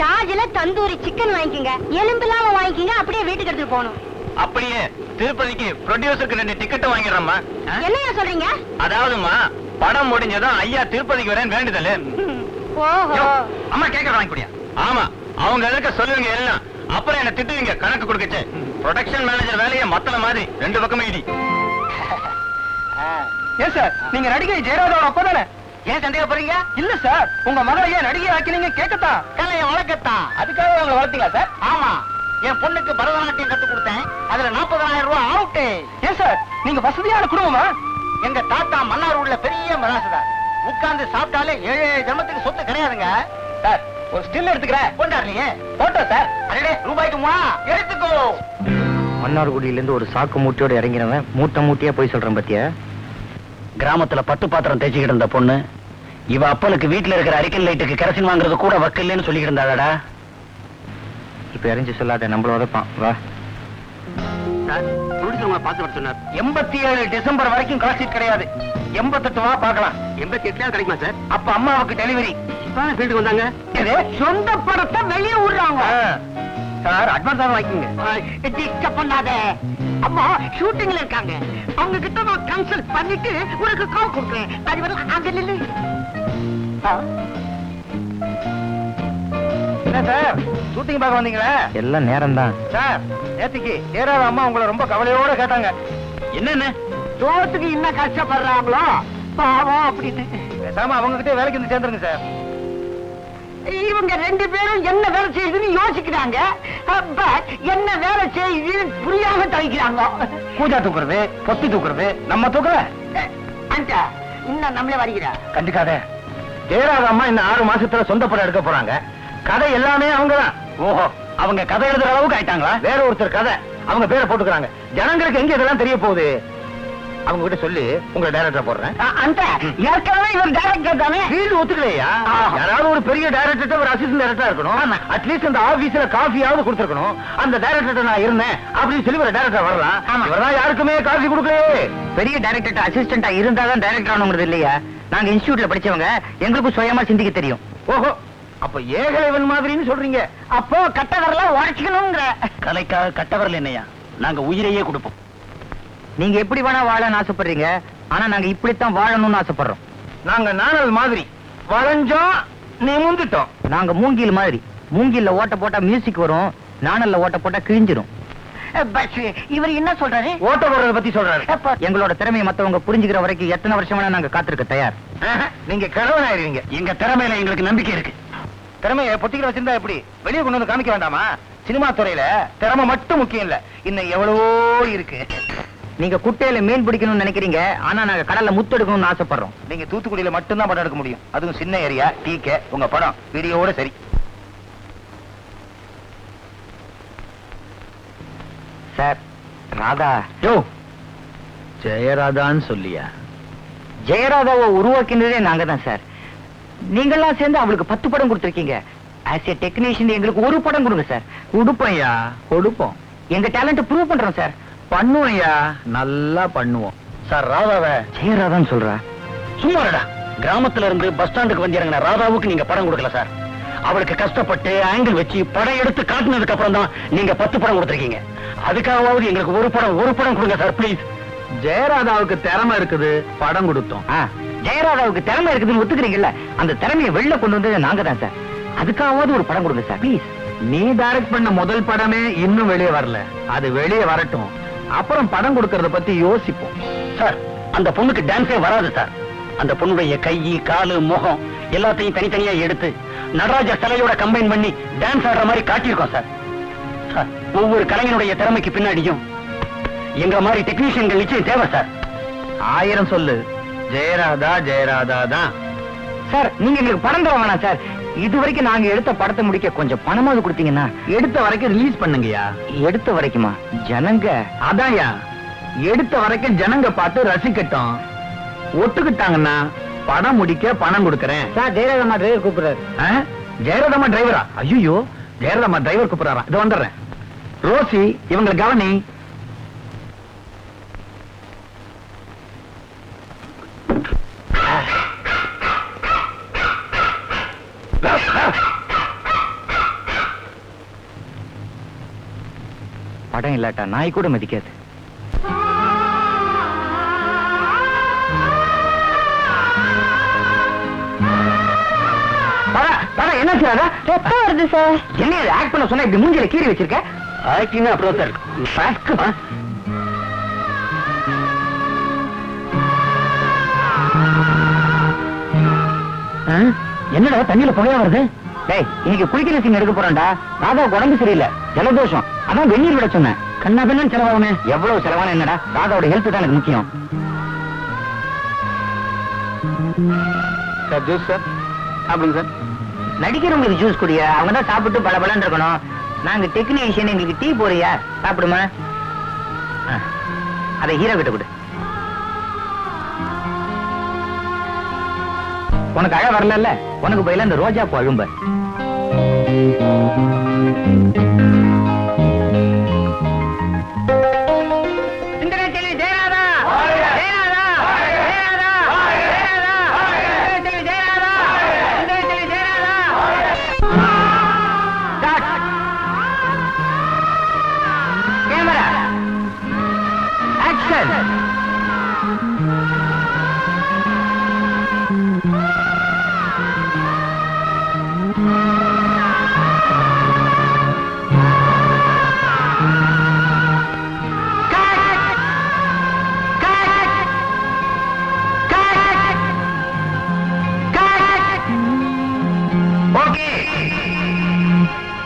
Speaker 2: தாஜ்ல தந்தூரி சிக்கன் வாங்கிக்கங்க, எலும்பில்லாம வாங்கிக்கங்க. அப்படியே வீட்டுக்கு எடுத்துட்டு போகணும்.
Speaker 4: அப்படியே திருப்பதிக்கு ப்ரொடியூசருக்கு 2 டிக்கெட் வாங்கிடுறோம்மா.
Speaker 2: என்னையா சொல்றீங்க?
Speaker 4: அதாவதுமா படம் முடிஞ்சதும் ஐயா திருப்பதிக்கு வரேன்னு வேண்டுதல்.
Speaker 2: ஓஹோ,
Speaker 4: அம்மா கேட்கற வாங்கி குடியா? ஆமா, அவங்க எதுக்க சொல்லுவீங்க எல்லாம், அப்புறம் என்ன திட்டுவீங்க கணக்கு கொடுக்கச்சு. ப்ரொடக்ஷன் மேனேஜர் வேலையை மத்தல மாதிரி 2 பக்கமே இடி.
Speaker 5: ஏன் சார் நீங்க நடிகை ஜெயராஜோட அப்பா தானே?
Speaker 4: ஏன் சந்தேகப்படுறீங்க?
Speaker 5: இல்ல சார், உங்க மகளை ஏன் நடிகை ஆக்கினீங்க கேட்கத்தான்.
Speaker 4: கலையை வளர்க்கத்தான்.
Speaker 5: அதுக்காக அவங்களை வளர்த்தீங்களா சார்?
Speaker 4: ஆமா, என் பொண்ணுக்கு பரதநாட்டியம் கத்து கொடுத்தேன். அதுல 40,000 ரூபாய் அவுட்டு.
Speaker 5: ஏன் சார் நீங்க வசதியான குடும்பமா?
Speaker 4: எங்க தாத்தா மன்னார் ஊர்ல பெரிய மராசுதார். உட்கார்ந்து சாப்பிட்டாலே 7 ஜென்மத்துக்கு சொத்து கிடையாதுங்க.
Speaker 5: சார் ஒரு ஸ்டில் எடுத்துக்கிறேன்.
Speaker 4: கொண்டாடுறீங்க
Speaker 5: போட்டோ சார்.
Speaker 4: அடடே ரூபாய்க்கு மூணா எடுத்துக்கோ.
Speaker 7: மன்னார்குடியில இருந்து ஒரு சாக்கு மூட்டையோட இறங்கிறவன் மூட்டை மூட்டையா போய் சொல்றேன் பத்தியா?
Speaker 4: கிராமத்துல பட்டு பாத்திரம் தேய்ச்சிக்கிட்டு இருந்த பொண்ணு இவ அப்பனுக்கு வீட்டுல இருக்கிற அரிக்கல் லைட்டுக்கு கரசின் வாங்குறது கூட வக்கில்லைன்னு சொல்லிக்கிட்டு இருந்தாடா.
Speaker 7: இப்ப இறஞ்சி சொல்லாத, நம்மள உதப்பான். வா.
Speaker 4: சொன்னார்
Speaker 5: 87 டிசம்பர் வரைக்கும் கால்ஷீட் கிடையாது. 88 வா பார்க்கலாம்.
Speaker 4: 88 கிடைக்குமா சார்?
Speaker 5: அப்ப அம்மாவுக்கு டெலிவரி.
Speaker 4: ஃபீல்டுக்கு வந்தாங்க.
Speaker 3: சொந்த படத்தை வெளியே விடுறாங்க.
Speaker 5: சார் அட்வான்ஸ் வாங்கிக்கோங்க.
Speaker 3: டிஸ்டர்ப் பண்ணாத. அம்மா ஷூட்டிங்ல இருக்காங்க, அவங்க கிட்ட நான் கன்சல்ட் பண்ணிட்டு உனக்கு கால் கொடுக்குறேன். அது வரை அங்க நில்லு.
Speaker 5: என்ன சார் ஷூட்டிங் பார்க்க வந்தீங்களா?
Speaker 7: எல்லாம் நேரம் தான்.
Speaker 5: சார் நேத்திக்கு ஏறாத அம்மா உங்களை ரொம்ப கவலையோட கேட்டாங்க.
Speaker 4: என்னன்னு?
Speaker 3: சோத்துக்கு இன்னும் கஷ்டப்படுறாங்களோ பாவம் அப்படின்னு.
Speaker 5: பேசாம அவங்க கிட்டே வேலைக்கு வந்து சேர்ந்துருங்க சார்.
Speaker 3: இவங்க 2 பேரும் என்ன வேலை செய்யுதுன்னு யோசிக்கிறாங்க. பட் என்ன வேலை செய்யுதுன்னு புரியாம தவிக்கிறாங்க.
Speaker 5: பூஜா தூக்குறது, பொத்தி தூக்குறது நம்ம தூக்குற.
Speaker 3: அந்த இன்னும் நம்மளே வருகிறா.
Speaker 5: கண்டுக்காத. ஜெயராஜ அம்மா இந்த 6 மாசத்துல சொந்த படம் எடுக்க போறாங்க. கதை எல்லாமே அவங்கதான்.
Speaker 4: ஓஹோ, அவங்க கதை எழுதுற அளவுக்கு ஆயிட்டாங்களா?
Speaker 5: வேற ஒருத்தர் கதை அவங்க பேரை போட்டுக்கிறாங்க. ஜனங்களுக்கு எங்க இதெல்லாம் தெரிய போகுது? அவங்க கிட்ட சொல்லி உங்களை டைரக்டர் போடுறேன்.
Speaker 3: அந்த ஏற்கனவே இவர் டைரக்டர் தானே.
Speaker 5: ஃபீல்டு ஒத்துக்கலையா? யாராவது ஒரு பெரிய டைரக்டர் ஒரு அசிஸ்டன்ட் டைரக்டரா இருக்கணும். அட்லீஸ்ட் அந்த ஆபீஸ்ல காஃபியாவது கொடுத்துருக்கணும். அந்த டைரக்டர் நான் இருந்தேன் அப்படின்னு சொல்லி ஒரு டைரக்டர் வரலாம். இவர்தான் யாருக்குமே காஃபி கொடுக்கலையே.
Speaker 4: பெரிய டைரக்டர் அசிஸ்டன்டா இருந்தாதான் டைரக்டர் ஆனவங்கிறது இல்லையா? நாங்க இன்ஸ்டிடியூட்ல படிச்சவங்க, எங்களுக்கு சுயமா சிந்திக்க தெரியும்.
Speaker 5: ஓஹோ, அப்ப ஏகலைவன் மாதிரின்னு சொல்றீங்க.
Speaker 3: அப்போ கட்டவரெல்லாம் உடைச்சுக்கணுங்கிற.
Speaker 4: கலைக்காக கட்டவரல் என்னையா? நாங்க உயிரையே கொடுப்போம்.
Speaker 7: நீங்க எப்படி வேணா வாழன்னு ஆசைப்படுறீங்க, ஆனா நாங்க இப்படித்தான் வாழணும்னு ஆசைப்படுறோம்.
Speaker 5: நாங்க நாணல் மாதிரி வளைஞ்சோம், நிமிந்துட்டோம்.
Speaker 7: நாங்க மூங்கில் மாதிரி. மூங்கில்ல ஓட்ட போட்டா மியூசிக் வரும், நாணல்ல ஓட்ட போட்டா கிழிஞ்சிரும்.
Speaker 3: பஸ் இவர் என்ன சொல்றாரு?
Speaker 5: ஓட்ட போடுறத பத்தி சொல்றாரு.
Speaker 7: எங்களோட திறமையை மத்தவங்க புரிஞ்சுக்கிற வரைக்கும் எத்தனை வருஷம் வேணா நாங்க காத்திருக்க தயார்.
Speaker 5: நீங்க கிழவன் ஆயிருவீங்க.
Speaker 4: எங்க திறமையில எங்களுக்கு நம்பிக்கை இருக்கு.
Speaker 5: திறமையை பொத்திக்கிற வச்சிருந்தா எப்படி? வெளியே கொண்டு வந்து காமிக்க வேண்டாமா? சினிமா துறையில திறமை மட்டும் முக்கியம் இல்ல, இன்னும் எவ்வளவோ இருக்கு.
Speaker 7: நீங்க குட்டையில மீன் பிடிக்கணும்னு நினைக்கிறீங்க, ஆனா நாங்க கடல்ல முத்து எடுக்கணும்னு ஆசைப்படுறோம்.
Speaker 5: நீங்க தூத்துக்குடியில மட்டும்தான் படம் எடுக்க முடியும், அதுவும் சின்ன ஏரியா. டீக்கே உங்க படம் வீடியோட சரி.
Speaker 4: சார் ராதா
Speaker 7: யோ ஜெயராதான்னு சொல்லியா?
Speaker 4: ஜெயராதாவை உருவாக்கினதே நாங்க தான் சார். நீங்கெல்லாம் சேர்ந்து அவளுக்கு 10 படம் கொடுத்துருக்கீங்க. ஆஸ் ஏ டெக்னீஷியன் எங்களுக்கு ஒரு படம் கொடுங்க சார்.
Speaker 7: கொடுப்பையா, கொடுப்போம்.
Speaker 4: எங்க டேலண்ட் ப்ரூவ் பண்றோம் சார்.
Speaker 7: பண்ணுவோம்யா, நல்லா பண்ணுவோம்.
Speaker 6: சார் ராதாவை
Speaker 4: ஜெயராதான்னு சொல்றா.
Speaker 6: சும்மா இருடா. கிராமத்துல இருந்து பஸ் ஸ்டாண்டுக்கு வந்து இறங்கின ராதாவுக்கு நீங்க படம் கொடுக்கல சார். அவளுக்கு கஷ்டப்பட்டு ஆங்கிள் வச்சு படம் எடுத்து காட்டினதுக்கு அப்புறம் தான் நீங்க 10 படம் கொடுத்துருக்கீங்க. அதுக்காகவாவது எங்களுக்கு ஒரு படம் கொடுங்க சார் ப்ளீஸ்.
Speaker 7: ஜெயராதாவுக்கு திறமை இருக்குது, படம் கொடுத்தோம்.
Speaker 4: ஜெயராதாவுக்கு திறமை இருக்குதுன்னு ஒத்துக்கிறீங்கல்ல, அந்த திறமையை வெளில கொண்டு வந்தது நாங்க தான் சார். அதுக்காகவாவது ஒரு படம் கொடுங்க சார் ப்ளீஸ்.
Speaker 7: நீ டைரக்ட் பண்ண முதல் படமே இன்னும் வெளியே வரல, அது வெளியே வரட்டும், அப்புறம் படம் கொடுக்கறத பத்தி யோசிப்போம்.
Speaker 6: சார் அந்த பொண்ணுக்கு டான்ஸே வராது சார். அந்த பொண்ணுடைய கை காலு முகம் எல்லாத்தையும் தனித்தனியா எடுத்து நடராஜர் சிலையோட கம்பைன் பண்ணி டான்ஸ் ஆடுற மாதிரி காட்டியிருக்கோம் சார். சார் ஒவ்வொரு கலைஞனுடைய திறமைக்கு பின்னாடியும் எங்க மாதிரி டெக்னீஷியன்கள் நிச்சயம் தேவை சார்.
Speaker 7: 1000 சொல்லு, ஜெயராதா ஜெயராதா தான்.
Speaker 4: சார் நீங்க எங்களுக்கு படம் தர வேணாம் சார். இது வரைக்கும் நாங்க எடுத்த படத்தை முடிக்க கொஞ்சம் பணமாவது கொடுத்தீங்கன்னா.
Speaker 7: எடுத்த வரைக்கும் ரிலீஸ் பண்ணுங்கயா.
Speaker 4: எடுத்த வரைக்குமா? ஜனங்க
Speaker 7: அதான்யா, எடுத்த வரைக்கும் ஜனங்க பார்த்து ரசிக்கட்டும். ஒத்துக்கிட்டாங்கன்னா படம் முடிக்க பணம் கொடுக்கறேன்.
Speaker 4: சார் ஜெயராதம்மா டிரைவர் கூப்பிடுறாரு.
Speaker 7: ஜெயராதம்மா டிரைவரா? ஐயோ, ஜெயராதம்மா டிரைவர் கூப்பிடுறாராம். இது வந்துடுறேன். ரோசி இவங்களை கவனி.
Speaker 4: படம் இல்லாட்டா நாய் கூட மதிக்காது. என்ன சார்
Speaker 2: ரத்தம் வருது சார்.
Speaker 4: என்ன ஆக்ட் பண்ண சொன்னா இப்படி மூஞ்சில கீறி வச்சிருக்க?
Speaker 6: ஆக்டிங் அப்புறம் சார்
Speaker 4: என்னடா தண்ணியில புகையா வருது? டேய் இன்னைக்கு குளிக்கிற சீன் எடுக்க போறேன்டா. ராதா உடம்பு சரியில்லை, ஜலதோஷம். அதான் வெந்நீர் விட சொன்னேன். கண்ணா பின்னு செலவாகுமே. எவ்வளவு செலவான என்னடா, ராதாவோட ஹெல்த் தான் எனக்கு முக்கியம்.
Speaker 7: சார் ஜூஸ் சார் சாப்பிடுங்க சார்.
Speaker 4: நடிக்கிறவங்களுக்கு ஜூஸ் குடிய, அவங்க தான் சாப்பிட்டு பலபலன்னு இருக்கணும். நாங்க டெக்னீஷியன், எங்களுக்கு டீ போறியா? சாப்பிடுமா? அதை ஹீரோ கிட்ட கொடு. உனக்கு அழ வரல, உனக்கு பதிலா இந்த ரோஜா பூ அழும்ப.